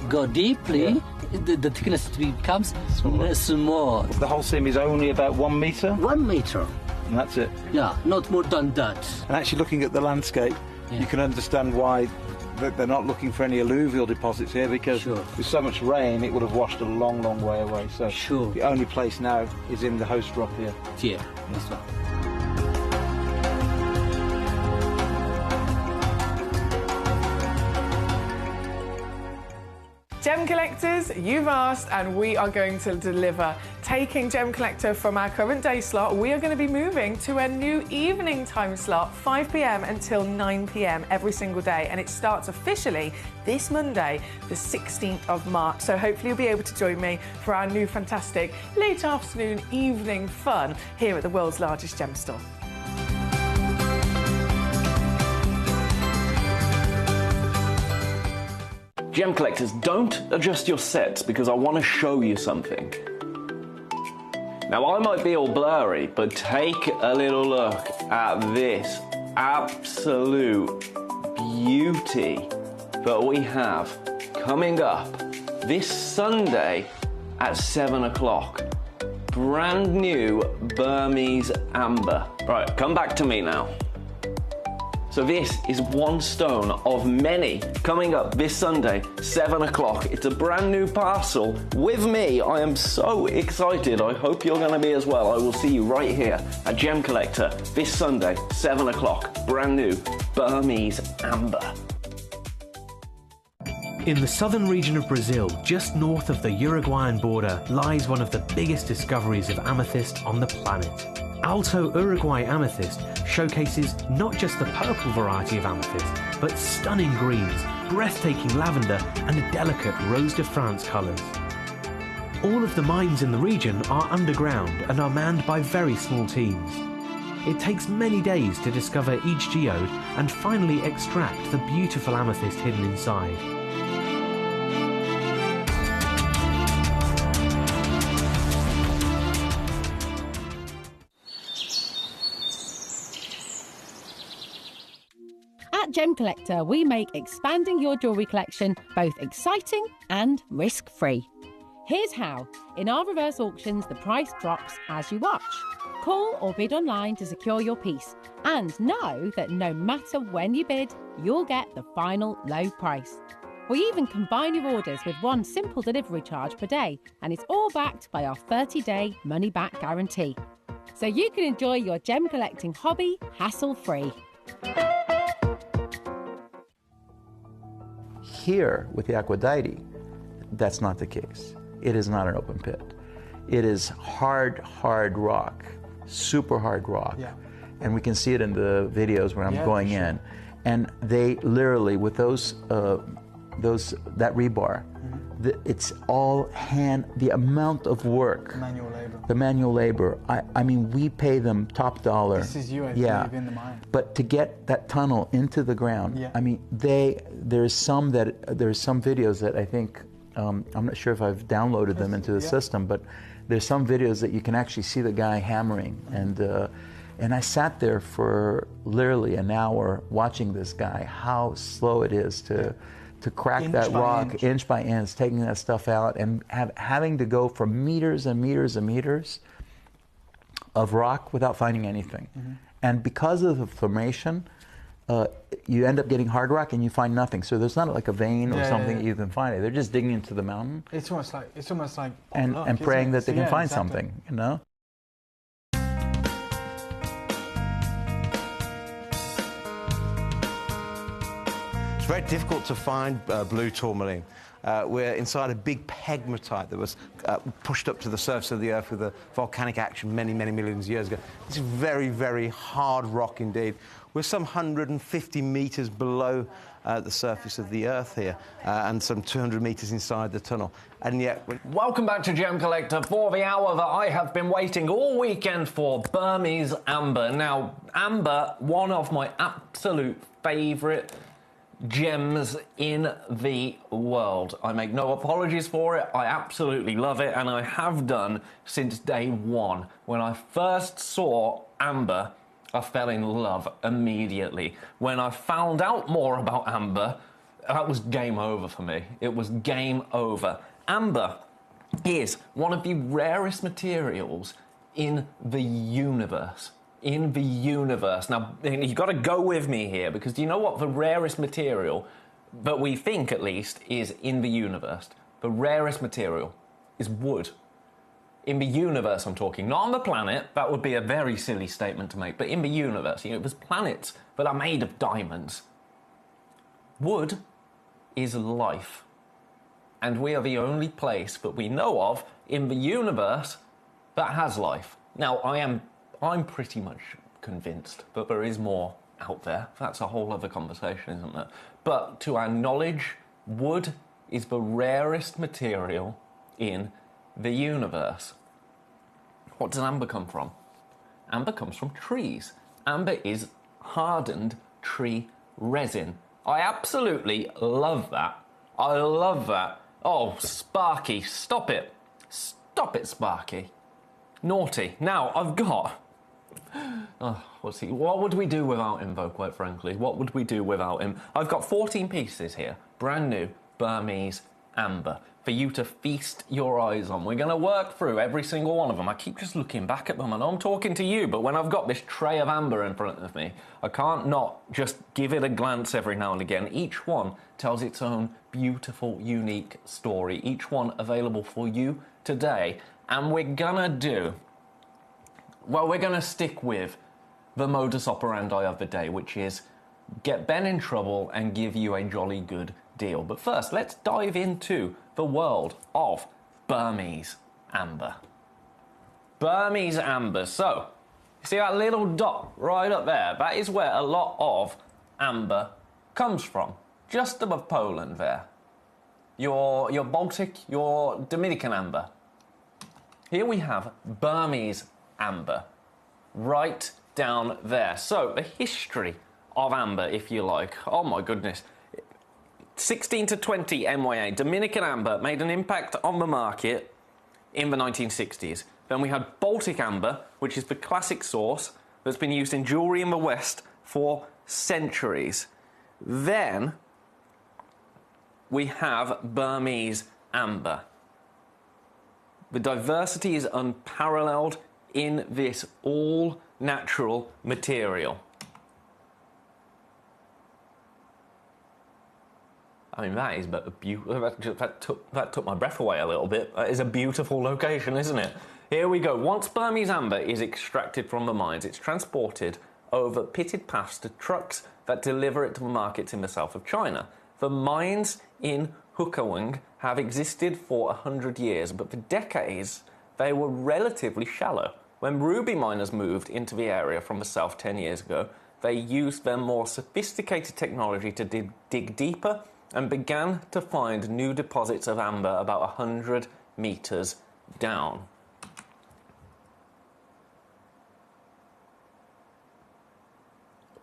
go deeply. The thickness becomes small. The whole seam is only about 1 meter? 1 meter. And that's it? Yeah, not more than that. And actually looking at the landscape, you can understand why they're not looking for any alluvial deposits here, because with so much rain it would have washed a long, long way away. So the only place now is in the host rock here. Yeah, this one. Gem collectors, you've asked and we are going to deliver. Taking Gem Collector from our current day slot, we are going to be moving to a new evening time slot, 5 p.m. until 9 p.m. every single day, and it starts officially this Monday, the 16th of March. So hopefully you'll be able to join me for our new fantastic late afternoon evening fun here at the world's largest gem store. Gem collectors, don't adjust your sets because I want to show you something. Now, I might be all blurry, but take a little look at this absolute beauty that we have coming up this Sunday at 7 o'clock. Brand new Burmese amber. Right, come back to me now. So this is one stone of many coming up this Sunday, 7 o'clock. It's a brand new parcel with me. I am so excited. I hope you're going to be as well. I will see you right here at Gemcollector this Sunday, 7 o'clock. Brand new Burmese amber. In the southern region of Brazil, just north of the Uruguayan border, lies one of the biggest discoveries of amethyst on the planet. Alto Uruguay Amethyst showcases not just the purple variety of amethyst, but stunning greens, breathtaking lavender, and delicate Rose de France colours. All of the mines in the region are underground and are manned by very small teams. It takes many days to discover each geode and finally extract the beautiful amethyst hidden inside. At Gemcollector, we make expanding your jewellery collection both exciting and risk-free. Here's how. In our reverse auctions, the price drops as you watch. Call or bid online to secure your piece, and know that no matter when you bid, you'll get the final low price. We even combine your orders with one simple delivery charge per day, and it's all backed by our 30-day money-back guarantee. So you can enjoy your gem collecting hobby hassle-free. Here, with the Aquadite, that's not the case. It is not an open pit. It is hard rock, super hard rock. Yeah. And we can see it in the videos where I'm going in. And they literally, with that rebar, it's all hand, the amount of work. Manual labor. The manual labor. I mean, we pay them top dollar. This is you, I believe, in the mine. But to get that tunnel into the ground, I mean, there's some videos that I think, I'm not sure if I've downloaded them into the system, but there's some videos that you can actually see the guy hammering. And I sat there for literally an hour watching this guy, how slow it is to crack that rock inch by inch, taking that stuff out, and having to go for meters and meters and meters of rock without finding anything. And because of the formation, you end up getting hard rock and you find nothing. So there's not like a vein or something that you can find. They're just digging into the mountain. It's almost like and praying that they can find something, you know? It's very difficult to find blue tourmaline. We're inside a big pegmatite that was pushed up to the surface of the Earth with a volcanic action many, many millions of years ago. It's very, very hard rock indeed. We're some 150 metres below the surface of the Earth here, and some 200 metres inside the tunnel. And yet... Welcome back to Gemcollector for the hour that I have been waiting all weekend for, Burmese amber. Now, amber, one of my absolute favourite gems in the world. I make no apologies for it. I absolutely love it, and I have done since day one. When I first saw amber, I fell in love immediately. When I found out more about amber, that was game over for me. It was game over. Amber is one of the rarest materials in the universe. In the universe. Now, you've got to go with me here, because do you know what the rarest material, that we think at least, is in the universe? The rarest material is wood. In the universe, I'm talking, not on the planet. That would be a very silly statement to make, but in the universe, you know, there's planets that are made of diamonds. Wood is life. And we are the only place that we know of in the universe that has life. Now, I'm pretty much convinced that there is more out there. That's a whole other conversation, isn't it? But to our knowledge, wood is the rarest material in the universe. What does amber come from? Amber comes from trees. Amber is hardened tree resin. I absolutely love that. I love that. Oh, Sparky, stop it. Stop it, Sparky. Naughty. Now, I've got... What would we do without him, though, quite frankly? What would we do without him? I've got 14 pieces here. Brand new Burmese amber. for you to feast your eyes on. We're going to work through every single one of them. I keep just looking back at them. I know I'm talking to you, but when I've got this tray of amber in front of me, I can't not just give it a glance every now and again. Each one tells its own beautiful, unique story. Each one available for you today. And we're going to stick with the modus operandi of the day, which is get Ben in trouble and give you a jolly good deal. But first, let's dive into the world of Burmese amber. Burmese amber. So, you see that little dot right up there? That is where a lot of amber comes from. Just above Poland there. Your Baltic, your Dominican amber. Here we have Burmese amber. Right down there. So, the history of amber, if you like. Oh my goodness. 16 to 20 MYA, Dominican amber made an impact on the market in the 1960s. Then we had Baltic amber, which is the classic source that's been used in jewellery in the West for centuries. Then we have Burmese amber. The diversity is unparalleled in this all-natural material. I mean, that is a beautiful. That took my breath away a little bit. That is a beautiful location, isn't it? Here we go. Once Burmese amber is extracted from the mines, it's transported over pitted paths to trucks that deliver it to the markets in the south of China. The mines in Hukawang have existed for 100 years, but for decades they were relatively shallow. When ruby miners moved into the area from the south 10 years ago, they used their more sophisticated technology to dig deeper and began to find new deposits of amber about 100 meters down.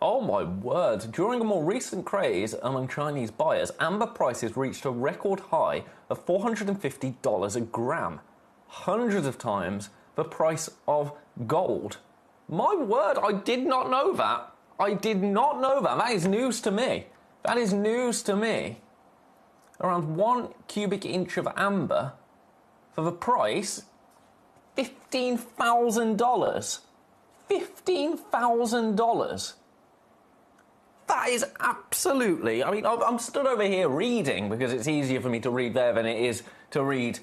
Oh my word, during a more recent craze among Chinese buyers, amber prices reached a record high of $450 a gram, hundreds of times the price of gold. My word, I did not know that. I did not know that. That is news to me. That is news to me. Around 1 cubic inch of amber for the price $15,000. $15,000. That is absolutely. I mean, I'm stood over here reading because it's easier for me to read there than it is to read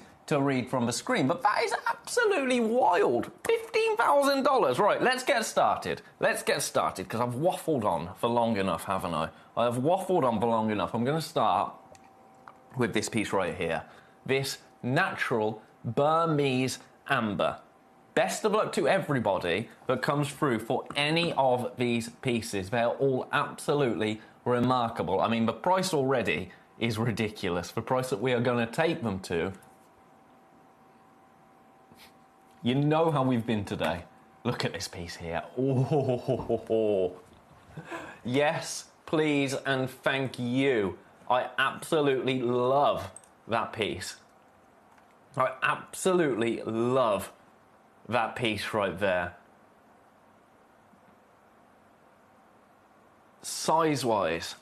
from the screen. But that is absolutely wild. $15,000. Right, let's get started. Let's get started because I've waffled on for long enough, haven't I? I have waffled on for long enough. I'm going to start with this piece right here. This natural Burmese amber. Best of luck to everybody that comes through for any of these pieces. They're all absolutely remarkable. I mean, the price already is ridiculous. The price that we are going to take them to. You know how we've been today. Look at this piece here. Oh, yes, please, and thank you. I absolutely love that piece. I absolutely love that piece right there. Size-wise,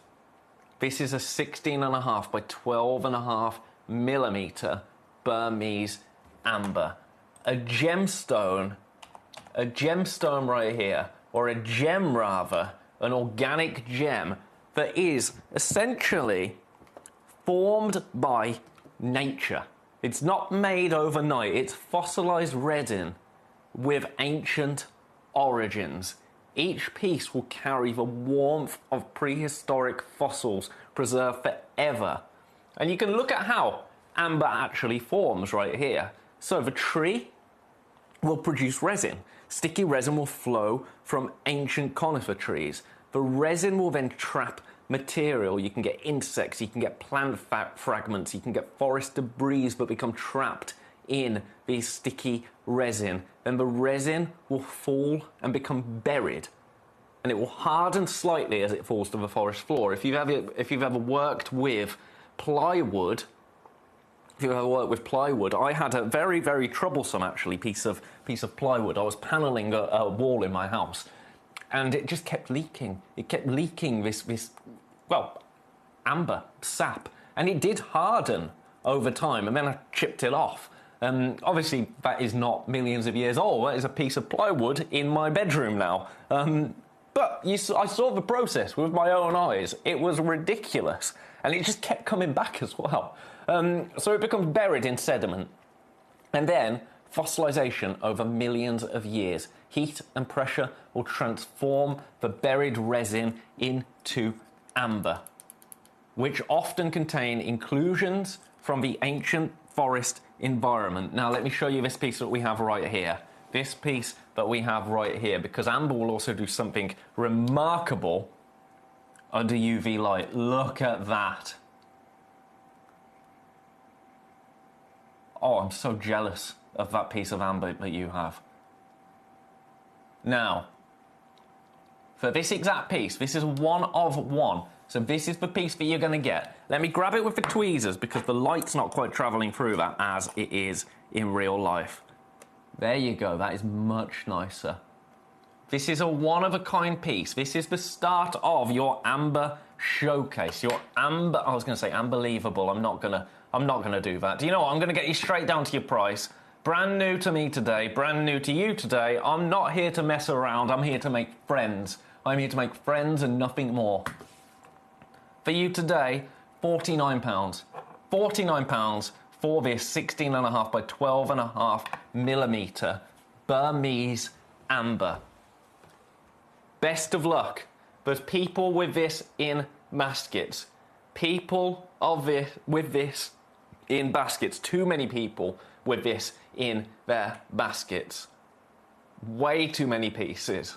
this is a 16.5 by 12.5 millimeter Burmese amber. A gemstone right here, or a gem rather, an organic gem that is essentially formed by nature. It's not made overnight, it's fossilized resin with ancient origins. Each piece will carry the warmth of prehistoric fossils preserved forever. And you can look at how amber actually forms right here. So the tree will produce resin. Sticky resin will flow from ancient conifer trees. The resin will then trap material. You can get insects, you can get plant fragments, you can get forest debris that become trapped in these sticky resin. Then the resin will fall and become buried, and it will harden slightly as it falls to the forest floor. If you've ever worked with plywood, I had a very, very troublesome actually piece of plywood. I was paneling a wall in my house, and it just kept leaking. It kept leaking this amber sap, and it did harden over time, and then I chipped it off. Obviously, that is not millions of years old. That is a piece of plywood in my bedroom now. But I saw the process with my own eyes. It was ridiculous. And it just kept coming back as well. So it becomes buried in sediment. And then fossilization over millions of years. Heat and pressure will transform the buried resin into amber, which often contain inclusions from the ancient forest environment. Now let me show you this piece that we have right here. This piece that we have right here, because amber will also do something remarkable under UV light. Look at that. Oh, I'm so jealous of that piece of amber that you have. Now, for this exact piece, this is 1 of 1. So this is the piece that you're going to get. Let me grab it with the tweezers because the light's not quite travelling through that as it is in real life. There you go. That is much nicer. This is a one-of-a-kind piece. This is the start of your amber showcase. Your amber... I was going to say unbelievable. I'm not gonna do that. Do you know what? I'm going to get you straight down to your price. Brand new to me today. Brand new to you today. I'm not here to mess around. I'm here to make friends. I'm here to make friends and nothing more. For you today, £49. £49 for this 16.5 by 12.5 millimetre Burmese amber. Best of luck. There's people with this in baskets. People with this in baskets. Too many people with this in their baskets. Way too many pieces.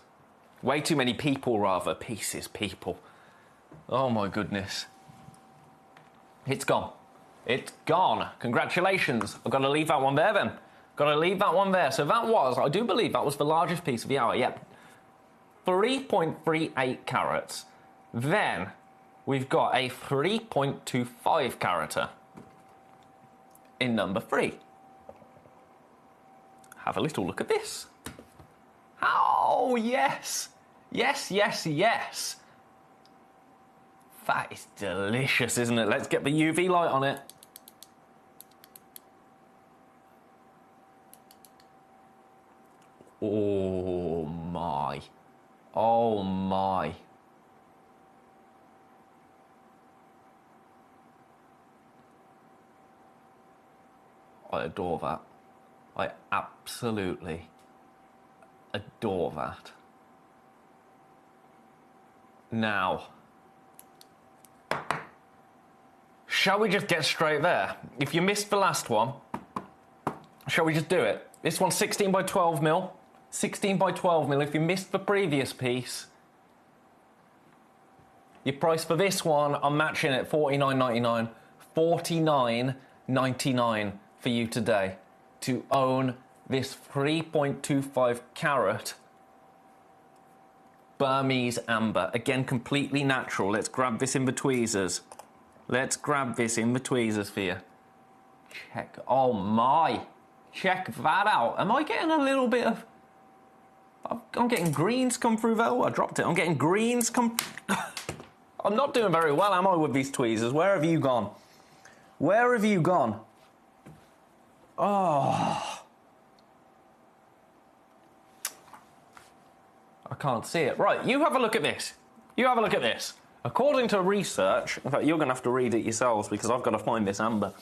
Way too many people, rather. Pieces, people. Oh my goodness. It's gone. It's gone. Congratulations. I've got to leave that one there then. Got to leave that one there. So that was, I do believe that was the largest piece of the hour. Yep. 3.38 carats. Then we've got a 3.25 carater in number 3. Have a little look at this. Oh, yes. Yes, yes, yes. That is delicious, isn't it? Let's get the UV light on it. Oh, my. Oh, my. I adore that. I absolutely adore that. Now, shall we just get straight there? If you missed the last one, shall we just do it? This one's 16 by 12 mil. 16 by 12 mil. If you missed the previous piece, your price for this one, I'm matching it $49.99. $49.99 for you today to own this 3.25 carat Burmese amber. Again, completely natural. Let's grab this in the tweezers. Let's grab this in the tweezers for you. Check. Oh my. Check that out. Am I getting a little bit of... I'm getting greens come through there. Oh, I dropped it. I'm getting greens come... I'm not doing very well, am I, with these tweezers? Where have you gone? Where have you gone? Oh. I can't see it. Right, you have a look at this. You have a look at this. According to research, in fact, you're going to have to read it yourselves because I've got to find this amber.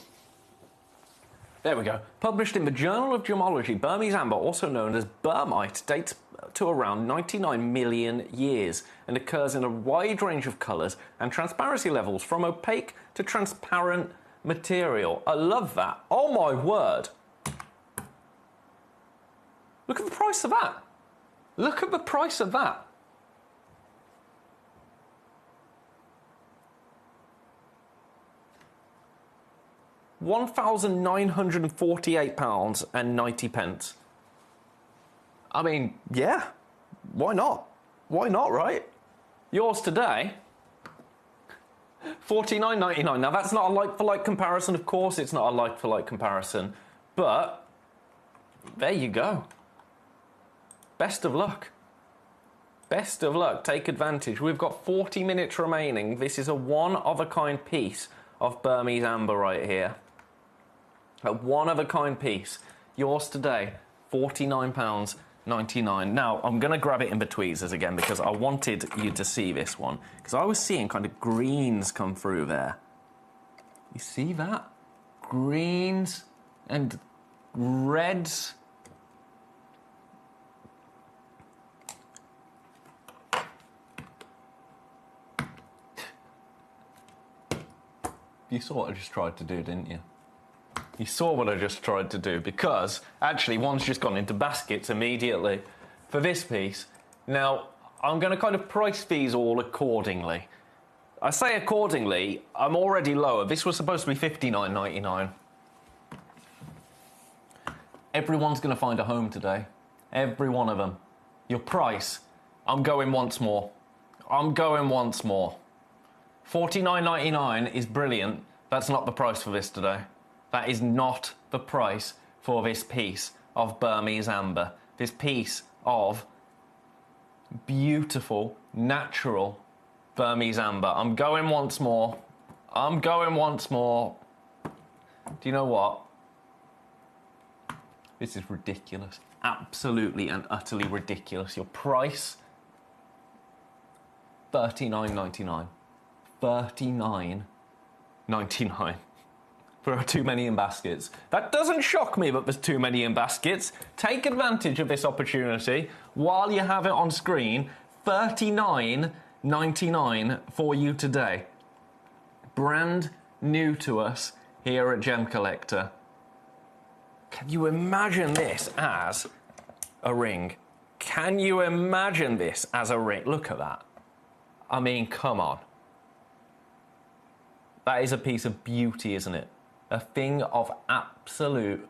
There we go. Published in the Journal of Gemology, Burmese amber, also known as Burmite, dates to around 99 million years and occurs in a wide range of colours and transparency levels, from opaque to transparent material. I love that. Oh my word. Look at the price of that. Look at the price of that. £1,948.90. I mean, yeah, why not? Why not, right? Yours today, $49.99. Now, that's not a like-for-like comparison, of course, it's not a like-for-like comparison, but there you go. Best of luck. Best of luck. Take advantage. We've got 40 minutes remaining. This is a one-of-a-kind piece of Burmese amber right here. A one-of-a-kind piece. Yours today, £49.99. Now, I'm going to grab it in betweezers again because I wanted you to see this one. Because I was seeing kind of greens come through there. You see that? Greens and reds. You saw what I just tried to do, didn't you? You saw what I just tried to do, because actually one's just gone into baskets immediately for this piece. Now, I'm going to kind of price these all accordingly. I say accordingly, I'm already lower. This was supposed to be $59.99. Everyone's going to find a home today. Every one of them. Your price, I'm going once more. I'm going once more. $49.99 is brilliant. That's not the price for this today. That is not the price for this piece of Burmese amber. This piece of beautiful, natural Burmese amber. I'm going once more. I'm going once more. Do you know what? This is ridiculous. Absolutely and utterly ridiculous. Your price, $39.99. $39.99. There are too many in baskets. That doesn't shock me that there's too many in baskets. Take advantage of this opportunity while you have it on screen. $39.99 for you today. Brand new to us here at Gemcollector. Can you imagine this as a ring? Can you imagine this as a ring? Look at that. I mean, come on. That is a piece of beauty, isn't it? A thing of absolute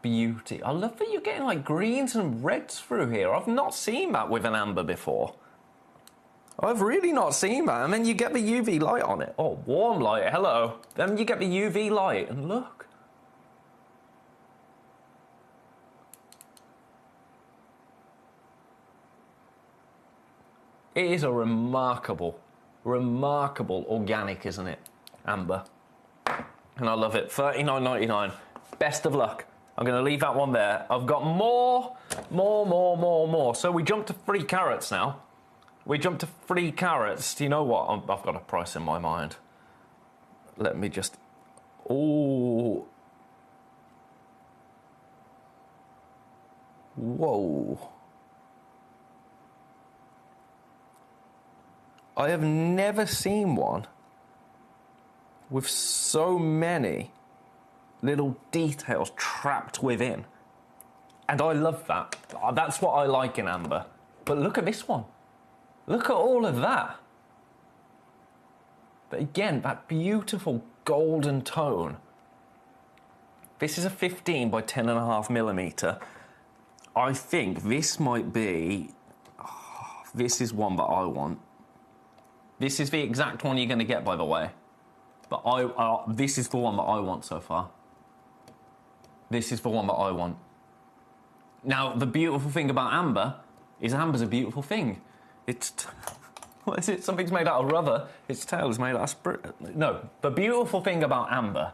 beauty. I love that you're getting like greens and reds through here. I've not seen that with an amber before. I've really not seen that. And then you get the UV light on it. Oh, warm light, hello. Then you get the UV light and look. It is a remarkable, remarkable organic, isn't it? Amber. And I love it. $39.99. Best of luck. I'm going to leave that one there. I've got more. So we jump to 3 carats now. We jump to 3 carats. Do you know what? I've got a price in my mind. Let me just... Oh. Whoa. I have never seen one with so many little details trapped within. And I love that. That's what I like in amber. But look at this one. Look at all of that. But again, that beautiful golden tone. This is a 15 by 10.5 millimeter. I think this might be... Oh, this is one that I want. This is the exact one you're going to get, by the way. But this is the one that I want so far. This is the one that I want. Now, the beautiful thing about amber is amber's a beautiful thing. It's... What is it? Something's made out of rubber. Its tail is made out of spirit. No, the beautiful thing about amber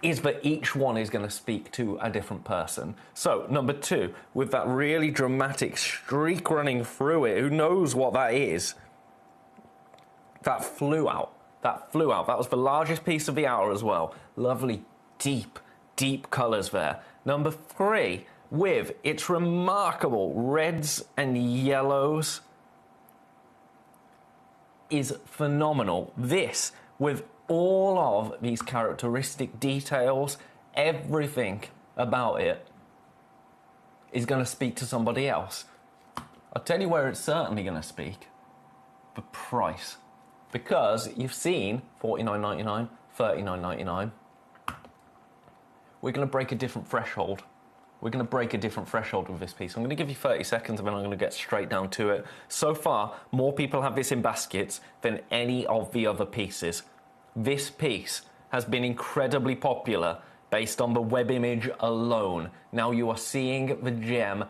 is that each one is going to speak to a different person. So, number 2, with that really dramatic streak running through it, who knows what that is? That flew out. That flew out. That was the largest piece of the hour as well. Lovely, deep, deep colours there. Number 3, with its remarkable reds and yellows, is phenomenal. This, with all of these characteristic details, everything about it is going to speak to somebody else. I'll tell you where it's certainly going to speak. The price. Because you've seen $49.99, $39.99. We're going to break a different threshold. We're going to break a different threshold with this piece. I'm going to give you 30 seconds and then I'm going to get straight down to it. So far, more people have this in baskets than any of the other pieces. This piece has been incredibly popular based on the web image alone. Now you are seeing the gem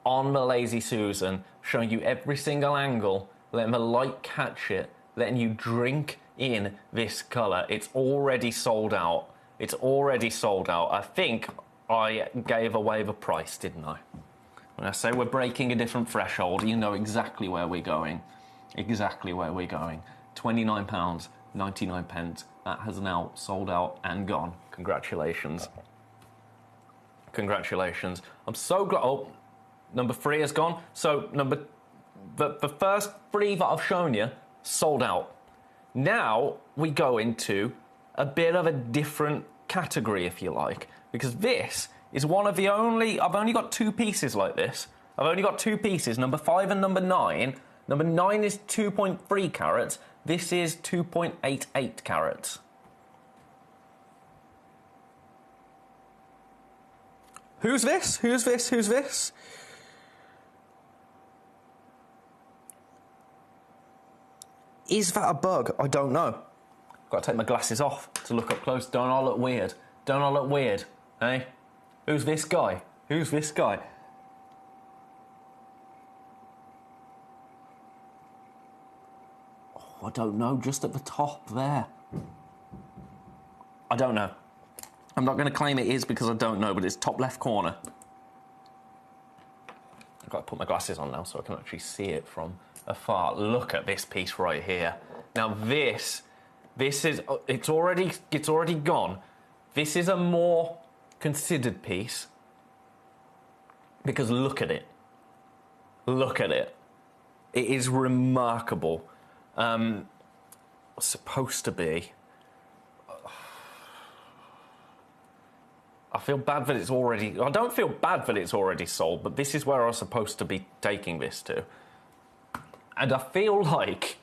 on the Lazy Susan, showing you every single angle, letting the light catch it, letting you drink in this colour. It's already sold out. It's already sold out. I think I gave away the price, didn't I? When I say we're breaking a different threshold, you know exactly where we're going. Exactly where we're going. £29.99. That has now sold out and gone. Congratulations. Congratulations. I'm so glad. Oh, number 3 has gone. So the first 3 that I've shown you sold out. Now we go into a bit of a different category, if you like, because this is one of the only. I've only got 2 pieces like this. I've only got 2 pieces, number 5 and number 9. Number 9 is 2.3 carats. This is 2.88 carats. Who's this? Who's this? Who's this? Is that a bug? I don't know. I've got to take my glasses off to look up close. Don't I look weird? Don't I look weird? Hey? Who's this guy? Who's this guy? Oh, I don't know. Just at the top there. I don't know. I'm not going to claim it is because I don't know, but it's top left corner. I've got to put my glasses on now so I can actually see it from afar. Look at this piece right here. Now this is, it's already gone. This is a more considered piece because look at it. Look at it. It is remarkable. Supposed to be. I feel bad that it's already... I don't feel bad that it's already sold, but this is where I was supposed to be taking this to. And I feel like...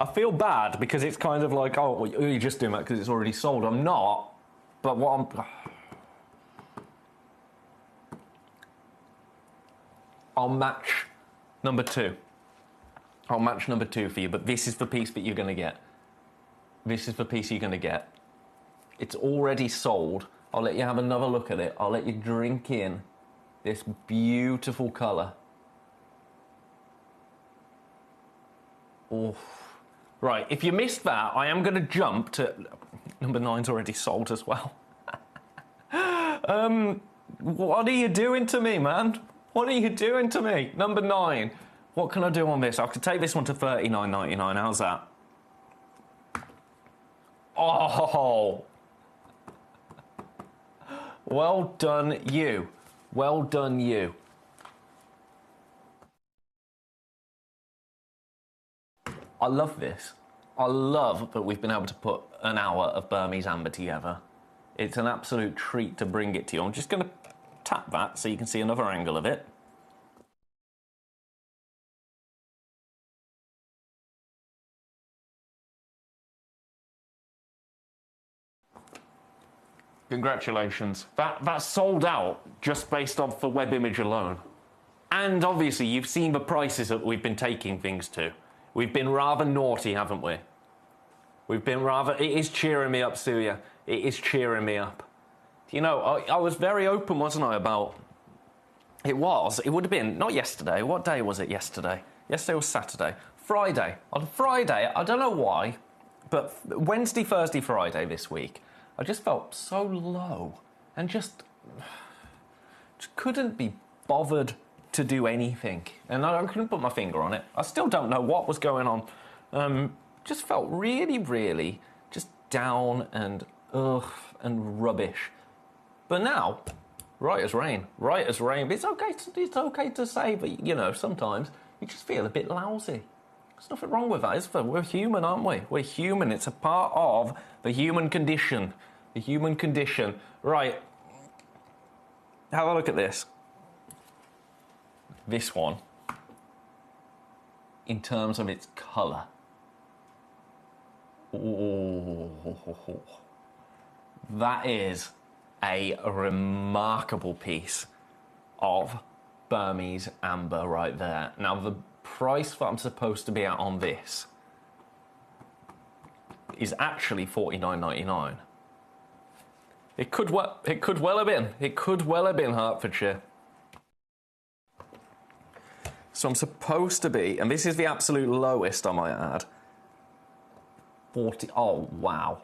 I feel bad because it's kind of like, oh, well, you're just doing that because it's already sold. I'm not. But what I'm... I'll match number 2. I'll match number 2 for you, but this is the piece that you're going to get. This is the piece you're going to get. It's already sold. I'll let you have another look at it. I'll let you drink in this beautiful colour. Oh. Right, if you missed that, I am going to jump to... Number 9's already sold as well. What are you doing to me, man? What are you doing to me? Number 9. What can I do on this? I could take this one to $39.99. How's that? Oh! Well done, you. Well done, you. I love this. I love that we've been able to put an hour of Burmese amber together. It's an absolute treat to bring it to you. I'm just going to tap that so you can see another angle of it. Congratulations. That's sold out just based off the web image alone. And obviously you've seen the prices that we've been taking things to. We've been rather naughty, haven't we? We've been rather... It is cheering me up, Suya. It is cheering me up. You know, I was very open, wasn't I, about... It would have been, not yesterday. What day was it yesterday? Yesterday was Saturday. Friday. On Friday, I don't know why, but Wednesday, Thursday, Friday this week, I just felt so low and just couldn't be bothered to do anything. And I couldn't put my finger on it. I still don't know what was going on. Just felt really, really just down and rubbish. But now, right as rain. It's okay to say that, you know, sometimes you just feel a bit lousy. There's nothing wrong with that, is there? We're human, aren't we? We're human. It's a part of the human condition. The human condition. Right. Have a look at this. This one, in terms of its colour. Oh, that is a remarkable piece of Burmese amber right there. Now, the price that I'm supposed to be at on this is actually $49.99. It could well have been. It could well have been Hertfordshire. So I'm supposed to be, and this is the absolute lowest I might add, 40, oh wow.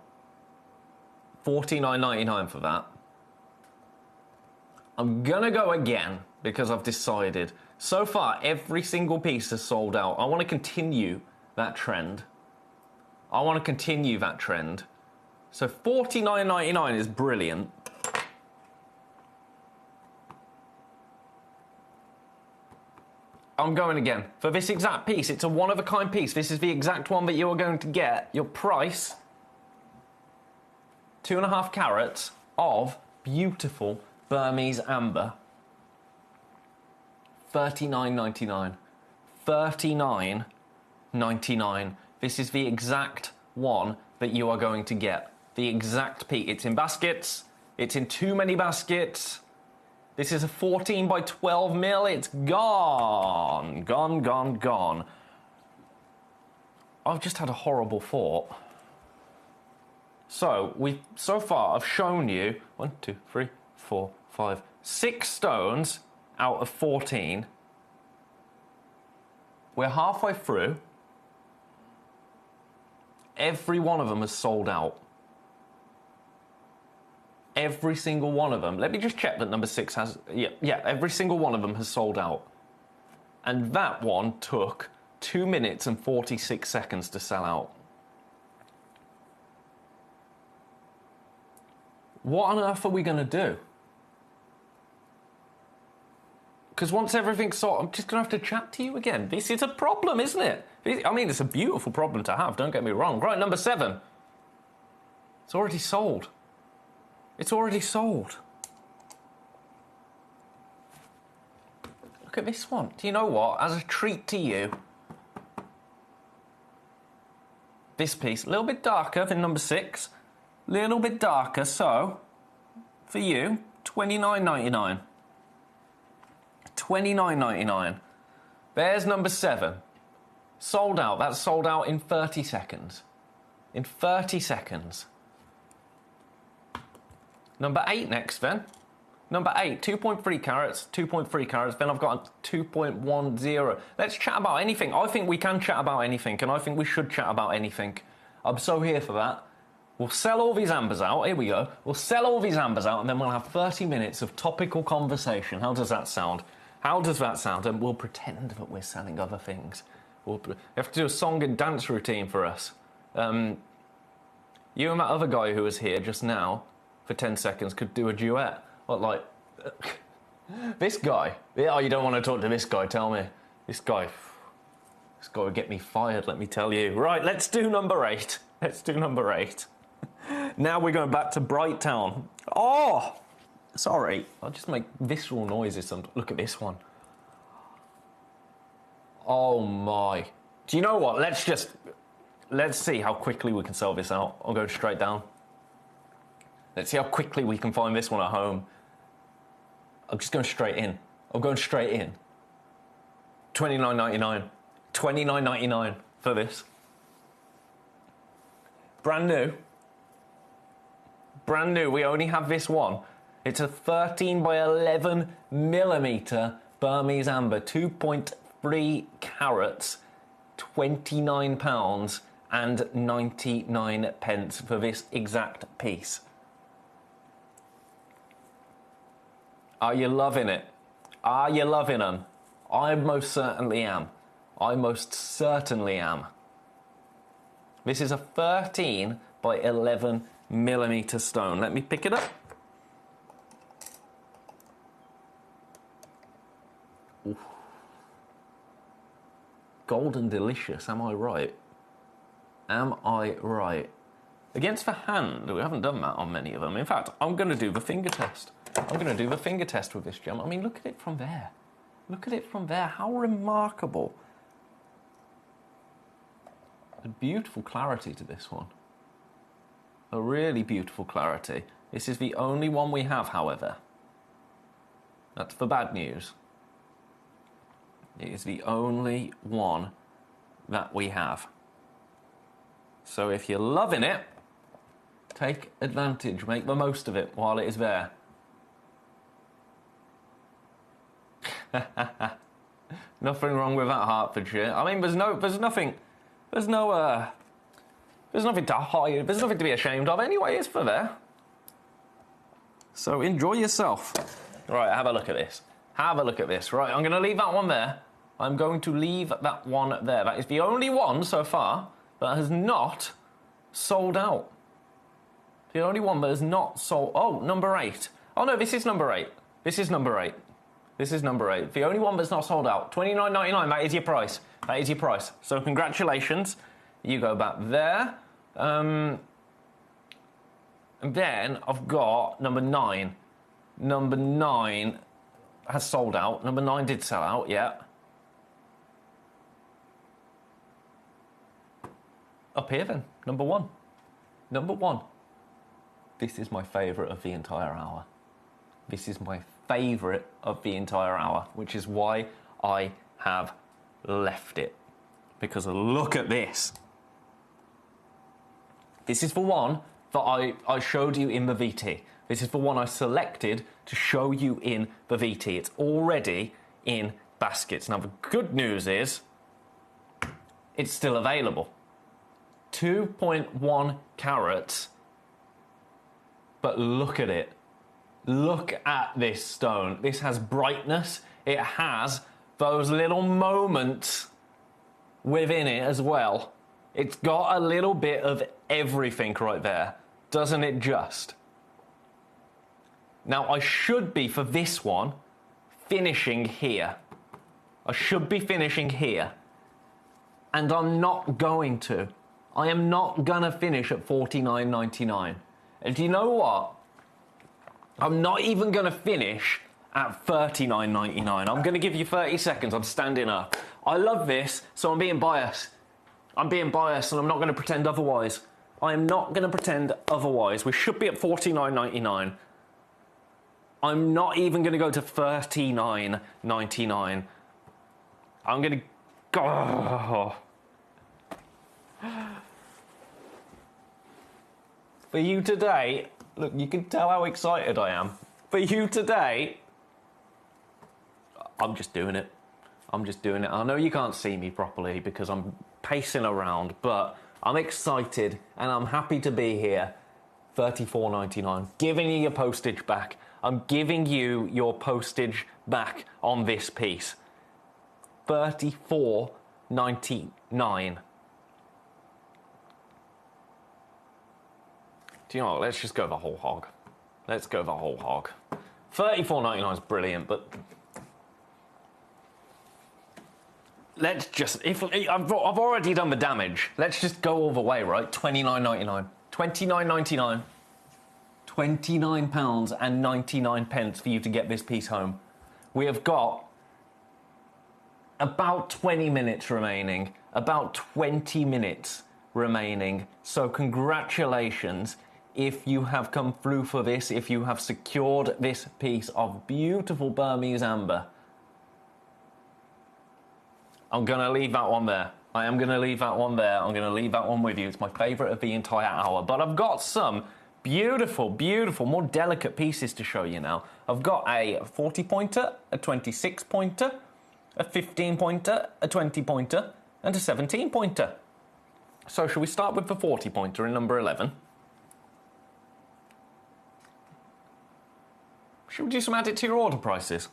$49.99 for that. I'm gonna go again because I've decided. So far, every single piece is sold out. I want to continue that trend. I want to continue that trend. So $49.99 is brilliant. I'm going again. For this exact piece, it's a one-of-a-kind piece. This is the exact one that you are going to get. Your price, 2.5 carats of beautiful Burmese amber. $39.99. $39.99. This is the exact one that you are going to get. The exact piece. It's in baskets. It's in too many baskets. This is a 14 by 12 mil. It's gone. Gone, gone, gone. I've just had a horrible thought. So, so far I've shown you 1, 2, 3, 4, 5, 6 stones out of 14. We're halfway through. Every one of them has sold out. Every single one of them. Let me just check that number 6 has... Yeah, every single one of them has sold out. And that one took 2 minutes and 46 seconds to sell out. What on earth are we going to do? Because once everything's sold, I'm just going to have to chat to you again. This is a problem, isn't it? I mean, it's a beautiful problem to have, don't get me wrong. Right, number 7. It's already sold. It's already sold. Look at this one. Do you know what? As a treat to you, this piece, a little bit darker than number 6. A little bit darker, so, for you, $29.99. $29.99. There's number 7. Sold out. That's sold out in 30 seconds. In 30 seconds. Number 8 next, then. Number 8, 2.3 carats, 2.3 carats. Then I've got a 2.10. Let's chat about anything. I think we can chat about anything, and I think we should chat about anything. I'm so here for that. We'll sell all these ambers out. Here we go. We'll sell all these ambers out, and then we'll have 30 minutes of topical conversation. How does that sound? How does that sound? And we'll pretend that we're selling other things. We have to do a song and dance routine for us. You and that other guy who was here just now for 10 seconds could do a duet. What, like... this guy? Oh, you don't want to talk to this guy, tell me. This guy would get me fired, let me tell you. Right, let's do number 8. Let's do number 8. Now we're going back to Brighttown. Oh! Sorry, I'll just make visceral noises. Look at this one. Oh my. Do you know what? Let's see how quickly we can sell this out. I'll go straight down. Let's see how quickly we can find this one at home. I'm just going straight in. I'm going straight in. $29.99. $29.99 for this. Brand new. Brand new. We only have this one. It's a 13 by 11 millimeter Burmese amber, 2.3 carats, £29 and 99 pence for this exact piece. Are you loving it? Are you loving them? I most certainly am. I most certainly am. This is a 13 by 11 millimeter stone. Let me pick it up. Oof. Golden delicious, am I right? Am I right? Against the hand, we haven't done that on many of them. In fact, I'm going to do the finger test. I'm going to do the finger test with this gem. I mean, look at it from there. Look at it from there. How remarkable. A beautiful clarity to this one. A really beautiful clarity. This is the only one we have, however. That's the bad news. It is the only one that we have. So if you're loving it, take advantage, make the most of it while it is there. Nothing wrong with that Hertfordshire. I mean, there's nothing to hide. There's nothing to be ashamed of anyway. It's for there. So enjoy yourself. Right, have a look at this. Have a look at this. Right, I'm going to leave that one there. I'm going to leave that one there. That is the only one so far that has not sold out. The only one that has not sold... Oh, number 8. Oh, no, this is number 8. This is number 8. This is number 8. The only one that's not sold out. $29.99, that is your price. That is your price. So congratulations. You go back there. And then I've got number 9. Number 9 has sold out. Number 9 did sell out, yeah. Up here then, number 1. Number 1. This is my favourite of the entire hour. This is my favourite of the entire hour, which is why I have left it. Because look at this. This is the one that I showed you in the VT. This is the one I selected to show you in the VT. It's already in baskets. Now, the good news is it's still available. 2.1 carats. But look at it. Look at this stone. This has brightness. It has those little moments within it as well. It's got a little bit of everything right there. Doesn't it just? Now, I should be, for this one, finishing here. I should be finishing here. And I'm not going to. I am not going to finish at $49.99. And do you know what? I'm not even going to finish at $39.99. I'm going to give you 30 seconds. I'm standing up. I love this, so I'm being biased. I'm being biased, and I'm not going to pretend otherwise. I am not going to pretend otherwise. We should be at $49.99. I'm not even going to go to $39.99. I'm going to go... For you today, look, you can tell how excited I am. For you today, I'm just doing it. I'm just doing it. I know you can't see me properly because I'm pacing around, but I'm excited and I'm happy to be here. $34.99. Giving you your postage back. I'm giving you your postage back on this piece. $34.99. Do you know what? Let's just go the whole hog. Let's go the whole hog. $34.99 is brilliant, but let's just... I've already done the damage. Let's just go all the way, right? $29.99. $29.99. £29.99 for you to get this piece home. We have got about 20 minutes remaining. About 20 minutes remaining. So congratulations if you have come through for this, if you have secured this piece of beautiful Burmese amber. I'm going to leave that one there. I am going to leave that one there. I'm going to leave that one with you. It's my favourite of the entire hour. But I've got some beautiful, beautiful, more delicate pieces to show you now. I've got a 40-pointer, a 26-pointer, a 15-pointer, a 20-pointer, and a 17-pointer. So shall we start with the 40-pointer in number 11? Shall we do some added to your order prices?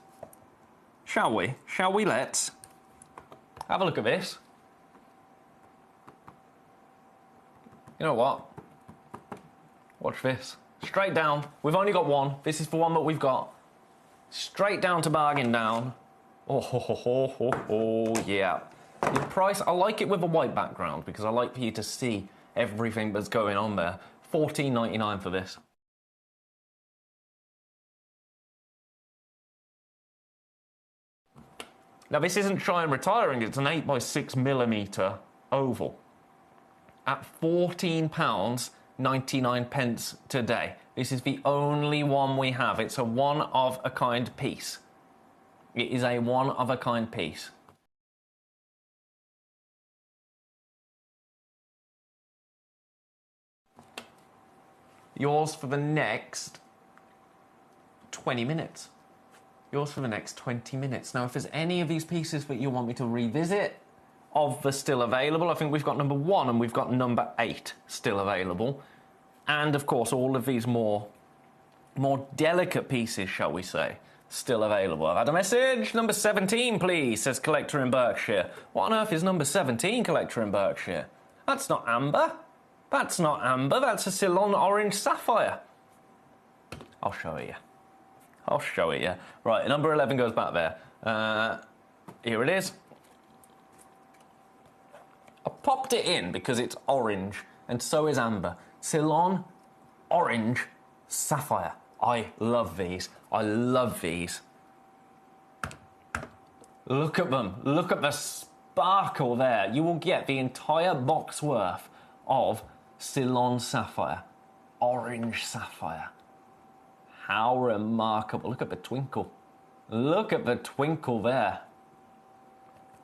Shall we? Shall we? Let's have a look at this. You know what? Watch this. Straight down. We've only got one. This is the one that we've got. Straight down to bargain down. Oh, yeah. The price, I like it with a white background because I like for you to see everything that's going on there. $14.99 for this. Now this isn't shy and retiring, it's an 8x6mm oval. At £14.99 today. This is the only one we have. It's a one-of-a-kind piece. It is a one-of-a-kind piece. Yours for the next 20 minutes. Yours for the next 20 minutes. Now, if there's any of these pieces that you want me to revisit of the still available, I think we've got number 1 and we've got number 8 still available. And, of course, all of these more more delicate pieces, shall we say, still available. I've had a message. Number 17, please, says Collector in Berkshire. What on earth is number 17, Collector in Berkshire? That's not amber. That's not amber. That's a Ceylon orange sapphire. I'll show it you. I'll show it you. Right, number 11 goes back there. Here it is. I popped it in because it's orange, and so is amber. Ceylon orange sapphire. I love these. I love these. Look at them. Look at the sparkle there. You will get the entire box worth of Ceylon sapphire. Orange sapphire. How remarkable. Look at the twinkle. Look at the twinkle there.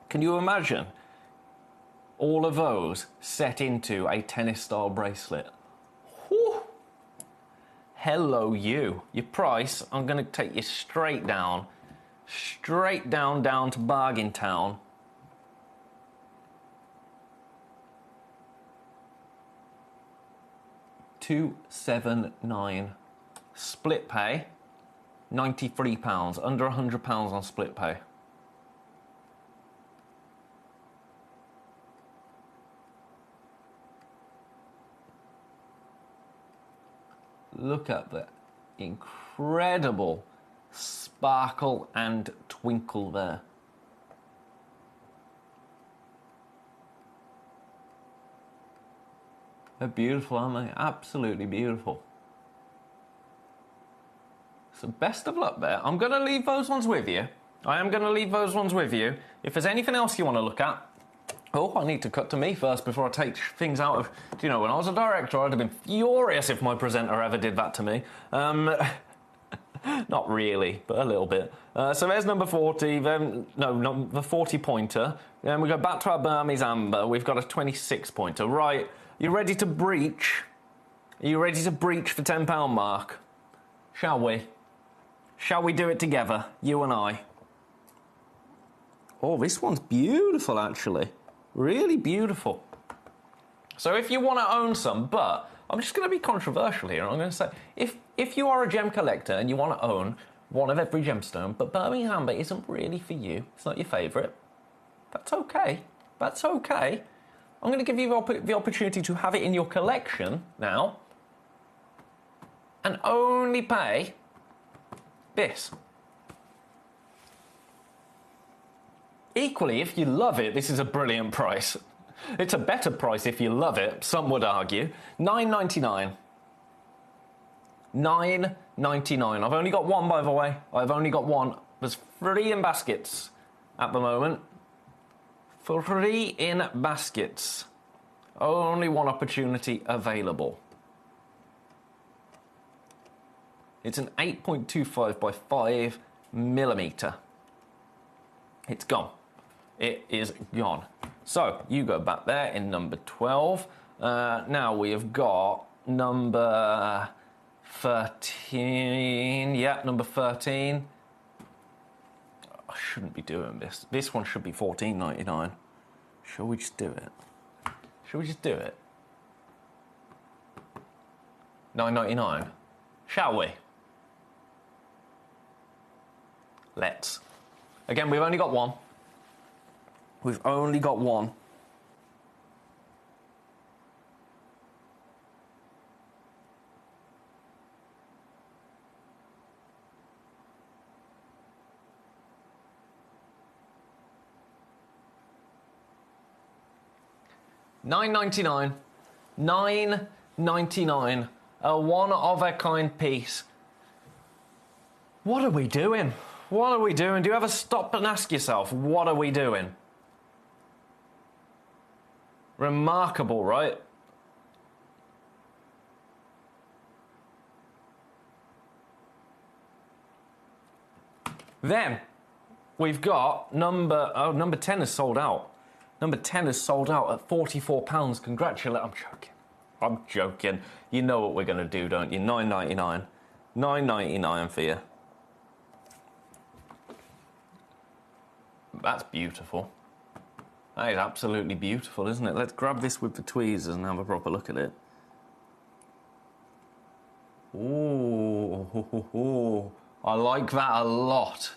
Can you imagine all of those set into a tennis-style bracelet? Whew. Hello, you. Your price, I'm going to take you straight down to Bargain Town. £279. Split pay, £93. Under £100 on split pay. Look at the incredible sparkle and twinkle there. They're beautiful, aren't they? Absolutely beautiful. So best of luck there. I'm going to leave those ones with you. I am going to leave those ones with you. If there's anything else you want to look at, oh, I need to cut to me first before I take things out of... Do you know, when I was a director, I'd have been furious if my presenter ever did that to me. Not really, but a little bit. So there's number 40, then... No, number 40-pointer. Then we go back to our Burmese amber. We've got a 26-pointer. Right, you ready to breach? Are you ready to breach the £10 mark? Shall we? Shall we do it together, you and I? Oh, this one's beautiful, actually. Really beautiful. So if you want to own some, but I'm just going to be controversial here. I'm going to say, if you are a gem collector and you want to own one of every gemstone, but Burmese amber isn't really for you, it's not your favourite, that's okay. That's okay. I'm going to give you the opportunity to have it in your collection now and only pay this. Equally, if you love it, this is a brilliant price. It's a better price if you love it, some would argue. $9.99. $9.99. I've only got one, by the way. I've only got one. There's 3 in baskets at the moment. 3 in baskets. Only one opportunity available. It's an 8.25 by 5 millimeter. It's gone. It is gone. So, you go back there in number 12. Now we have got number 13. Yeah, number 13. I shouldn't be doing this. This one should be $14.99. Shall we just do it? Shall we just do it? $9.99. Shall we? Let's. Again, we've only got one. We've only got one. $9.99. $9.99. A one-of-a-kind piece. What are we doing? What are we doing? Do you ever stop and ask yourself, what are we doing? Remarkable, right? Then we've got number 10 is sold out. Number 10 is sold out at £44. Congratulations. I'm joking. You know what we're going to do, don't you? $9.99. $9.99 for you. That's beautiful. That is absolutely beautiful, isn't it? Let's grab this with the tweezers and have a proper look at it. Ooh, I like that a lot.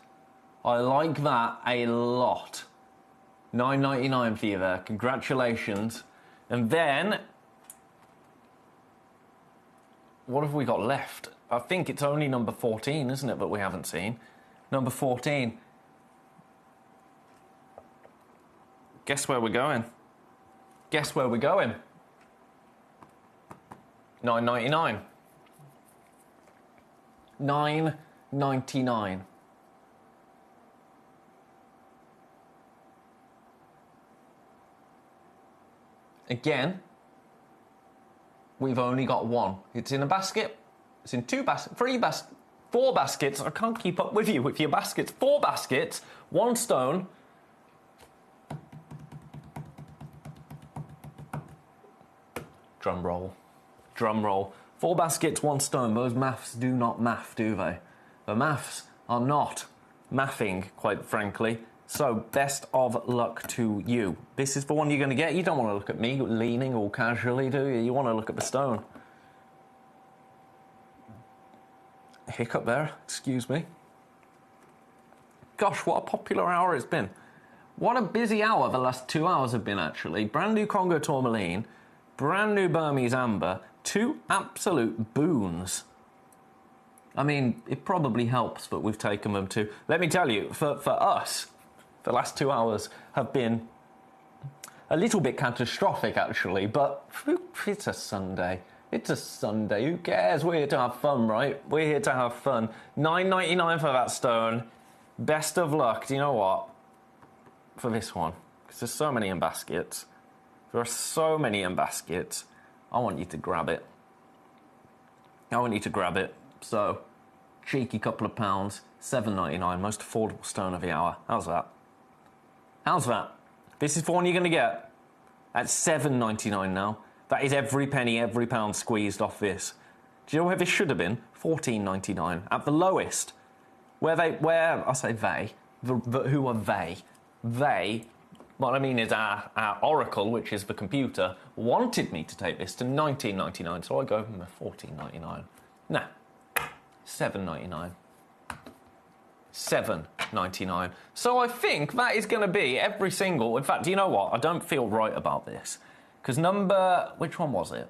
I like that a lot. $9.99 for you there. Congratulations. And then, what have we got left? I think it's only number 14, isn't it, that we haven't seen? Number 14. Guess where we're going? Guess where we're going? $9.99. $9.99. Again, we've only got one. It's in a basket. It's in 2 baskets, 3 baskets, 4 baskets. I can't keep up with you with your baskets. 4 baskets, 1 stone. Drum roll. Drum roll. 4 baskets, 1 stone. Those maths do not math, do they? The maths are not mathing, quite frankly. So, best of luck to you. This is the one you're going to get. You don't want to look at me leaning all casually, do you? You want to look at the stone. Hiccup there, excuse me. Gosh, what a popular hour it's been. What a busy hour the last 2 hours have been, actually. Brand new Congo tourmaline, brand new Burmese amber, 2 absolute boons. I mean, it probably helps that we've taken them to... Let me tell you, for us, the last 2 hours have been a little bit catastrophic, actually, but it's a Sunday. It's a Sunday. Who cares? We're here to have fun, right? We're here to have fun. $9.99 for that stone. Best of luck. Do you know what? For this one. Because there's so many in baskets. There are so many in baskets. I want you to grab it. I want you to grab it. So, cheeky couple of pounds. $7.99. Most affordable stone of the hour. How's that? How's that? This is the one you're going to get at $7.99 now. That is every penny, every pound squeezed off this. Do you know where this should have been? $14.99 at the lowest. Who are they? They, what I mean is our Oracle, which is the computer, wanted me to take this to $19.99, so I go from $14.99. Nah, $7.99. $7.99. So I think that is going to be every single... In fact, do you know what? I don't feel right about this. Because number... Which one was it?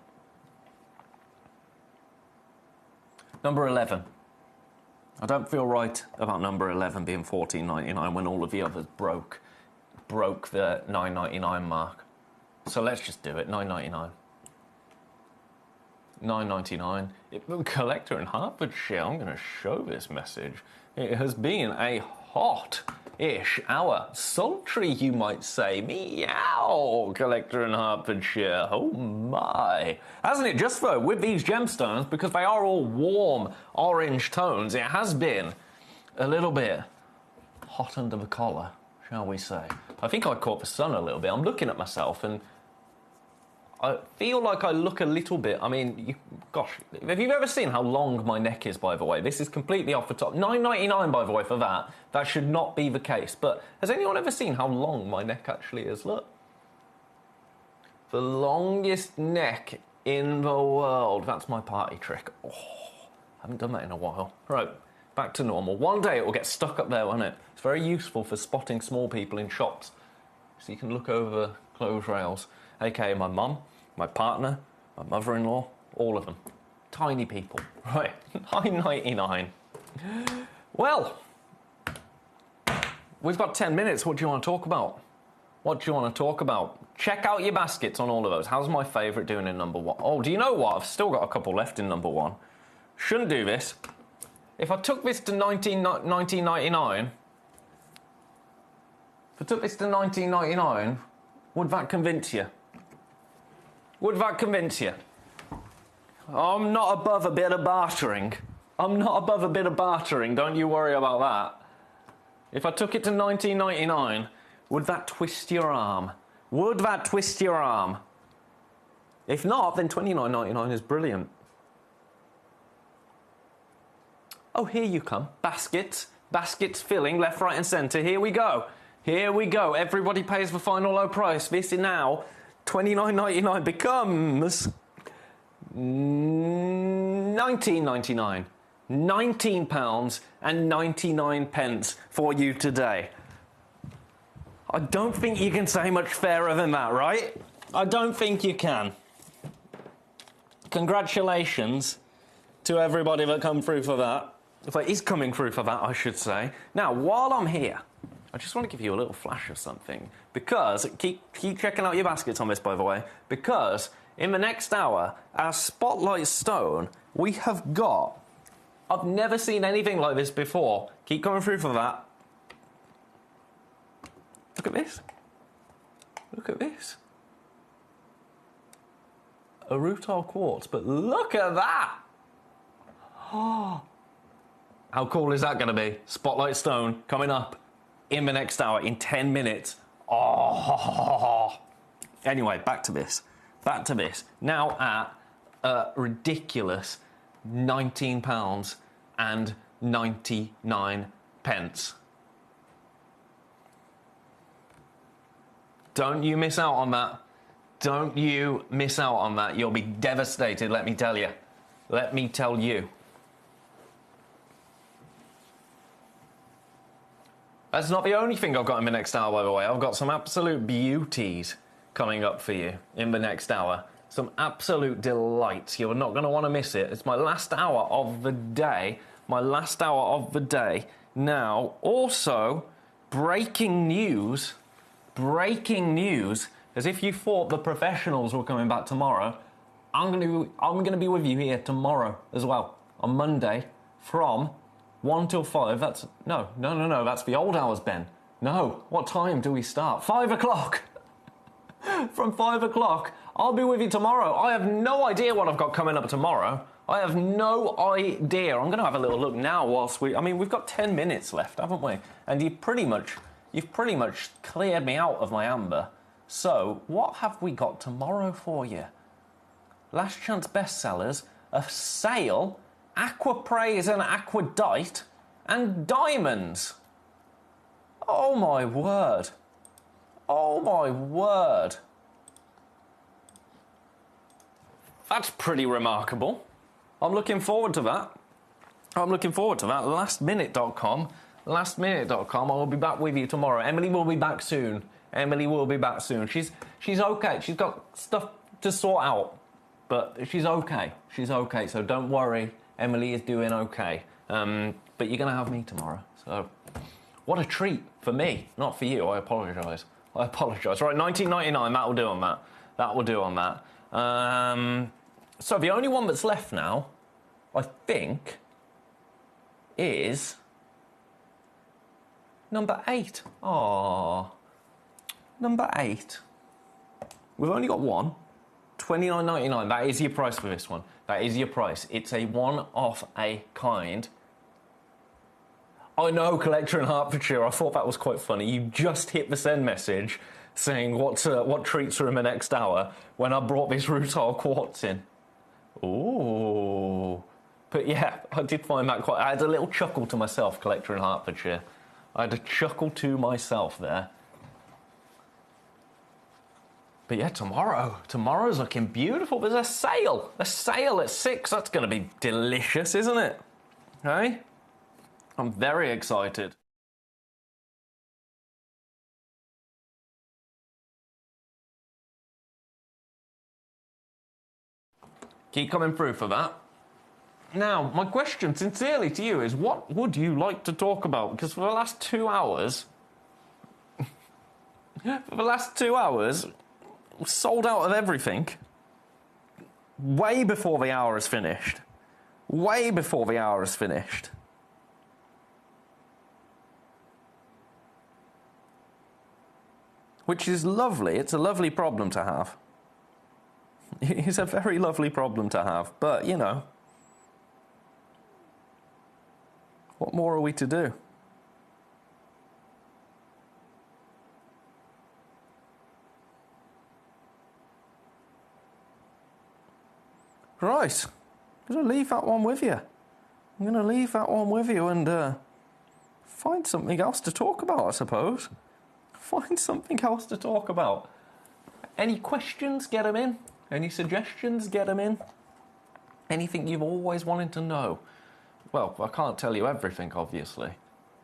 Number 11. I don't feel right about number 11 being $14.99 when all of the others broke the $9.99 mark. So let's just do it. $9.99. $9.99. Collector in Hertfordshire. I'm going to show this message. It has been a hot-ish hour. Sultry, you might say. Meow, Collector in Hertfordshire. Oh, my. Hasn't it just, though, with these gemstones, because they are all warm orange tones, it has been a little bit hot under the collar, shall we say. I think I caught the sun a little bit. I'm looking at myself, and I feel like I look a little bit... I mean, gosh, have you ever seen how long my neck is, by the way? This is completely off the top. $9.99, by the way, for that. That should not be the case. But has anyone ever seen how long my neck actually is? Look. The longest neck in the world. That's my party trick. Oh, I haven't done that in a while. Right, back to normal. One day it will get stuck up there, won't it? It's very useful for spotting small people in shops. So you can look over clothes rails. A.k.a. my mum, my partner, my mother-in-law, all of them. Tiny people. Right, $9.99. Well, we've got 10 minutes. What do you want to talk about? What do you want to talk about? Check out your baskets on all of those. How's my favourite doing in number 1? Oh, do you know what? I've still got a couple left in number 1. Shouldn't do this. If I took this to $19.99, would that convince you? Would that convince you? I'm not above a bit of bartering. I'm not above a bit of bartering, don't you worry about that. If I took it to $19.99, would that twist your arm? Would that twist your arm? If not, then $29.99 is brilliant. Oh, here you come. Baskets. Baskets filling left, right and centre. Here we go. Here we go. Everybody pays the final low price. This is now... $29.99 becomes £19.99. £19.99 for you today. I don't think you can say much fairer than that, right? I don't think you can. Congratulations to everybody that come through for that. If it is coming through for that, I should say. Now, while I'm here, I just want to give you a little flash of something. Because, keep checking out your baskets on this, by the way, because in the next hour, our Spotlight Stone, we have got... I've never seen anything like this before. Keep coming through for that. Look at this. Look at this. A rutile quartz, but look at that! Oh, how cool is that going to be? Spotlight Stone coming up in the next hour, in 10 minutes. Oh. Anyway, back to this. Back to this. Now at a ridiculous £19.99. Don't you miss out on that. Don't you miss out on that. You'll be devastated, let me tell you. Let me tell you. That's not the only thing I've got in the next hour, by the way. I've got some absolute beauties coming up for you in the next hour. Some absolute delights. You're not going to want to miss it. It's my last hour of the day. My last hour of the day. Now, also, breaking news. Breaking news. As if you thought the professionals were coming back tomorrow, I'm going to be with you here tomorrow as well, on Monday, from 1 till 5. That's no. That's the old hours, Ben. No. What time do we start? 5 o'clock. From 5 o'clock, I'll be with you tomorrow. I have no idea what I've got coming up tomorrow. I have no idea. I'm going to have a little look now whilst we've got 10 minutes left, haven't we? And you've pretty much cleared me out of my amber. So, what have we got tomorrow for you? Last Chance Bestsellers, a sale, Aqua Praise and Aquadite, and diamonds. Oh my word. Oh my word. That's pretty remarkable. I'm looking forward to that. Lastminute.com. Lastminute.com. I will be back with you tomorrow. Emily will be back soon. She's okay. She's got stuff to sort out, but she's okay. So don't worry. Emily is doing okay. But you're going to have me tomorrow. So what a treat for me, not for you. I apologise. Right, $19.99. That will do on that. So the only one that's left now, I think, is number 8. Aww. Number 8. We've only got one. $29.99. That is your price for this one. That is your price. It's a one-of-a-kind. I know, Collector in Hertfordshire. I thought that was quite funny. You just hit the send message saying what treats are in the next hour when I brought this rutile quartz in. Ooh. But yeah, I did find that I had a little chuckle to myself, Collector in Hertfordshire. I had a chuckle to myself there. But yeah, tomorrow's looking beautiful. There's a sale at 6. That's going to be delicious, isn't it? Hey? I'm very excited. Keep coming through for that. Now, my question sincerely to you is, what would you like to talk about? Because for the last 2 hours... sold out of everything. Way before the hour is finished. Which is lovely. It's a lovely problem to have. It's a very lovely problem to have. But, you know, what more are we to do? Right, I'm going to leave that one with you. And find something else to talk about, I suppose. Any questions? Get them in. Any suggestions? Get them in. Anything you've always wanted to know? Well, I can't tell you everything, obviously,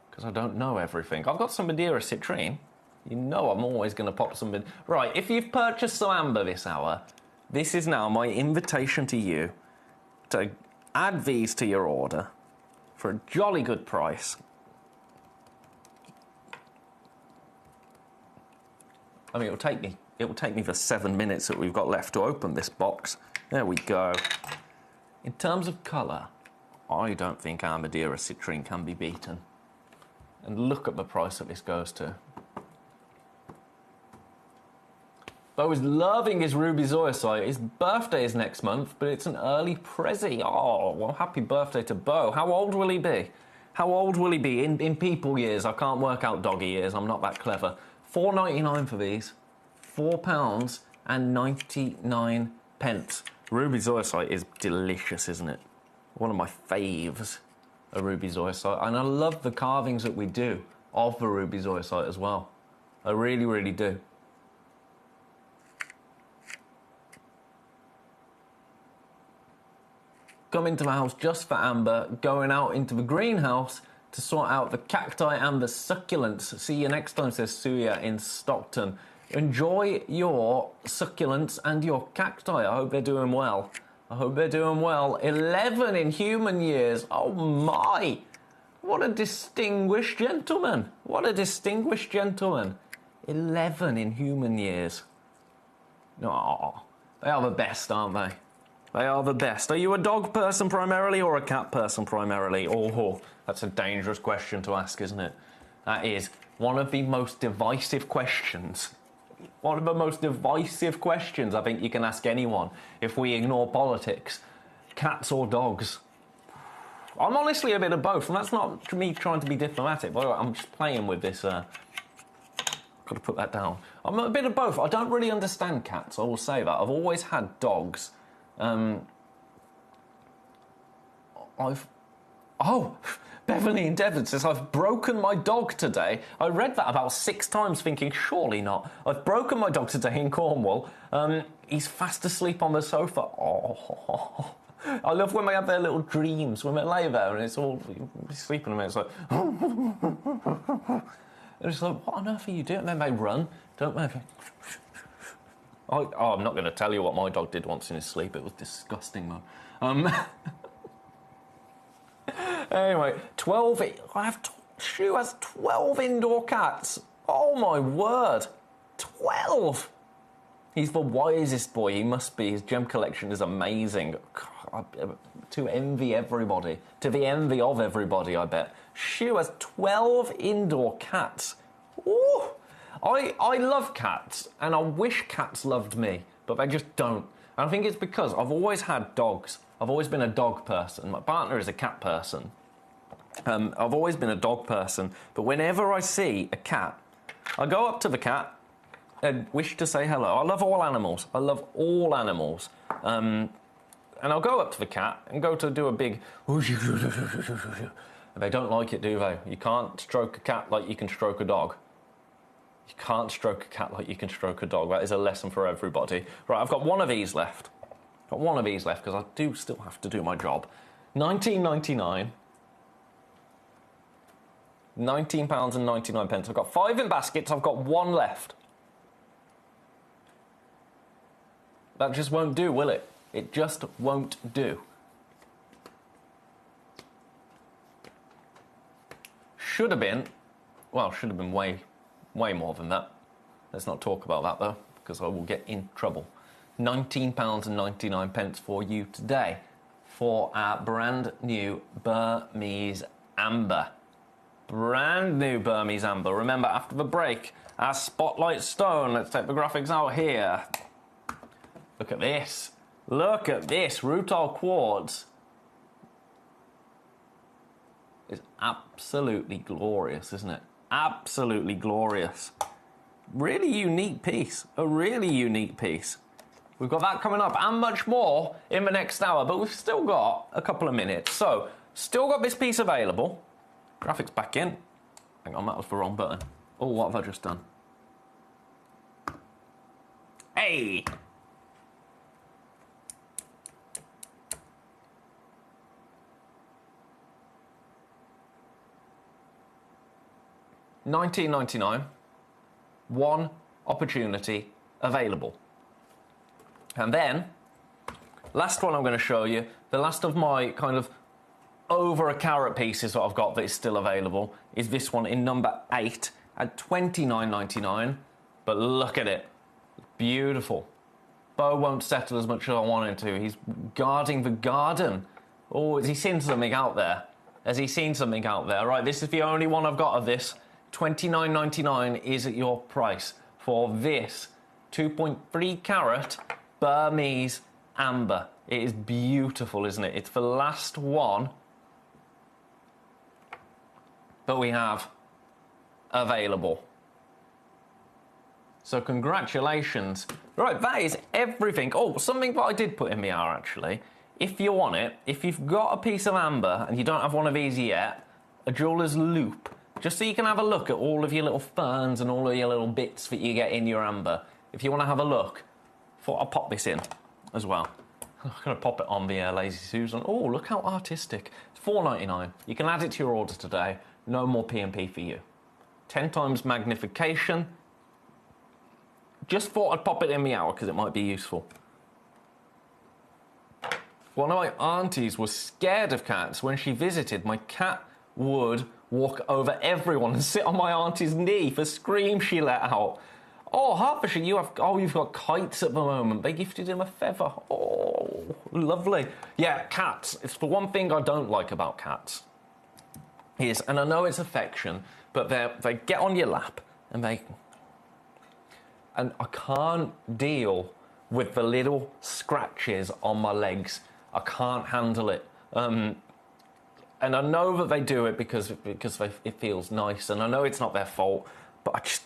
because I don't know everything. I've got some Madeira citrine. You know I'm always going to pop some... Right, if you've purchased some amber this hour, this is now my invitation to you to add these to your order for a jolly good price. I mean, it will take me the 7 minutes that we've got left to open this box. There we go. In terms of colour, I don't think our Madeira citrine can be beaten. And look at the price that this goes to. Bo is loving his ruby zoyosite. His birthday is next month, but it's an early Prezi. Oh, well, happy birthday to Bo. How old will he be? How old will he be in people years? I can't work out doggy years. I'm not that clever. £4.99 for these. £4.99. Ruby zoyosite is delicious, isn't it? One of my faves, a ruby zoyosite. And I love the carvings that we do of the ruby zoyosite as well. I really, really do. Come into the house just for amber, going out into the greenhouse to sort out the cacti and the succulents. See you next time, says Suya in Stockton. Enjoy your succulents and your cacti. I hope they're doing well. I hope they're doing well. 11 in human years. Oh my! What a distinguished gentleman. What a distinguished gentleman. 11 in human years. Oh, they are the best, aren't they? They are the best. Are you a dog person primarily or a cat person primarily? Oh, that's a dangerous question to ask, isn't it? That is one of the most divisive questions. One of the most divisive questions I think you can ask anyone if we ignore politics. Cats or dogs? I'm honestly a bit of both, and that's not me trying to be diplomatic. By the way, I'm just playing with this. Got to put that down. I'm a bit of both. I don't really understand cats, I will say that. I've always had dogs. Beverly in Devon says, I've broken my dog today. I read that about 6 times thinking, surely not. I've broken my dog today in Cornwall. He's fast asleep on the sofa. Oh, I love when they have their little dreams, when they lay there and it's all sleeping and it's like... and it's like, what on earth are you doing? And then they run, don't they? I'm not going to tell you what my dog did once in his sleep. It was disgusting, though. Anyway, 12... Shu has 12 indoor cats. Oh, my word. 12! He's the wisest boy. He must be. His gem collection is amazing. God, to envy everybody. To the envy of everybody, I bet. Shu has 12 indoor cats. Ooh! I love cats, and I wish cats loved me, but they just don't. And I think it's because I've always had dogs. I've always been a dog person. My partner is a cat person. I've always been a dog person, but whenever I see a cat, I go up to the cat and wish to say hello. I love all animals. I love all animals. And I'll go up to the cat and go to do a big... They don't like it, do they? You can't stroke a cat like you can stroke a dog. You can't stroke a cat like you can stroke a dog. That is a lesson for everybody. Right, I've got one of these left. I've got one of these left because I do still have to do my job. £19.99. £19.99. I've got 5 in baskets. I've got 1 left. That just won't do, will it? It just won't do. Should have been... Well, should have been way more than that. Let's not talk about that, though, because I will get in trouble. £19.99 for you today for our brand new Burmese Amber. Brand new Burmese Amber. Remember, after the break, our Spotlight Stone. Let's take the graphics out here. Look at this. Look at this. Rutile Quartz. It's absolutely glorious, isn't it? Absolutely glorious. Really unique piece. A really unique piece. We've got that coming up and much more in the next hour, but we've still got a couple of minutes. So, still got this piece available. Graphics back in. Hang on, that was the wrong button. Oh, what have I just done? Hey! $19.99. One opportunity available. And then, last one I'm going to show you, the last of my kind of over a carat pieces that I've got that is still available, is this one in number 8 at $29.99. But look at it. Beautiful. Bow won't settle as much as I want him to. He's guarding the garden. Oh, has he seen something out there? Has he seen something out there? Right, this is the only one I've got of this. $29.99 is at your price for this 2.3 carat Burmese amber. It is beautiful, isn't it? It's the last one that we have available. So congratulations. Right, that is everything. Oh, something that I did put in the hour, actually. If you want it, if you've got a piece of amber and you don't have one of these yet, a jeweller's loop, just so you can have a look at all of your little ferns and all of your little bits that you get in your amber. If you want to have a look, thought I'll pop this in as well. I'm going to pop it on the Lazy Susan. Oh, look how artistic. It's $4.99. You can add it to your order today. No more P&P for you. 10 times magnification. Just thought I'd pop it in the hour because it might be useful. One of my aunties was scared of cats. When she visited, my cat would walk over everyone and sit on my auntie's knee for screams she let out. Oh, Hertfordshire, you've got kites at the moment. They gifted him a feather. Oh, lovely. Yeah, cats. It's the one thing I don't like about cats. Is, and I know it's affection, but they get on your lap and I can't deal with the little scratches on my legs. I can't handle it. And I know that they do it because it feels nice, and I know it's not their fault, but I just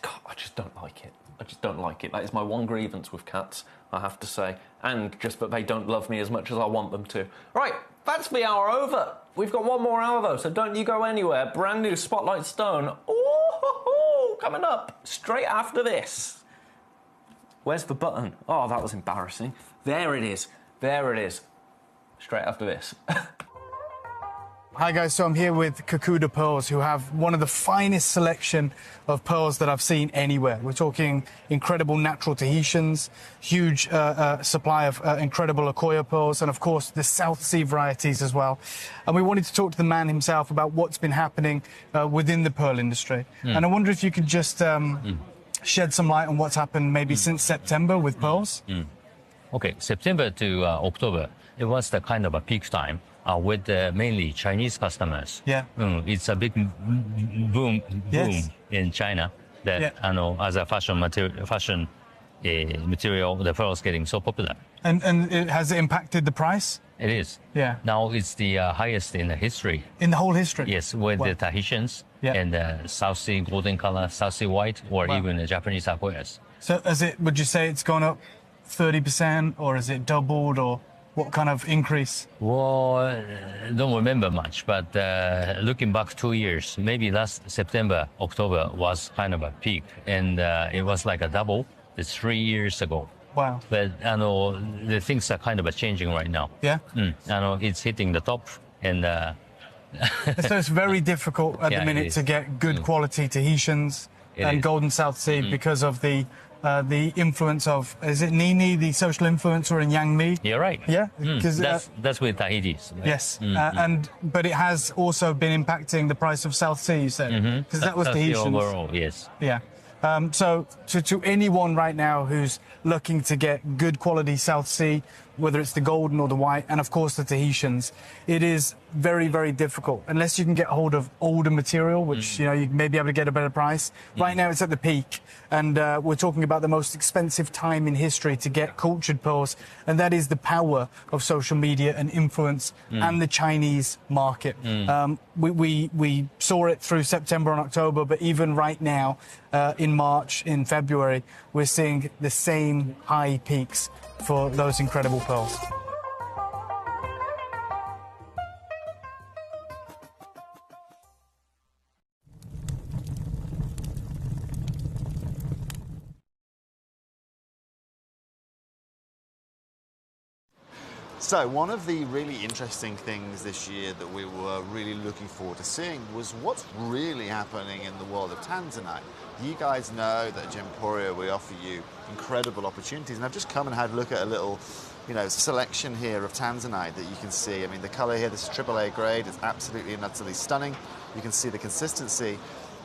don't like it. I just don't like it. That is my one grievance with cats, I have to say. And just that they don't love me as much as I want them to. Right, that's the hour over. We've got one more hour, though, so don't you go anywhere. Brand new Spotlight Stone. Ooh, coming up straight after this. Where's the button? Oh, that was embarrassing. There it is. There it is. Straight after this. Hi guys, so I'm here with Kakuda Pearls, who have one of the finest selection of pearls that I've seen anywhere. We're talking incredible natural Tahitians, huge supply of incredible Akoya pearls, and of course the South Sea varieties as well. And we wanted to talk to the man himself about what's been happening within the pearl industry. And I wonder if you could just shed some light on what's happened maybe since September with pearls. Okay, September to October, it was the kind of a peak time with mainly Chinese customers. Yeah. It's a big boom in China that as a fashion material, the pearl is getting so popular. And has it impacted the price? It is. Yeah. Now it's the highest in the history. In the whole history? Yes, with the Tahitians and the South Sea golden color, South Sea white, or even the Japanese Akoyas. So would you say it's gone up 30%, or is it doubled, or what kind of increase? Well, I don't remember much, but looking back 2 years, maybe last September, October was kind of a peak, and it was like a double. It's 3 years ago. Wow. But I know the things are kind of changing right now. Yeah. I know it's hitting the top, and so it's very difficult at the minute to get good quality Tahitians and Golden South Sea because of the influence of, is it Nini, the social influencer in Yang Mi? You're right. Yeah, that's with Tahiti's. Right? Yes, but it has also been impacting the price of South Sea, you said, because that was Tahitians. Overall, yes. Yeah. So to anyone right now who's looking to get good quality South Sea, whether it's the golden or the white, and of course the Tahitians, it is very, very difficult unless you can get hold of older material, which you may be able to get a better price. Right now it's at the peak, and we're talking about the most expensive time in history to get cultured pearls, and that is the power of social media and influence and the Chinese market. We saw it through September and October, but even right now in March, in February, we're seeing the same high peaks for those incredible pearls. So one of the really interesting things this year that we were really looking forward to seeing was what's really happening in the world of Tanzanite. You guys know that at Gemporia we offer you incredible opportunities, and I've just come and had a look at a little, selection here of Tanzanite that you can see. I mean, the color here, this is AAA grade, it's absolutely and utterly stunning. You can see the consistency.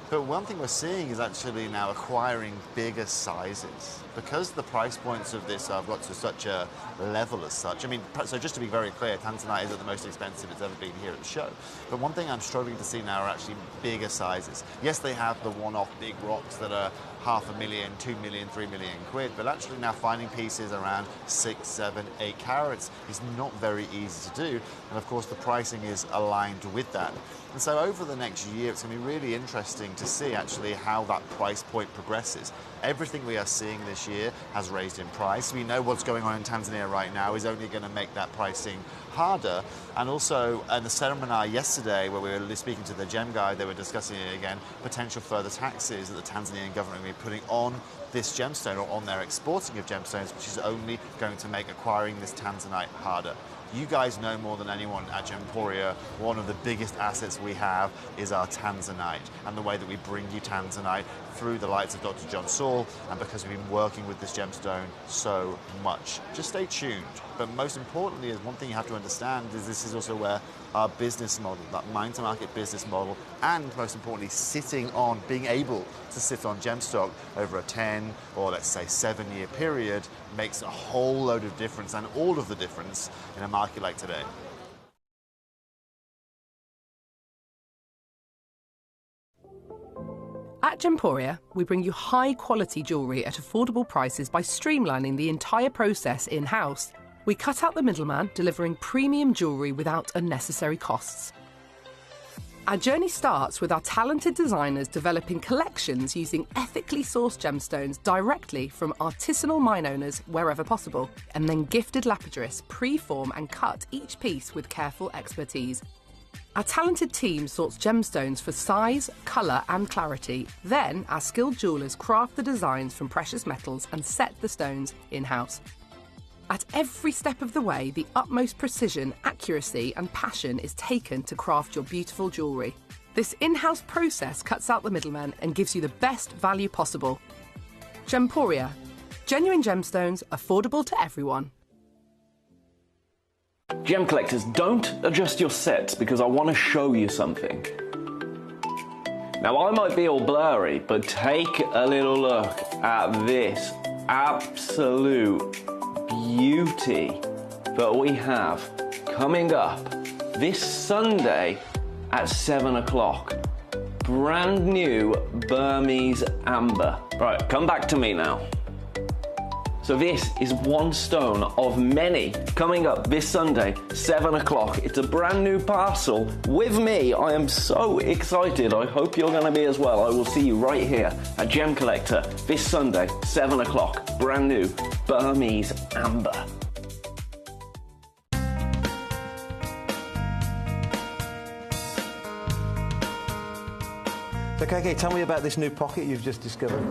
But one thing we're seeing is actually now acquiring bigger sizes. Because the price points of this have got to such a level as such. I mean, so just to be very clear, Tanzanite isn't the most expensive it's ever been here at the show. But one thing I'm struggling to see now are actually bigger sizes. Yes, they have the one-off big rocks that are $500,000, 2 million, 3 million quid, but actually now finding pieces around 6, 7, 8 carats is not very easy to do. And of course, the pricing is aligned with that. And so over the next year, it's going to be really interesting to see actually how that price point progresses. Everything we are seeing this year has raised in price. We know what's going on in Tanzania right now is only going to make that pricing harder. And also in the seminar yesterday where we were speaking to the gem guy, they were discussing it again, potential further taxes that the Tanzanian government will be putting on this gemstone or on their exporting of gemstones, which is only going to make acquiring this Tanzanite harder. You guys know more than anyone at Gemporia, one of the biggest assets we have is our Tanzanite, and the way that we bring you Tanzanite through the lights of Dr. John Saul, and because we've been working with this gemstone so much. Just stay tuned. But most importantly, is one thing you have to understand is this is also where our business model, that mine-to-market business model, and most importantly, being able to sit on gem stock over a 10 or let's say 7-year period makes a whole load of difference, and all of the difference in a market like today. At Gemporia, we bring you high-quality jewellery at affordable prices by streamlining the entire process in-house. We cut out the middleman, delivering premium jewellery without unnecessary costs. Our journey starts with our talented designers developing collections using ethically sourced gemstones directly from artisanal mine owners wherever possible, and then gifted lapidarists pre-form and cut each piece with careful expertise. Our talented team sorts gemstones for size, colour and clarity. Then our skilled jewellers craft the designs from precious metals and set the stones in-house. At every step of the way, the utmost precision, accuracy and passion is taken to craft your beautiful jewellery. This in-house process cuts out the middleman and gives you the best value possible. Gemporia. Genuine gemstones, affordable to everyone. Gem collectors, don't adjust your sets because I want to show you something. Now, I might be all blurry, but take a little look at this absolute beauty that we have coming up this Sunday at 7 o'clock. Brand new Burmese amber. Right, come back to me now. So this is one stone of many coming up this Sunday, 7 o'clock. It's a brand new parcel with me. I am so excited. I hope you're going to be as well. I will see you right here at Gemcollector this Sunday, 7 o'clock. Brand new Burmese amber. So, KK, tell me about this new pocket you've just discovered.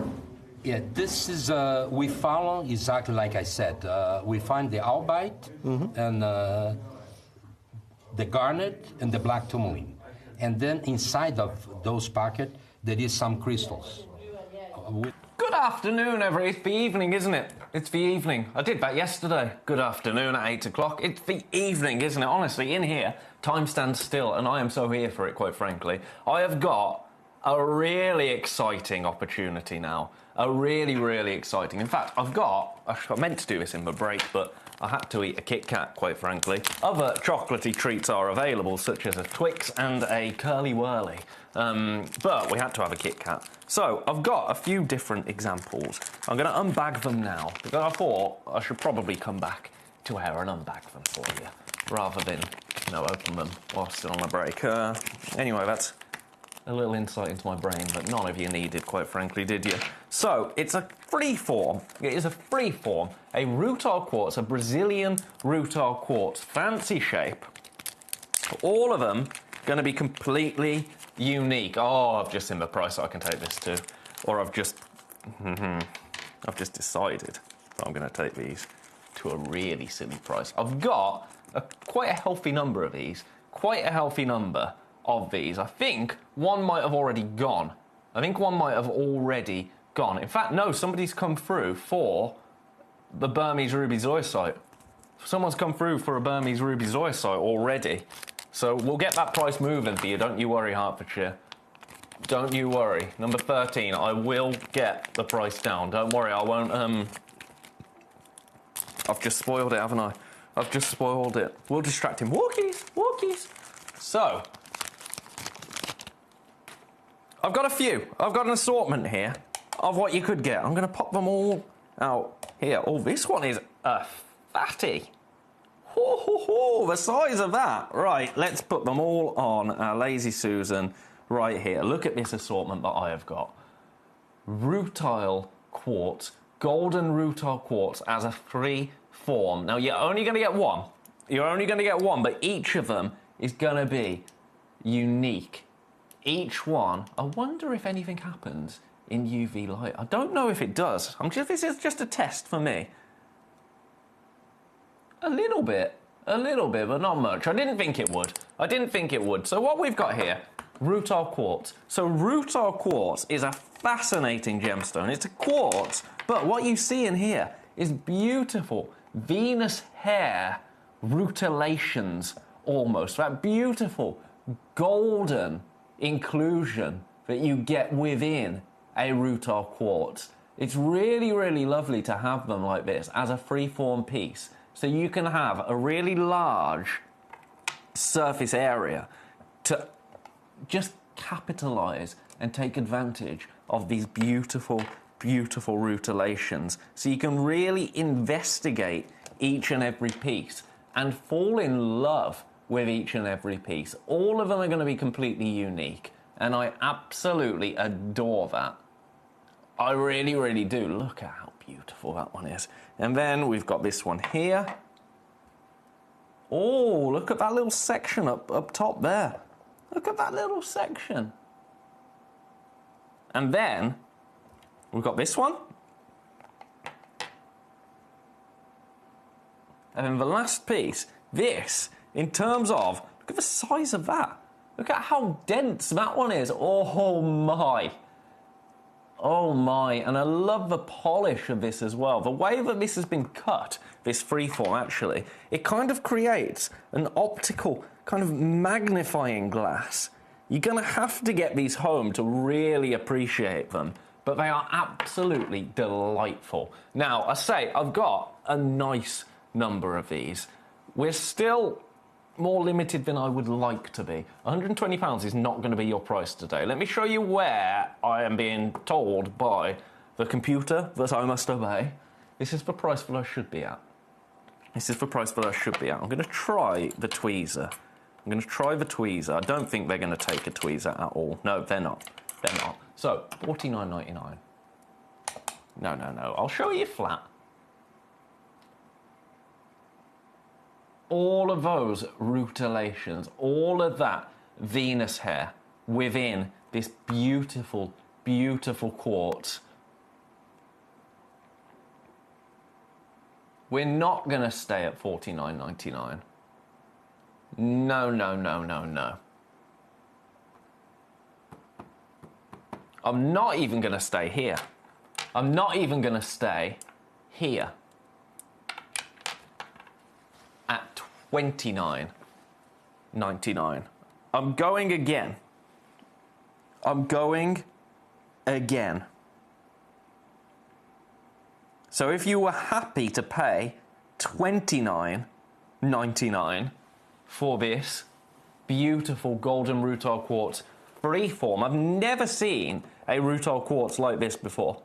Yeah, this is, we found exactly like I said. We find the albite and the garnet and the black tourmaline. And then inside of those pockets, there is some crystals. Good afternoon, everybody. It's the evening, isn't it? It's the evening. I did that yesterday. Good afternoon at 8 o'clock. It's the evening, isn't it? Honestly, in here, time stands still, and I am so here for it, quite frankly. I have got a really exciting opportunity now. A really, really exciting. In fact, I meant to do this in my break, but I had to eat a Kit Kat, quite frankly. Other chocolatey treats are available, such as a Twix and a Curly Whirly. But we had to have a Kit Kat. So I've got a few different examples. I'm going to unbag them now, because I thought I should probably come back to air and unbag them for you, rather than, open them whilst still on my break. Anyway, that's a little insight into my brain that none of you needed, quite frankly, did you? So, it's a free form. It is a free form. A rutile quartz, a Brazilian rutile quartz. Fancy shape. All of them going to be completely unique. Oh, I've just seen the price I can take this to. Or I've just decided that I'm going to take these to a really silly price. I've got quite a healthy number of these. Quite a healthy number of these. I think one might have already gone. In fact, no, somebody's come through for the Burmese ruby zoisite. Someone's come through for a Burmese ruby zoisite already. So we'll get that price moving for you. Don't you worry, Hertfordshire. Don't you worry. Number 13, I will get the price down. Don't worry, I won't, I've just spoiled it, haven't I? I've just spoiled it. We'll distract him. Walkies, walkies. So, I've got a few. I've got an assortment here of what you could get. I'm going to pop them all out here. Oh, this one is a fatty. The size of that. Right, let's put them all on our Lazy Susan right here. Look at this assortment that I have got. Rutile quartz, golden rutile quartz as a free form. Now, you're only going to get one. But each of them is going to be unique. Each one. I wonder if anything happens in UV light. I don't know if it does. This is just a test for me. A little bit, but not much. I didn't think it would. So what we've got here, rutile quartz. So rutile quartz is a fascinating gemstone. It's a quartz, but what you see in here is beautiful Venus hair rutilations almost. That beautiful golden inclusion that you get within a rutile quartz. It's really, really lovely to have them like this as a freeform piece. So you can have a really large surface area to just capitalize and take advantage of these beautiful, beautiful rutilations. So you can really investigate each and every piece and fall in love with each and every piece. All of them are going to be completely unique, and I absolutely adore that. I really, really do. Look at how beautiful that one is. And then we've got this one here. Oh, look at that little section up top there. Look at that little section. And then we've got this one. And then the last piece, this, in terms of, look at the size of that. Look at how dense that one is. Oh my. Oh my, and I love the polish of this as well. The way that this has been cut, this freeform actually, it kind of creates an optical kind of magnifying glass. You're going to have to get these home to really appreciate them, but they are absolutely delightful. Now, I say, I've got a nice number of these. We're still more limited than I would like to be. £120 is not going to be your price today. Let me show you where I am being told by the computer that I must obey. This is the price that I should be at. I'm going to try the tweezer. I don't think they're going to take a tweezer at all. No, they're not. So, $49.99. No. I'll show you flat. All of those rutilations, all of that Venus hair within this beautiful, beautiful quartz. We're not going to stay at $49.99. No. I'm not even going to stay here. I'm not even going to stay here. At $29.99. I'm going again. So if you were happy to pay $29.99 for this beautiful golden rutile quartz freeform, I've never seen a rutile quartz like this before.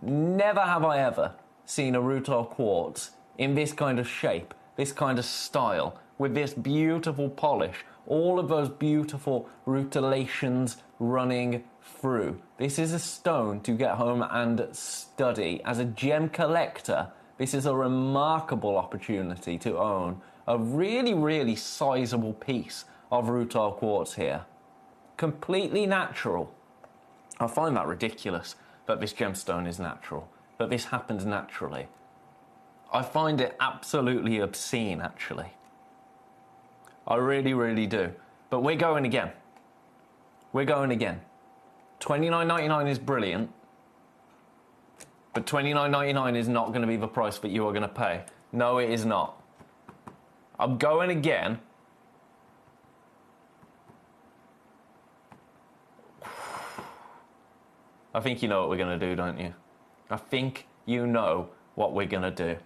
Never have I ever seen a rutile quartz in this kind of shape, this kind of style, with this beautiful polish, all of those beautiful rutilations running through. This is a stone to get home and study. As a gem collector, this is a remarkable opportunity to own a really, really sizable piece of rutile quartz here. Completely natural. I find that ridiculous that this gemstone is natural, that this happens naturally. I find it absolutely obscene, actually. I really, really do. But we're going again. We're going again. $29.99 is brilliant, but $29.99 is not going to be the price that you are going to pay. No, it is not. I'm going again. I think you know what we're going to do, don't you? I think you know what we're going to do.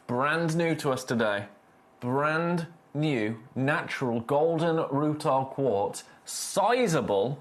Brand new to us today. Brand new natural golden rutile quartz. Sizable.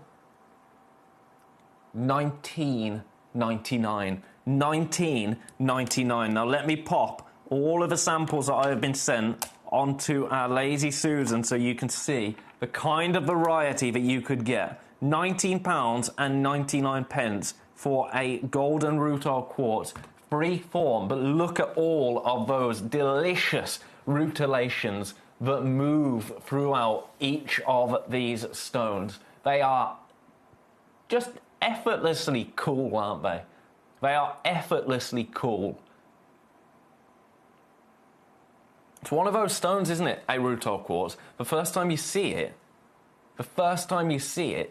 $19.99. $19.99. Now let me pop all of the samples that I have been sent onto our Lazy Susan so you can see the kind of variety that you could get. £19.99 for a golden rutile quartz, free form. But look at all of those delicious rutilations that move throughout each of these stones. They are just effortlessly cool, aren't they? They are effortlessly cool. It's one of those stones, isn't it? A rutile quartz. The first time you see it,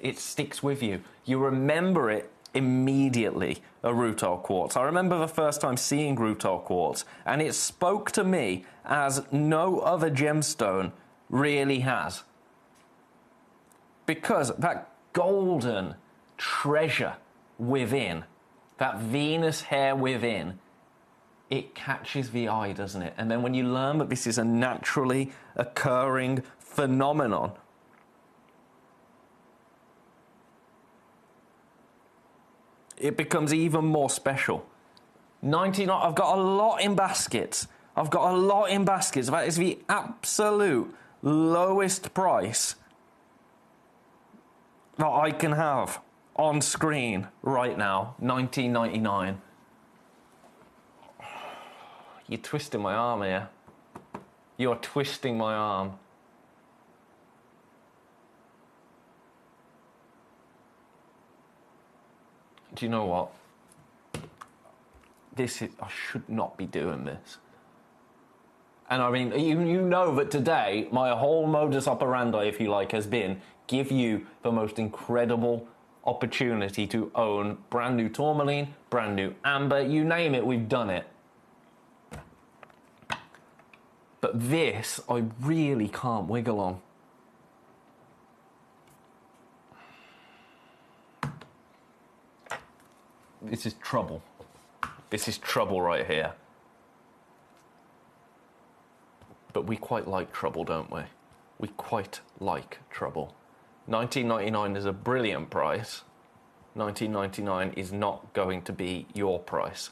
it sticks with you. You remember it immediately, a rutile quartz. I remember the first time seeing rutile quartz, and it spoke to me as no other gemstone really has. Because that golden treasure within, that Venus hair within, it catches the eye, doesn't it? And then when you learn that this is a naturally occurring phenomenon, it becomes even more special. 99, I've got a lot in baskets. That is the absolute lowest price that I can have on screen right now. $19.99. You're twisting my arm here. You're twisting my arm. Do you know what? I should not be doing this. And I mean, you know that today, my whole modus operandi, if you like, has been give you the most incredible opportunity to own brand new tourmaline, brand new amber, you name it, we've done it. But this, I really can't wiggle on. This is trouble. This is trouble right here. But we quite like trouble, don't we? We quite like trouble. $19.99 is a brilliant price. $19.99 is not going to be your price.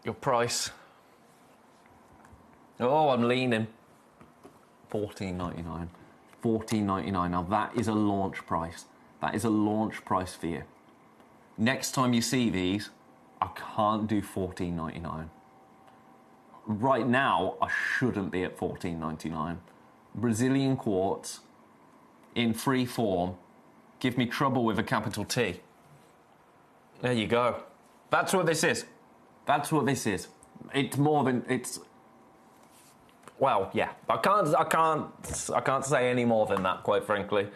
Your price. Oh, I'm leaning. $14.99. $14.99. Now that is a launch price. That is a launch price for you. Next time you see these, I can't do $14.99. Right now, I shouldn't be at $14.99. Brazilian quartz in free form. Give me trouble with a capital T. There you go. That's what this is. That's what this is. It's more than it's. Well, yeah. I can't say any more than that, quite frankly.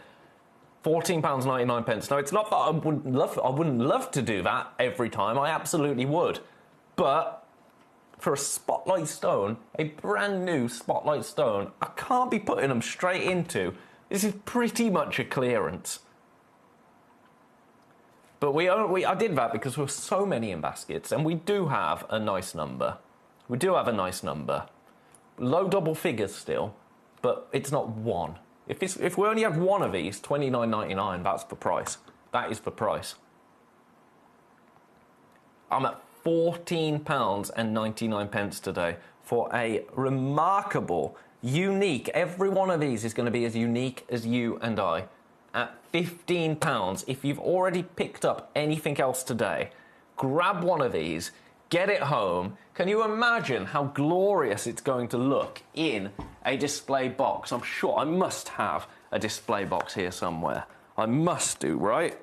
£14.99. Now, it's not that I wouldn't love to do that every time. I absolutely would. But for a spotlight stone, a brand new spotlight stone, I can't be putting them straight into. This is pretty much a clearance. But I did that because there were so many in baskets, and we do have a nice number. We do have a nice number. Low double figures still, but it's not one. If we only have one of these, $29.99, that's the price. That is the price. I'm at £14.99 today for a remarkable, unique, every one of these is going to be as unique as you and I. At £15, if you've already picked up anything else today, grab one of these, get it home. Can you imagine how glorious it's going to look in a display box? I'm sure I must have a display box here somewhere. I must do, right?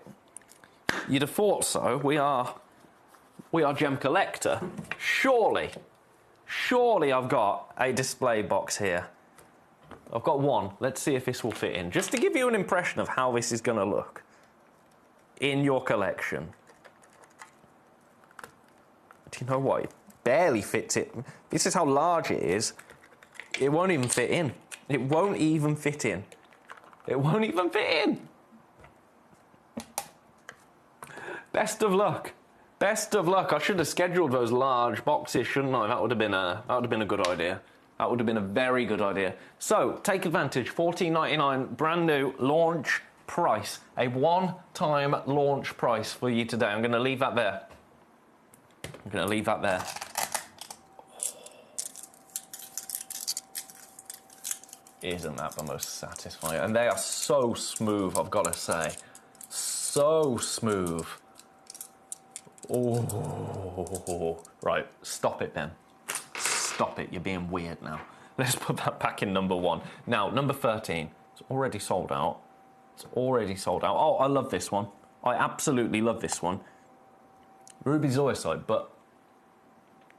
You'd have thought so. We are Gemcollector. Surely I've got a display box here. I've got one. Let's see if this will fit in. Just to give you an impression of how this is going to look in your collection. Do you know what? It barely fits it. This is how large it is. It won't even fit in. It won't even fit in. It won't even fit in. Best of luck. Best of luck. I should have scheduled those large boxes, shouldn't I? That would have been a good idea. That would have been a very good idea. So, take advantage. $14.99, brand new launch price. A one-time launch price for you today. I'm going to leave that there. I'm going to leave that there. Isn't that the most satisfying? And they are so smooth, I've got to say. So smooth. Oh, right, stop it then. Stop it, you're being weird now. Let's put that back in number 1. Now, number 13, it's already sold out. It's already sold out. Oh, I love this one. I absolutely love this one. Ruby Zoisite, but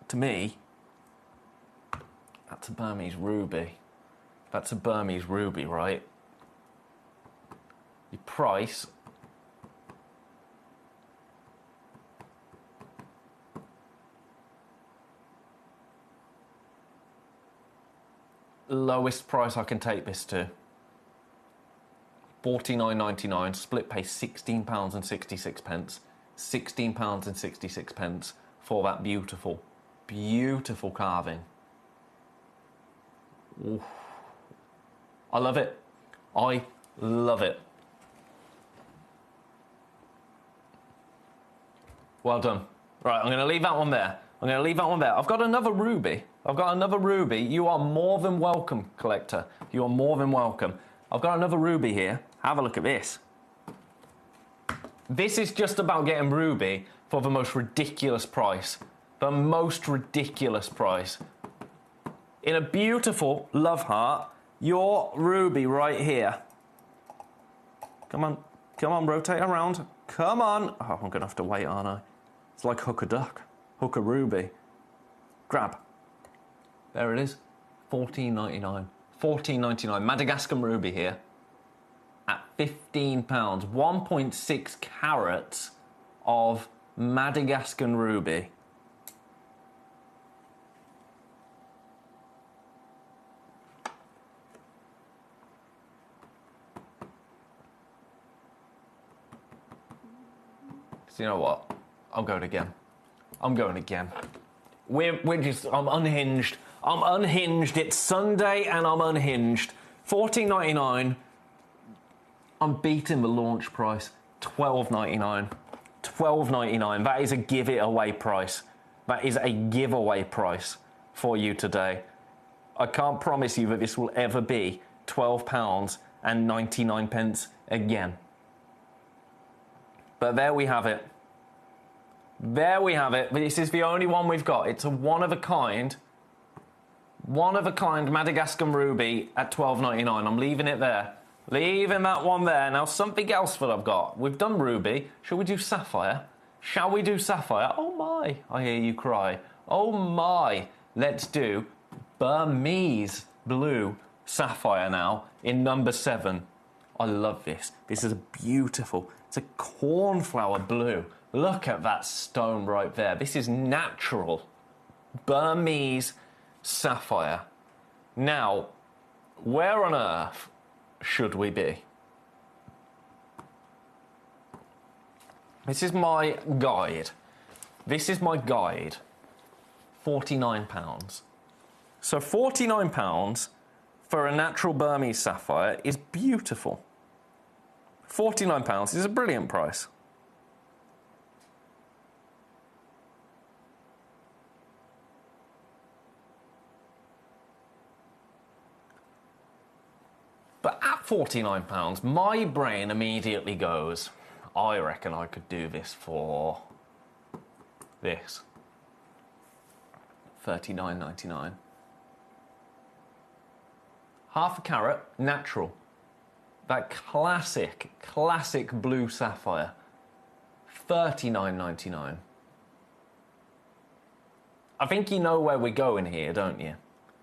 to me, that's a Burmese ruby. That's a Burmese ruby, right? Your price... lowest price I can take this to. £49.99, split pay £16.66. £16.66 for that beautiful, beautiful carving. Oof. I love it. I love it. Well done. Right, I'm going to leave that one there. I'm going to leave that one there. I've got another ruby. I've got another ruby. You are more than welcome, collector. You are more than welcome. I've got another ruby here. Have a look at this. This is just about getting ruby for the most ridiculous price. The most ridiculous price. In a beautiful love heart, your ruby right here. Come on. Come on, rotate around. Come on. Oh, I'm going to have to wait, aren't I? It's like hook a duck. Hook a ruby. Grab. There it is. $14.99. $14.99. Madagascar ruby here. At £15. 1.6 carats of Madagascar ruby. So you know what? I'm going again. I'm going again. I'm unhinged. I'm unhinged. It's Sunday and I'm unhinged. $14.99. I'm beating the launch price. $12.99. $12.99. That is a give it away price. That is a giveaway price for you today. I can't promise you that this will ever be £12.99 again. But there we have it. There we have it. This is the only one we've got. It's a one-of-a-kind Madagascar ruby at $12.99. I'm leaving it there. Leaving that one there. Now, something else that I've got. We've done ruby. Shall we do sapphire? Shall we do sapphire? Oh, my. I hear you cry. Oh, my. Let's do Burmese blue sapphire now in number 7. I love this. This is a beautiful... It's a cornflower blue. Look at that stone right there. This is natural Burmese sapphire. Now, where on earth should we be? This is my guide. This is my guide. £49. So £49 for a natural Burmese sapphire is beautiful. £49 is a brilliant price. But at £49, my brain immediately goes, I reckon I could do this for this. $39.99. Half a carat, natural. That classic blue sapphire, $39.99. I think you know where we're going here, don't you?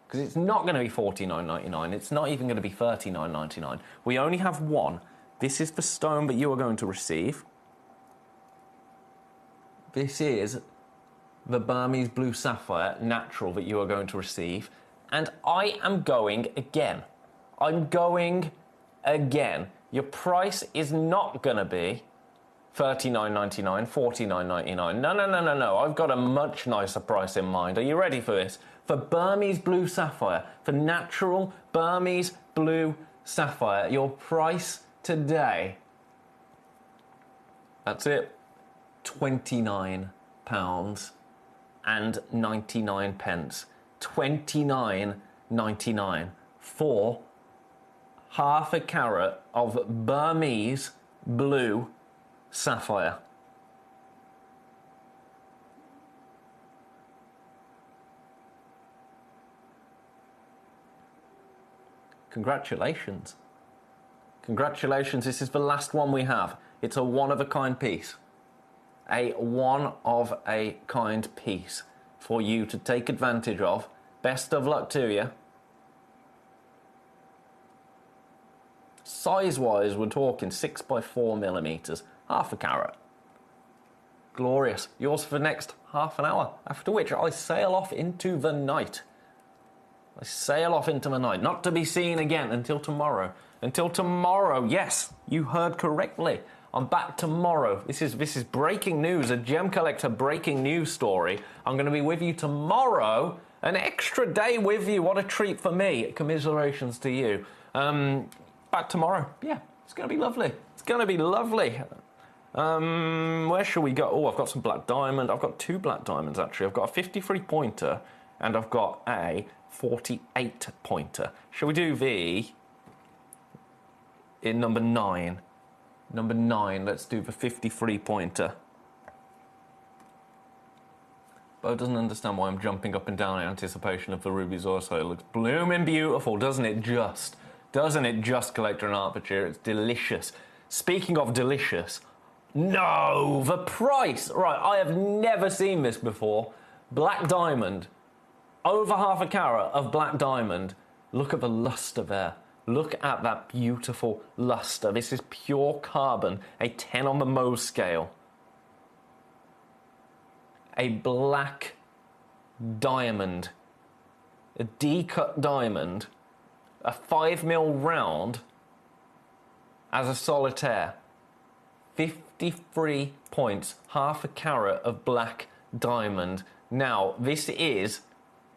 Because it's not going to be $49.99. It's not even going to be $39.99. We only have one. This is the stone that you are going to receive. This is the Burmese blue sapphire natural that you are going to receive. And I am going again. I'm going again. Your price is not going to be $39.99, $49.99. No. I've got a much nicer price in mind. Are you ready for this? For Burmese blue sapphire, for natural Burmese blue sapphire, your price today, that's it, £29.99. £29.99 for half a carat of Burmese blue sapphire. Congratulations. Congratulations, this is the last one we have. It's a one-of-a-kind piece. A one-of-a-kind piece for you to take advantage of. Best of luck to you. Size-wise, we're talking 6x4mm, half a carat. Glorious. Yours for the next half an hour, after which I sail off into the night. I sail off into the night, not to be seen again until tomorrow. Until tomorrow, yes, you heard correctly. I'm back tomorrow. This is breaking news, a Gemcollector breaking news story. I'm going to be with you tomorrow. An extra day with you. What a treat for me. Commiserations to you. Back tomorrow. Yeah, it's going to be lovely. It's going to be lovely. Where shall we go? Oh, I've got some black diamond. I've got two black diamonds, actually. I've got a 53 pointer and I've got a 48 pointer. Shall we do the... in number 9? Number 9, let's do the 53 pointer. Bo doesn't understand why I'm jumping up and down in anticipation of the rubies also. It looks blooming beautiful, doesn't it just? Doesn't it just, Collector and Arbitrary? It's delicious. Speaking of delicious, no, the price. Right, I have never seen this before. Black diamond, over half a carat of black diamond. Look at the luster there. Look at that beautiful luster. This is pure carbon, a 10 on the Mohs scale. A black diamond, a D-cut diamond, a 5mm round as a solitaire. 53 points, half a carat of black diamond. Now, this is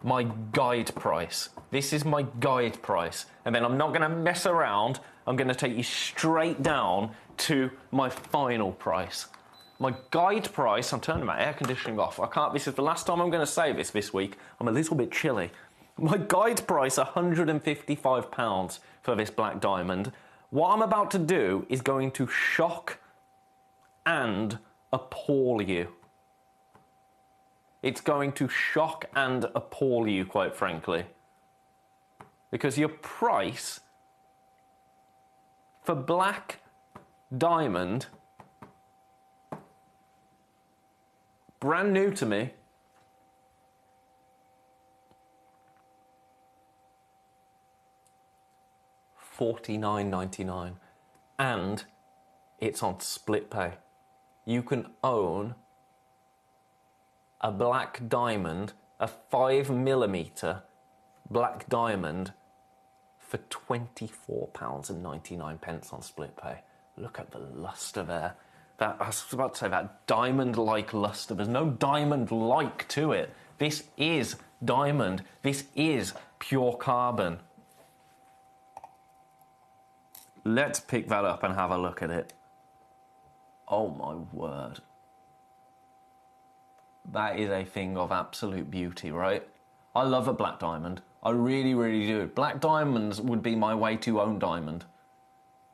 my guide price. This is my guide price. And then I'm not going to mess around. I'm going to take you straight down to my final price. My guide price, I'm turning my air conditioning off. I can't, this is the last time I'm going to say this week. I'm a little bit chilly. My guide price, £155 for this black diamond. What I'm about to do is going to shock and appall you. It's going to shock and appall you, quite frankly. Because your price for black diamond, brand new to me, $49.99, and it's on split pay. You can own a black diamond, a 5mm black diamond, for £24.99 on split pay. Look at the luster there. That, I was about to say, that diamond-like luster. There's no diamond-like to it. This is diamond. This is pure carbon. Let's pick that up and have a look at it. Oh my word. That is a thing of absolute beauty, right? I love a black diamond. I really, really do. Black diamonds would be my way to own diamond.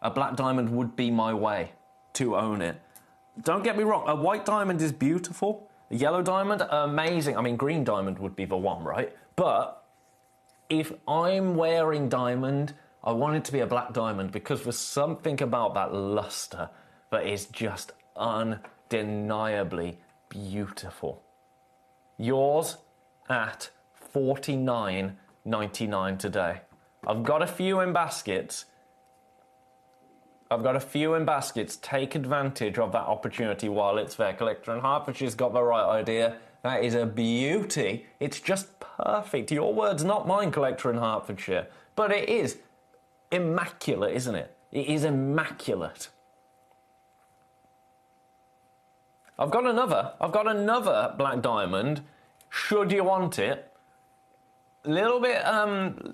A black diamond would be my way to own it. Don't get me wrong, a white diamond is beautiful. The yellow diamond, amazing. I mean, green diamond would be the one, right? But if I'm wearing diamond, I want it to be a black diamond because there's something about that luster that is just undeniably beautiful. Yours at $49.99 today. I've got a few in baskets. Take advantage of that opportunity while it's there. Collector in Hertfordshire's got the right idea. That is a beauty. It's just perfect. Your words, not mine, Collector in Hertfordshire. But it is immaculate, isn't it? It is immaculate. I've got another black diamond, should you want it. A little bit,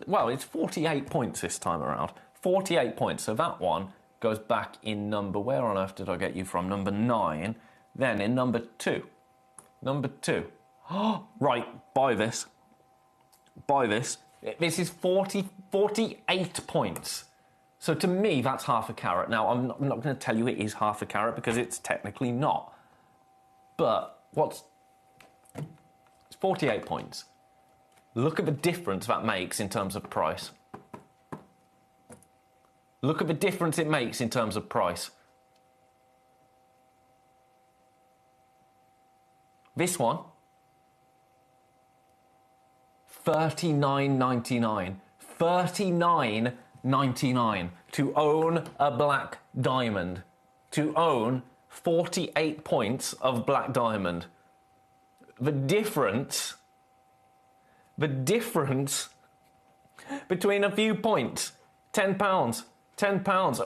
well, it's 48 points this time around. 48 points, so that one goes back in number, where on earth did I get you from? Number 9, then in number 2. Number 2. Right, buy this. This is 48 points. So to me, that's half a carat. Now, I'm not going to tell you it is half a carat because it's technically not. But it's 48 points. Look at the difference that makes in terms of price. Look at the difference it makes in terms of price. This one, $39.99. $39.99 to own a black diamond. To own 48 points of black diamond. The difference between a few points, £10.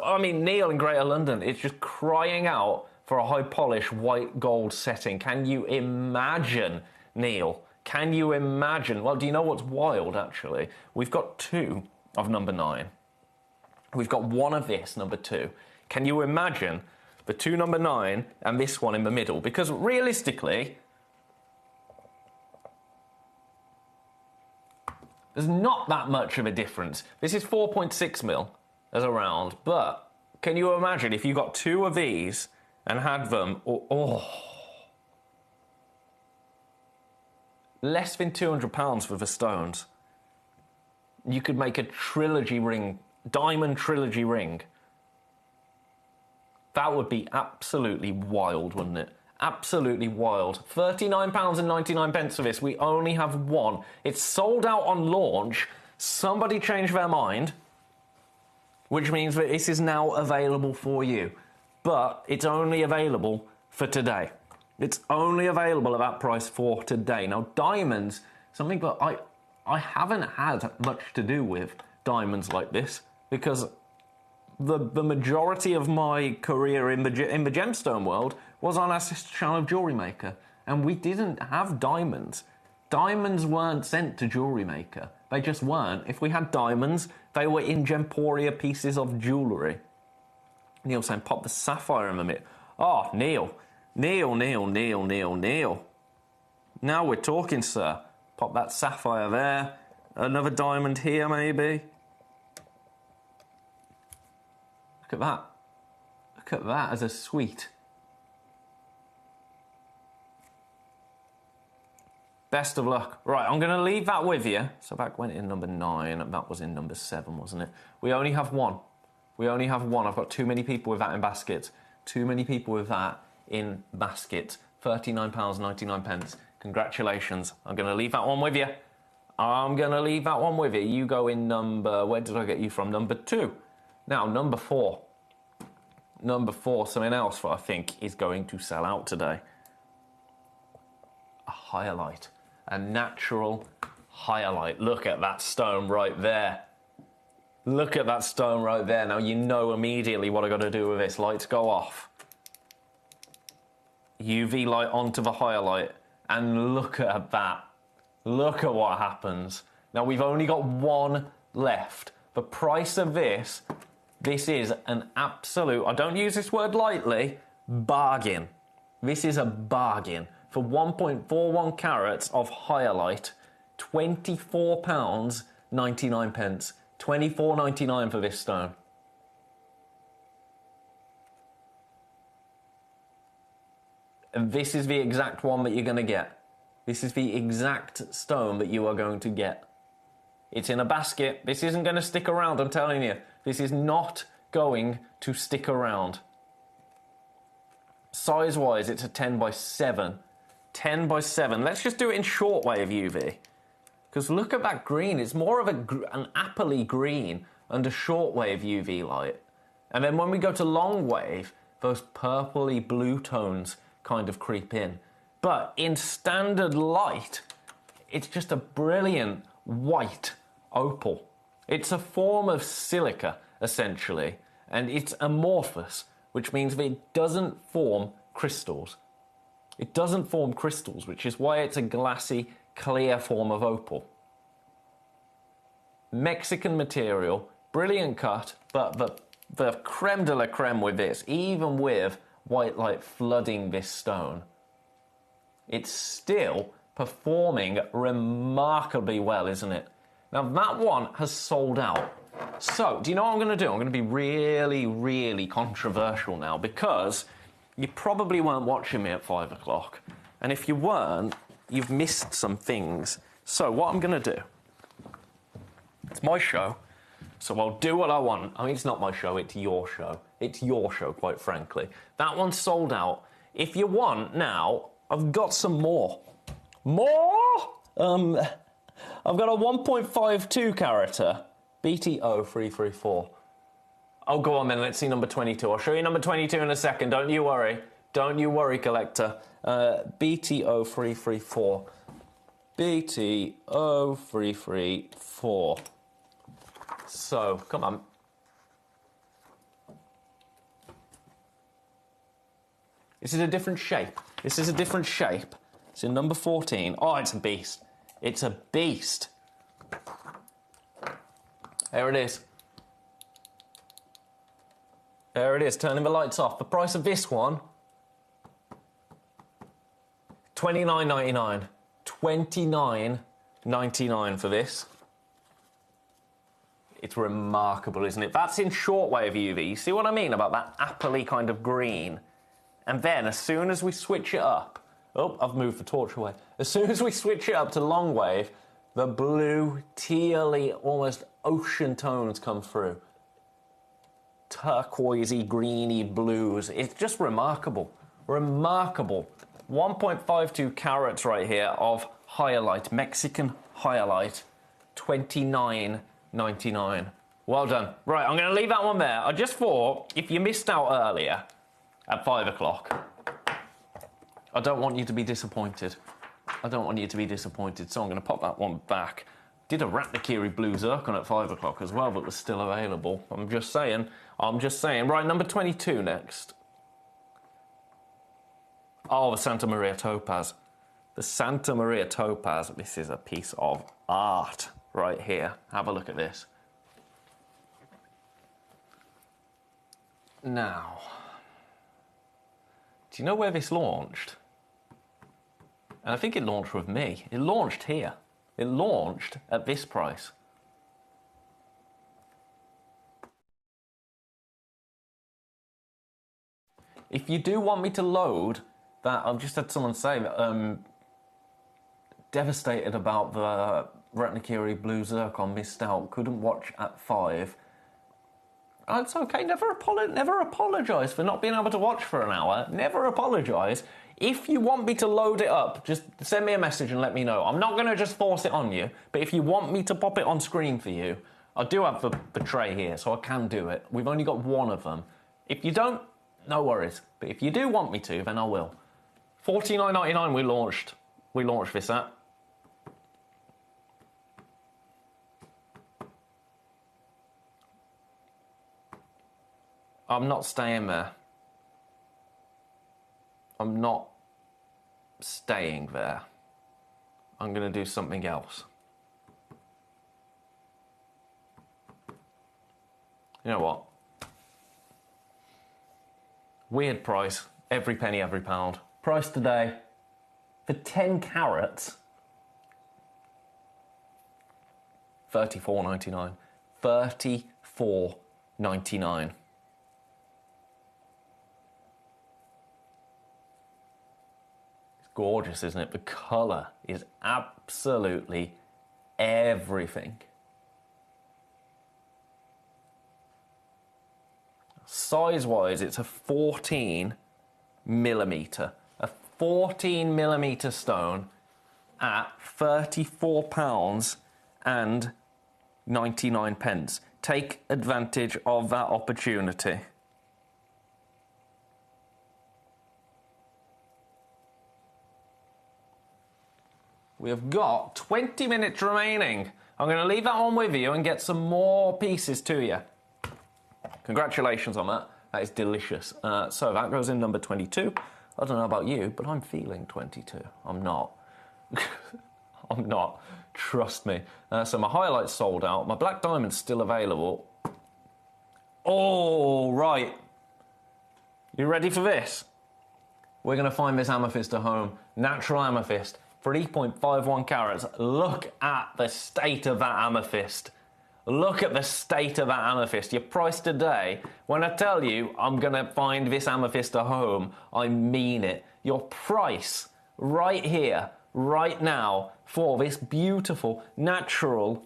I mean, Neil in Greater London is just crying out for a high polish white gold setting. Can you imagine, Neil? Can you imagine? Well, do you know what's wild, actually? We've got 2 of number 9. We've got 1 of this, number 2. Can you imagine the 2 number 9 and this one in the middle? Because realistically, there's not that much of a difference. This is 4.6 mil as a round, but can you imagine if you got 2 of these and had them, less than £200 for the stones. You could make a trilogy ring, diamond trilogy ring. That would be absolutely wild, wouldn't it? Absolutely wild. £39.99 for this. We only have 1. It's sold out on launch. Somebody changed their mind, which means that this is now available for you. But it's only available for today. It's only available at that price for today. Now, diamonds, something that I haven't had much to do with diamonds like this, because the majority of my career in the gemstone world was on our sister channel of Jewelry Maker, and we didn't have diamonds. Diamonds weren't sent to Jewelry Maker. They just weren't. If we had diamonds, they were in Gemporia pieces of jewellery. Neil saying, pop the sapphire in the middle. Oh, Neil. Neil. Now we're talking, sir. Pop that sapphire there. Another diamond here, maybe. Look at that. Look at that as a sweet. Best of luck. Right, I'm going to leave that with you. So that went in number 9. That was in number 7, wasn't it? We only have 1. I've got too many people with that in baskets. Too many people with that in baskets. £39.99. Congratulations. I'm going to leave that one with you. You go in number... Where did I get you from? Number 2. Now, number 4. Something else that I think is going to sell out today. A hyalite. A natural hyalite. Look at that stone right there. Now, you know immediately what I got to do with this. Lights go off. UV light onto the hyalite. And look at that. Look at what happens. Now, we've only got 1 left. The price of this is an absolute, I don't use this word lightly, bargain. This is a bargain. For 1.41 carats of hyalite, £24.99. £24.99 for this stone. And this is the exact one that you're going to get. This is the exact stone that you are going to get. It's in a basket. This isn't going to stick around, I'm telling you. This is not going to stick around. Size-wise, it's a 10 by 7. 10 by 7. Let's just do it in shortwave UV. Because look at that green. It's more of an appley green under shortwave UV light. And then when we go to long wave, those purpley blue tones kind of creep in. But in standard light, it's just a brilliant white opal. It's a form of silica, essentially, and it's amorphous, which means that it doesn't form crystals. It doesn't form crystals, which is why it's a glassy, clear form of opal. Mexican material, brilliant cut, but the creme de la creme with this, even with white light flooding this stone, it's still performing remarkably well, isn't it? Now that one has sold out. So, do you know what I'm going to do? I'm going to be really, really controversial now, because you probably weren't watching me at 5 o'clock. And if you weren't, you've missed some things. So what I'm going to do, it's my show, so I'll do what I want. I mean, it's not my show, it's your show. It's your show, quite frankly. That one's sold out. If you want now, I've got some more. More? I've got a 1.52 character, BT0334. Oh, go on then, let's see number 22. I'll show you number 22 in a second, don't you worry. Don't you worry, collector. BT0334. BT0334. So, come on. This is a different shape. This is a different shape. It's in number 14. Oh, it's a beast. It's a beast. There it is. There it is, turning the lights off. The price of this one, $29.99. $29.99 for this. It's remarkable, isn't it? That's in shortwave UV. You see what I mean about that appley kind of green? And then, as soon as we switch it up... Oh, I've moved the torch away. As soon as we switch it up to long wave, the blue, tealy, almost ocean tones come through. Turquoisey, greeny blues. It's just remarkable. Remarkable. 1.52 carats right here of hyalite, Mexican hyalite, $29.99. Well done. Right, I'm going to leave that one there. I just thought, if you missed out earlier at 5 o'clock, I don't want you to be disappointed. I don't want you to be disappointed, so I'm going to pop that one back. Did a Ratnakiri Blue Zircon at 5 o'clock as well, but was still available. I'm just saying. Right, number 22 next. Oh, the Santa Maria Topaz. The Santa Maria Topaz. This is a piece of art right here. Have a look at this. Now, do you know where this launched? And I think it launched with me. It launched here. It launched at this price. If you do want me to load that, I've just had someone say that devastated about the Ratnakiri Blue Zircon, missed out, couldn't watch at 5. It's okay, never apologise for not being able to watch for an hour. Never apologise. If you want me to load it up, just send me a message and let me know. I'm not going to just force it on you, but if you want me to pop it on screen for you, I do have the tray here, so I can do it. We've only got one of them. If you don't, no worries. But if you do want me to, then I will. $49.99 we launched this at. I'm not staying there. I'm not staying there. I'm going to do something else. You know what? Weird price. Every penny, every pound. Price today for 10 carats. $34.99. $34.99. gorgeous, isn't it? The colour is absolutely everything. Size-wise, it's a 14 millimetre. A 14 millimetre stone at £34 and 99 pence. Take advantage of that opportunity. We have got 20 minutes remaining. I'm going to leave that on with you and get some more pieces to you. Congratulations on that. That is delicious. So that goes in number 22. I don't know about you, but I'm feeling 22. I'm not. I'm not. Trust me. So my highlights sold out. My black diamond's still available. Oh, right. You ready for this? We're going to find this amethyst at home. Natural amethyst. 3.51 carats. Look at the state of that amethyst. Look at the state of that amethyst. Your price today, when I tell you I'm going to find this amethyst at home, I mean it. Your price right here, right now, for this beautiful, natural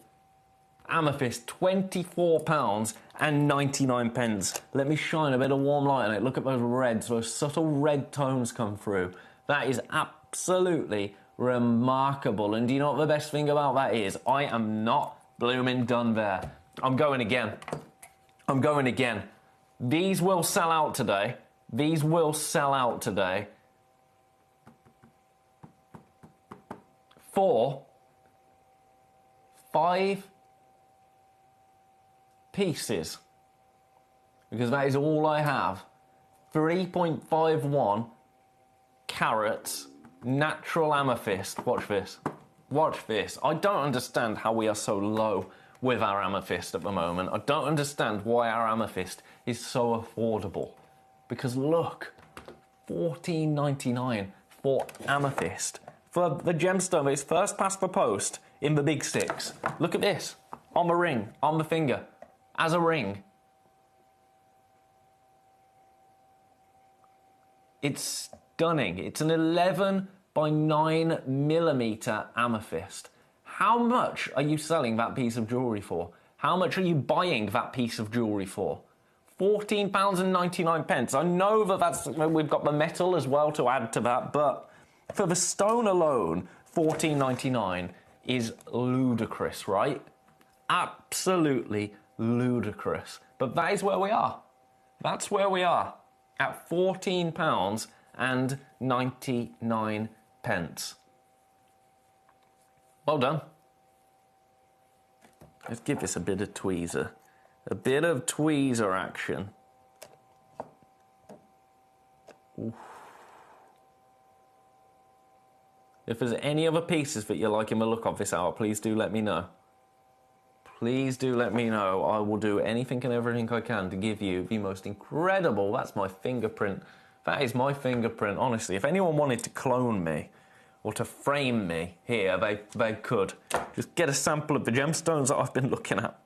amethyst, £24 and 99 pence. Let me shine a bit of warm light on it. Look at those reds, those subtle red tones come through. That is absolutely remarkable. And do you know what the best thing about that is? I am not blooming done there. I'm going again. I'm going again. These will sell out today. These will sell out today. For 5 pieces. Because that is all I have. 3.51 carats. Natural amethyst. Watch this. Watch this. I don't understand how we are so low with our amethyst at the moment. I don't understand why our amethyst is so affordable. Because look, $14.99 for amethyst. For the gemstone, it's first past the post in the big 6. Look at this. On the ring, on the finger, as a ring. It's stunning. It's an 11 by 9 millimetre amethyst. How much are you selling that piece of jewellery for? How much are you buying that piece of jewellery for? £14 and 99 pence. I know that we've got the metal as well to add to that, but for the stone alone, £14.99 is ludicrous, right? Absolutely ludicrous. But that is where we are. That's where we are. At £14 and 99 pence. Well done. Let's give this a bit of tweezer. A bit of tweezer action. Oof. If there's any other pieces that you're liking the look of this hour, please do let me know. Please do let me know. I will do anything and everything I can to give you the most incredible. That's my fingerprint. That is my fingerprint, honestly. If anyone wanted to clone me or to frame me here, they could. Just get a sample of the gemstones that I've been looking at.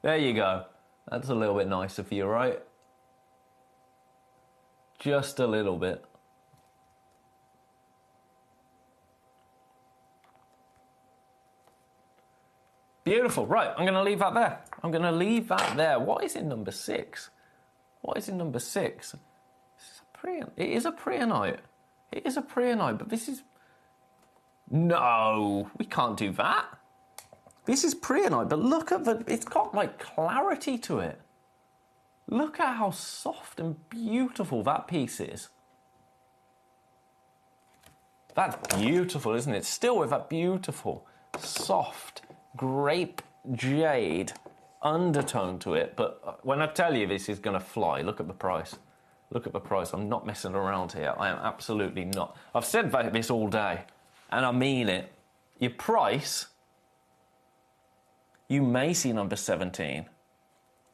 There you go. That's a little bit nicer for you, right? Just a little bit. Beautiful. Right, I'm going to leave that there. I'm going to leave that there. What is in number 6? What is in number 6? It is a preonite. It is a preonite, but this is... No, we can't do that. This is preonite, but look at the... It's got, like, clarity to it. Look at how soft and beautiful that piece is. That's beautiful, isn't it? Still with that beautiful, soft, grape jade undertone to it. But when I tell you this is going to fly, look at the price. Look at the price. I'm not messing around here. I am absolutely not. I've said this all day, and I mean it. Your price, you may see number 17.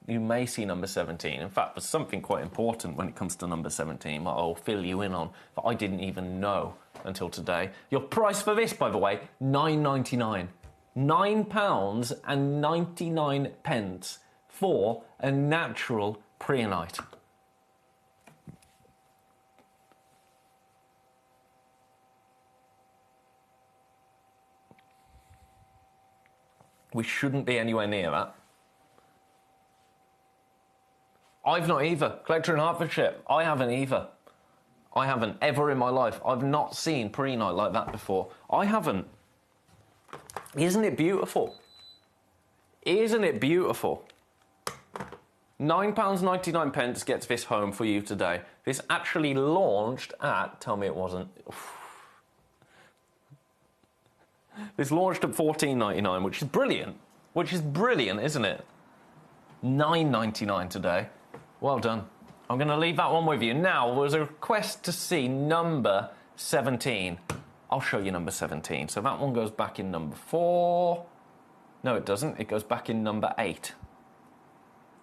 You may see number 17. In fact, there's something quite important when it comes to number 17 that I'll fill you in on that I didn't even know until today. Your price for this, by the way, £9.99. £9 and 99 pence for a natural preonite. We shouldn't be anywhere near that. I've not either. Collector in Hertfordshire, I haven't either. I haven't ever in my life. I've not seen prehnite like that before. I haven't. Isn't it beautiful? Isn't it beautiful? £9.99 gets this home for you today. This actually launched at... Tell me it wasn't. This launched at $14.99, which is brilliant. Which is brilliant, isn't it? $9.99 today. Well done. I'm going to leave that one with you. Now, there was a request to see number 17. I'll show you number 17. So that one goes back in number 4. No, it doesn't. It goes back in number 8.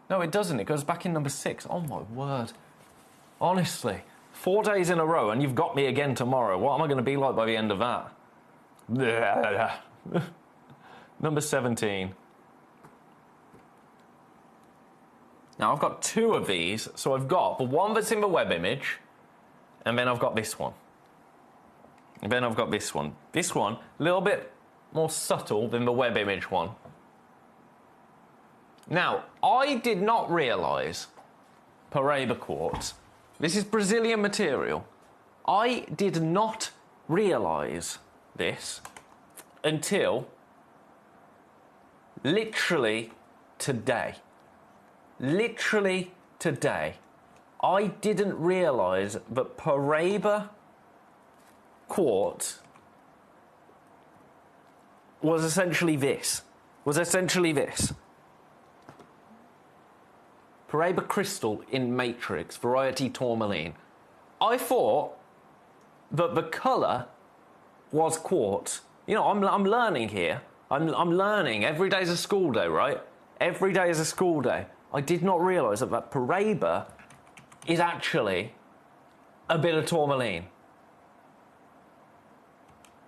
No, it doesn't. It goes back in number 6. Oh, my word. Honestly. 4 days in a row, and you've got me again tomorrow. What am I going to be like by the end of that? Number 17. Now, I've got 2 of these. So I've got the one that's in the web image, and then I've got this one. And then I've got this one. This one, a little bit more subtle than the web image one. Now, I did not realise Paraiba quartz. This is Brazilian material. I did not realise this until literally today. Literally today. I didn't realise that Paraiba quartz was essentially this. Paraiba crystal in matrix, variety tourmaline. I thought that the colour was quartz. You know, I'm learning here. I'm learning. Every day is a school day, right? Every day is a school day. I did not realise that Paraiba is actually a bit of tourmaline.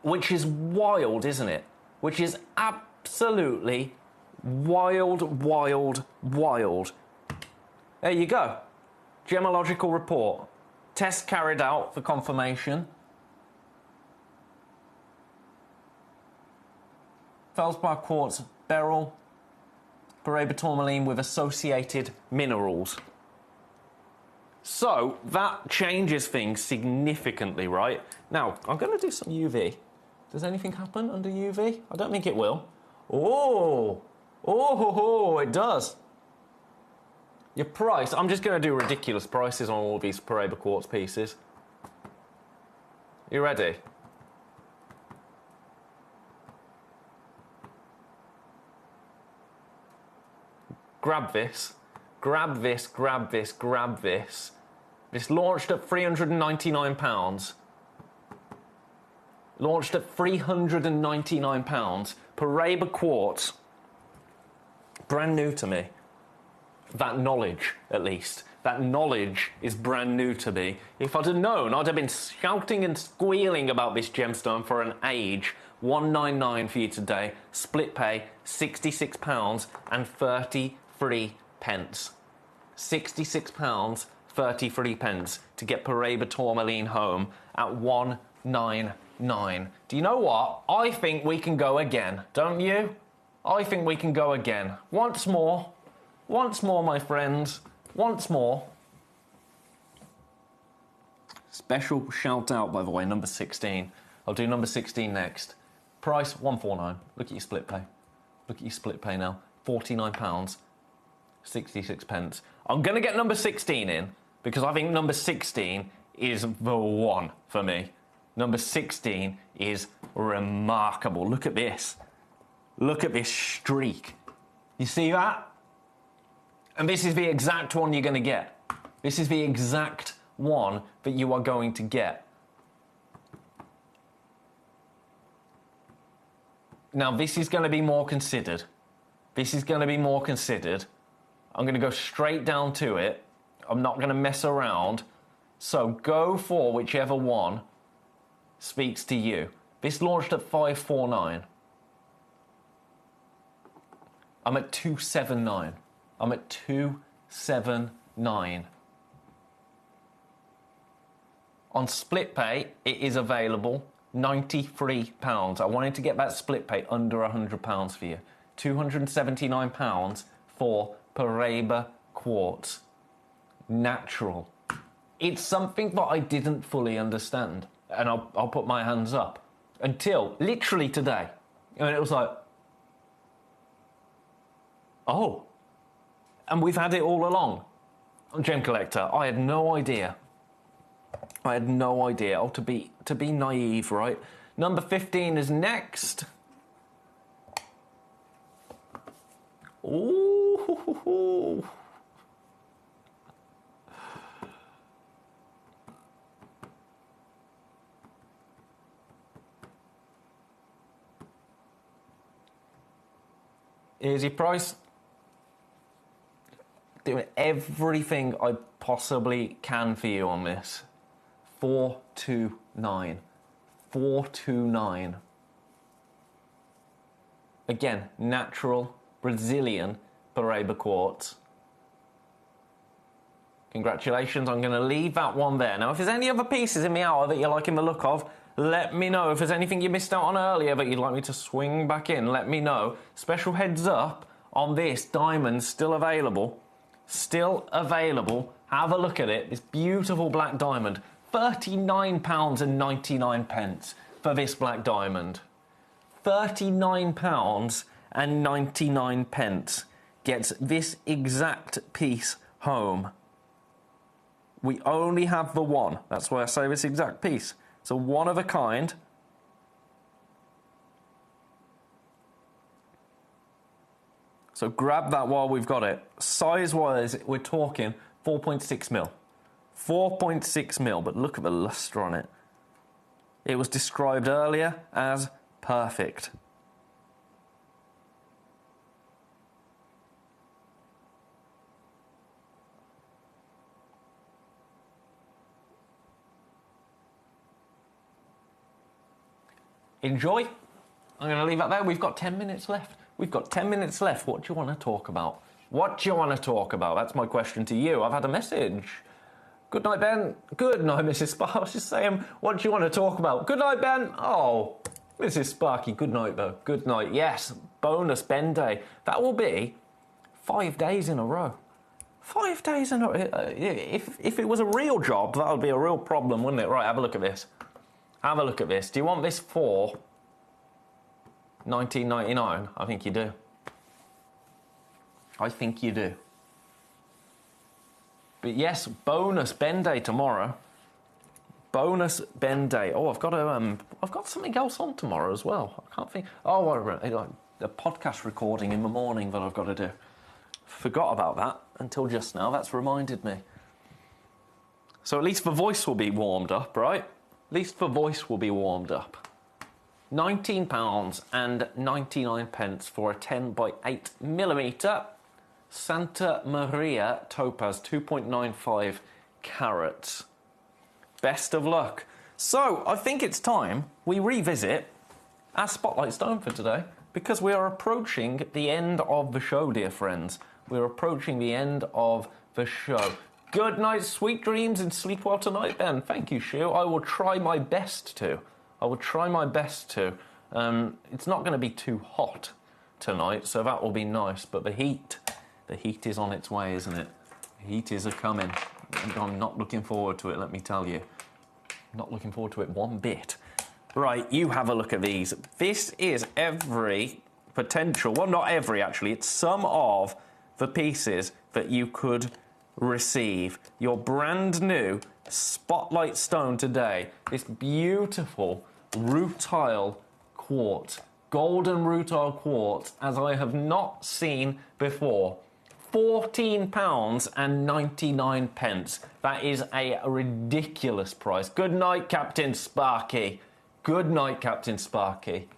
Which is wild, isn't it? Which is absolutely wild, wild, wild. There you go. Gemological report. Test carried out for confirmation. Feldspar quartz beryl. Paraiba tourmaline with associated minerals. So, that changes things significantly, right? Now, I'm going to do some UV. Does anything happen under UV? I don't think it will. Oh, it does. Your price, I'm just going to do ridiculous prices on all of these Paraiba quartz pieces. You ready? Grab this, grab this, grab this, grab this. This launched at £399. Launched at £399. Paraiba quartz. Brand new to me. That knowledge, at least. That knowledge is brand new to me. If I'd have known, I'd have been shouting and squealing about this gemstone for an age. $199 for you today. Split pay, £66 and 33 pence. £66, 33 pence to get Paraiba tourmaline home at $199. Do you know what? I think we can go again, don't you? I think we can go again. Once more, my friends. Once more. Special shout out, by the way, number 16. I'll do number 16 next. Price, $149. Look at your split pay. Look at your split pay now. £49, 66 pence. I'm going to get number 16 in because I think number 16 is the one for me. Number 16 is remarkable. Look at this. Look at this streak. You see that? And this is the exact one you're going to get. This is the exact one that you are going to get. Now, this is going to be more considered. This is going to be more considered. I'm going to go straight down to it. I'm not going to mess around. So go for whichever one speaks to you. This launched at $549. I'm at $279. I'm at $279. On split pay, it is available £93. I wanted to get that split pay under £100 for you. £279 for Paraiba quartz. Natural. It's something that I didn't fully understand. And I'll put my hands up. Until literally today. And it was like, oh. And we've had it all along. Gemcollector, I had no idea. I had no idea. Oh, to be naive, right? Number 15 is next. Ooh. Here's your price. Doing everything I possibly can for you on this. 429. 429. Again, natural Brazilian Paraiba quartz. Congratulations, I'm going to leave that one there. Now, if there's any other pieces in the hour that you're liking the look of, let me know. If there's anything you missed out on earlier that you'd like me to swing back in, let me know. Special heads up on this diamond, still available. Still available. Have a look at it. This beautiful black diamond. £39.99 for this black diamond. £39.99 gets this exact piece home. We only have the one. That's why I say this exact piece. It's a one of a kind. So grab that while we've got it. Size-wise, we're talking 4.6 mil. 4.6 mil, but look at the luster on it. It was described earlier as perfect. Enjoy. I'm going to leave that there. We've got 10 minutes left. We've got 10 minutes left. What do you want to talk about? What do you want to talk about? That's my question to you. I've had a message. Good night, Ben. Good night, Mrs. Sparky. I was just saying, what do you want to talk about? Good night, Ben. Oh, Mrs. Sparky. Good night, though. Good night. Yes, bonus Ben Day. That will be 5 days in a row. 5 days in a row. If it was a real job, that would be a real problem, wouldn't it? Right, have a look at this. Have a look at this. Do you want this for $19.99? I think you do. I think you do. But yes, bonus Ben Day tomorrow. Bonus Ben Day. Oh, I've got something else on tomorrow as well. I can't think. Oh, a podcast recording in the morning that I've got to do. Forgot about that until just now. That's reminded me. So at least the voice will be warmed up, right? At least the voice will be warmed up. £19.99 for a 10 by 8 millimetre Santa Maria Topaz 2.95 carats. Best of luck. So I think it's time we revisit our Spotlight Stone for today, because we are approaching the end of the show, dear friends. We're approaching the end of the show. Good night, sweet dreams, and sleep well tonight, Ben. Thank you, Shu. I will try my best to. It's not going to be too hot tonight, so that will be nice. But the heat is on its way, isn't it? The heat is a-coming. And I'm not looking forward to it, let me tell you. Not looking forward to it one bit. Right, you have a look at these. This is every potential, well, not every, actually. It's some of the pieces that you could receive your brand new Spotlight Stone today. This beautiful rutile quartz, golden rutile quartz, as I have not seen before. £14.99. That is a ridiculous price. Good night, Captain Sparky. Good night, Captain Sparky.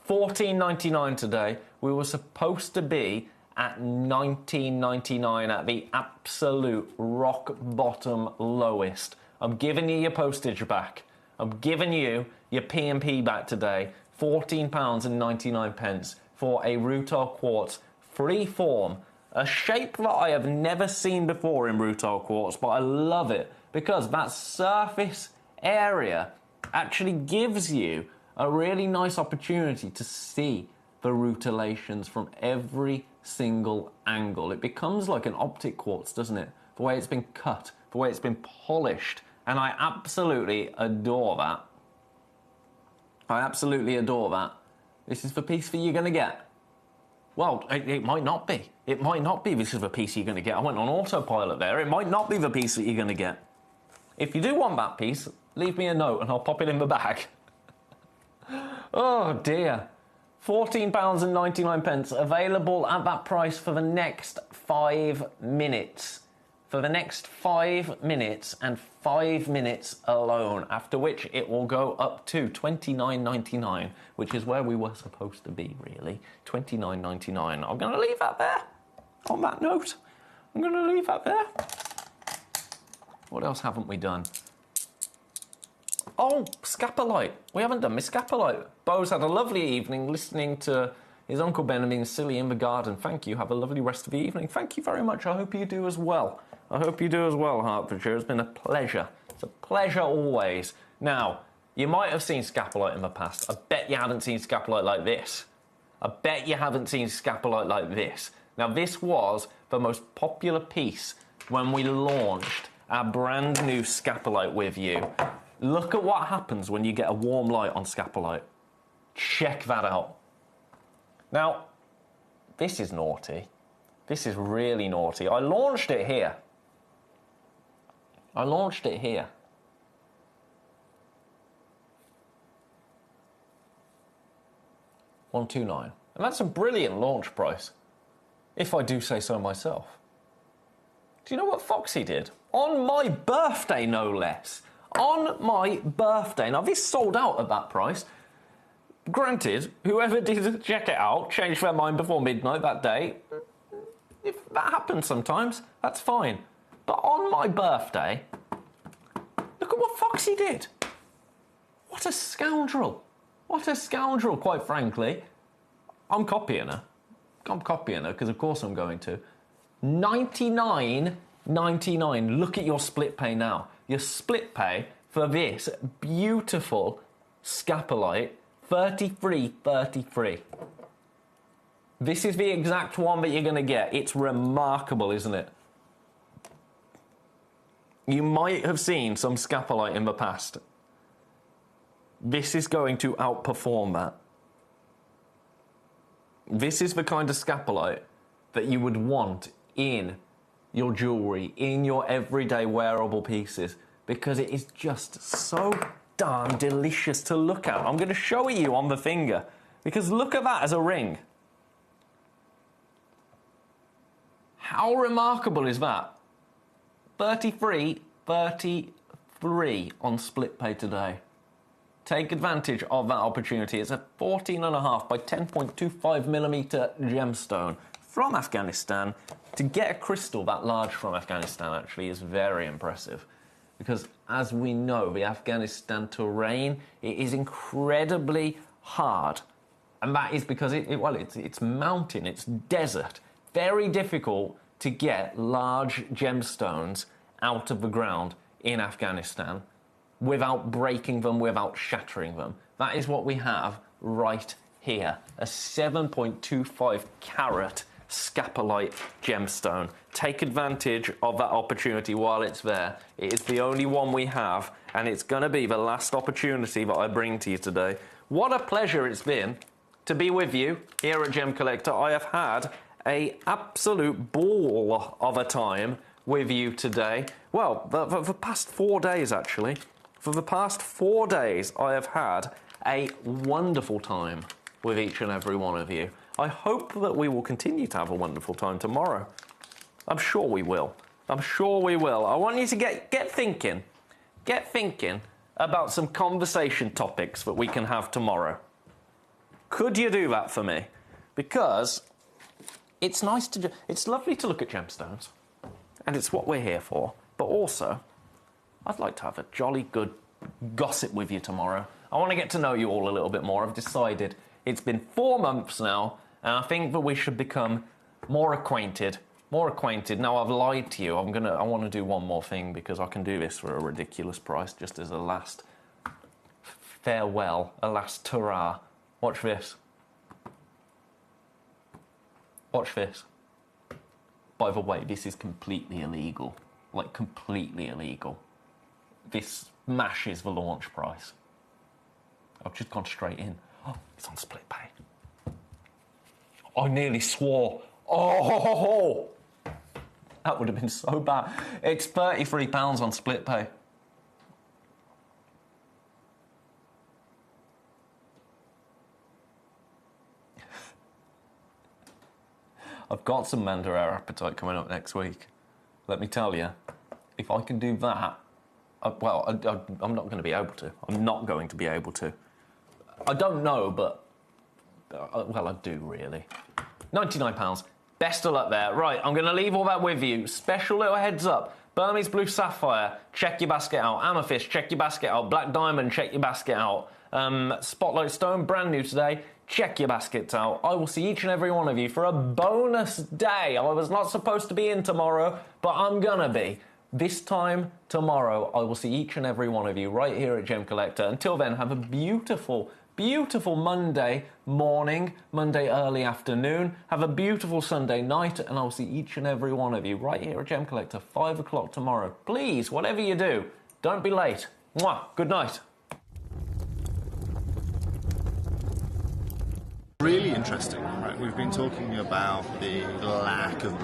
$14.99 today. We were supposed to be at $19.99 at the absolute rock bottom lowest. I'm giving you your postage back. I'm giving you your P&P back today. £14.99 for a rutile quartz free form. A shape that I have never seen before in rutile quartz, but I love it because that surface area actually gives you a really nice opportunity to see the rutilations from every single angle. It becomes like an optic quartz, doesn't it? The way it's been cut, the way it's been polished. And I absolutely adore that. I absolutely adore that. This is the piece that you're going to get. Well, it might not be. It might not be this is the piece you're going to get. I went on autopilot there. It might not be the piece that you're going to get. If you do want that piece, leave me a note and I'll pop it in the bag. Oh dear. £14.99 available at that price for the next 5 minutes. For the next 5 minutes and 5 minutes alone, after which it will go up to $29.99, which is where we were supposed to be, really. $29.99. I'm going to leave that there. On that note, I'm going to leave that there. What else haven't we done? Oh, Scapolite. We haven't done Miss Scapolite. Bo's had a lovely evening listening to his Uncle Ben being silly in the garden. Thank you. Have a lovely rest of the evening. Thank you very much. I hope you do as well. I hope you do as well, Hertfordshire. It's been a pleasure. It's a pleasure always. Now, you might have seen Scapolite in the past. I bet you haven't seen Scapolite like this. I bet you haven't seen Scapolite like this. Now, this was the most popular piece when we launched our brand new Scapolite with you. Look at what happens when you get a warm light on Scapolite. Check that out. Now, this is naughty. This is really naughty. I launched it here. 129. And that's a brilliant launch price, if I do say so myself. Do you know what Foxy did? On my birthday, no less. On my birthday. Now, this sold out at that price. Granted, whoever did check it out changed their mind before midnight that day. If that happens sometimes, that's fine. But on my birthday, look at what Foxy did. What a scoundrel. What a scoundrel, quite frankly. I'm copying her. Because of course I'm going to. $99.99. Look at your split pay now. Your split pay for this beautiful Scapolite, $33.33. This is the exact one that you're going to get. It's remarkable, isn't it? You might have seen some Scapolite in the past. This is going to outperform that. This is the kind of Scapolite that you would want in your jewellery, in your everyday wearable pieces, because it is just so darn delicious to look at. I'm going to show it you on the finger, because look at that as a ring. How remarkable is that? $33.33 on split pay today. Take advantage of that opportunity. It's a 14.5 by 10.25 millimeter gemstone from Afghanistan. To get a crystal that large from Afghanistan actually is very impressive, because as we know, the Afghanistan terrain, it is incredibly hard, and that is because it's mountain, it's desert, very difficult to get large gemstones out of the ground in Afghanistan without breaking them, without shattering them. That is what we have right here, a 7.25 carat Scapolite gemstone. Take advantage of that opportunity while it's there. It is the only one we have, and it's going to be the last opportunity that I bring to you today. What a pleasure it's been to be with you here at Gemcollector. I have had an absolute ball of a time with you today. Well, the past 4 days, actually. For the past 4 days, I have had a wonderful time with each and every one of you. I hope that we will continue to have a wonderful time tomorrow. I'm sure we will. I'm sure we will. I want you to get thinking. Get thinking about some conversation topics that we can have tomorrow. Could you do that for me? Because it's nice to... It's lovely to look at gemstones, and it's what we're here for. But also, I'd like to have a jolly good gossip with you tomorrow. I want to get to know you all a little bit more. I've decided it's been 4 months now, and I think that we should become more acquainted. Now, I've lied to you. I want to do one more thing, because I can do this for a ridiculous price, just as a last farewell, a last ta-ra. Watch this. Watch this. By the way, this is completely illegal. Like, completely illegal. This smashes the launch price. I've just gone straight in. Oh, it's on split pay. I nearly swore. Oh! That would have been so bad. It's £33 on split pay. I've got some Mandalorian appetite coming up next week. Let me tell you, if I can do that, I'm not going to be able to. I'm not going to be able to. I don't know, but well, I do really. £99. Best of luck there. Right, I'm going to leave all that with you. Special little heads up. Burmese Blue Sapphire, check your basket out. Amethyst, check your basket out. Black Diamond, check your basket out. Spotlight Stone, brand new today. Check your baskets out. I will see each and every one of you for a bonus day. I was not supposed to be in tomorrow, but I'm gonna be. This time tomorrow, I will see each and every one of you right here at Gemcollector. Until then, have a beautiful, beautiful Monday morning, Monday early afternoon. Have a beautiful Sunday night, and I'll see each and every one of you right here at Gemcollector, 5 o'clock tomorrow. Please, whatever you do, don't be late. Mwah. Good night. Really interesting, right? We've been talking about the lack of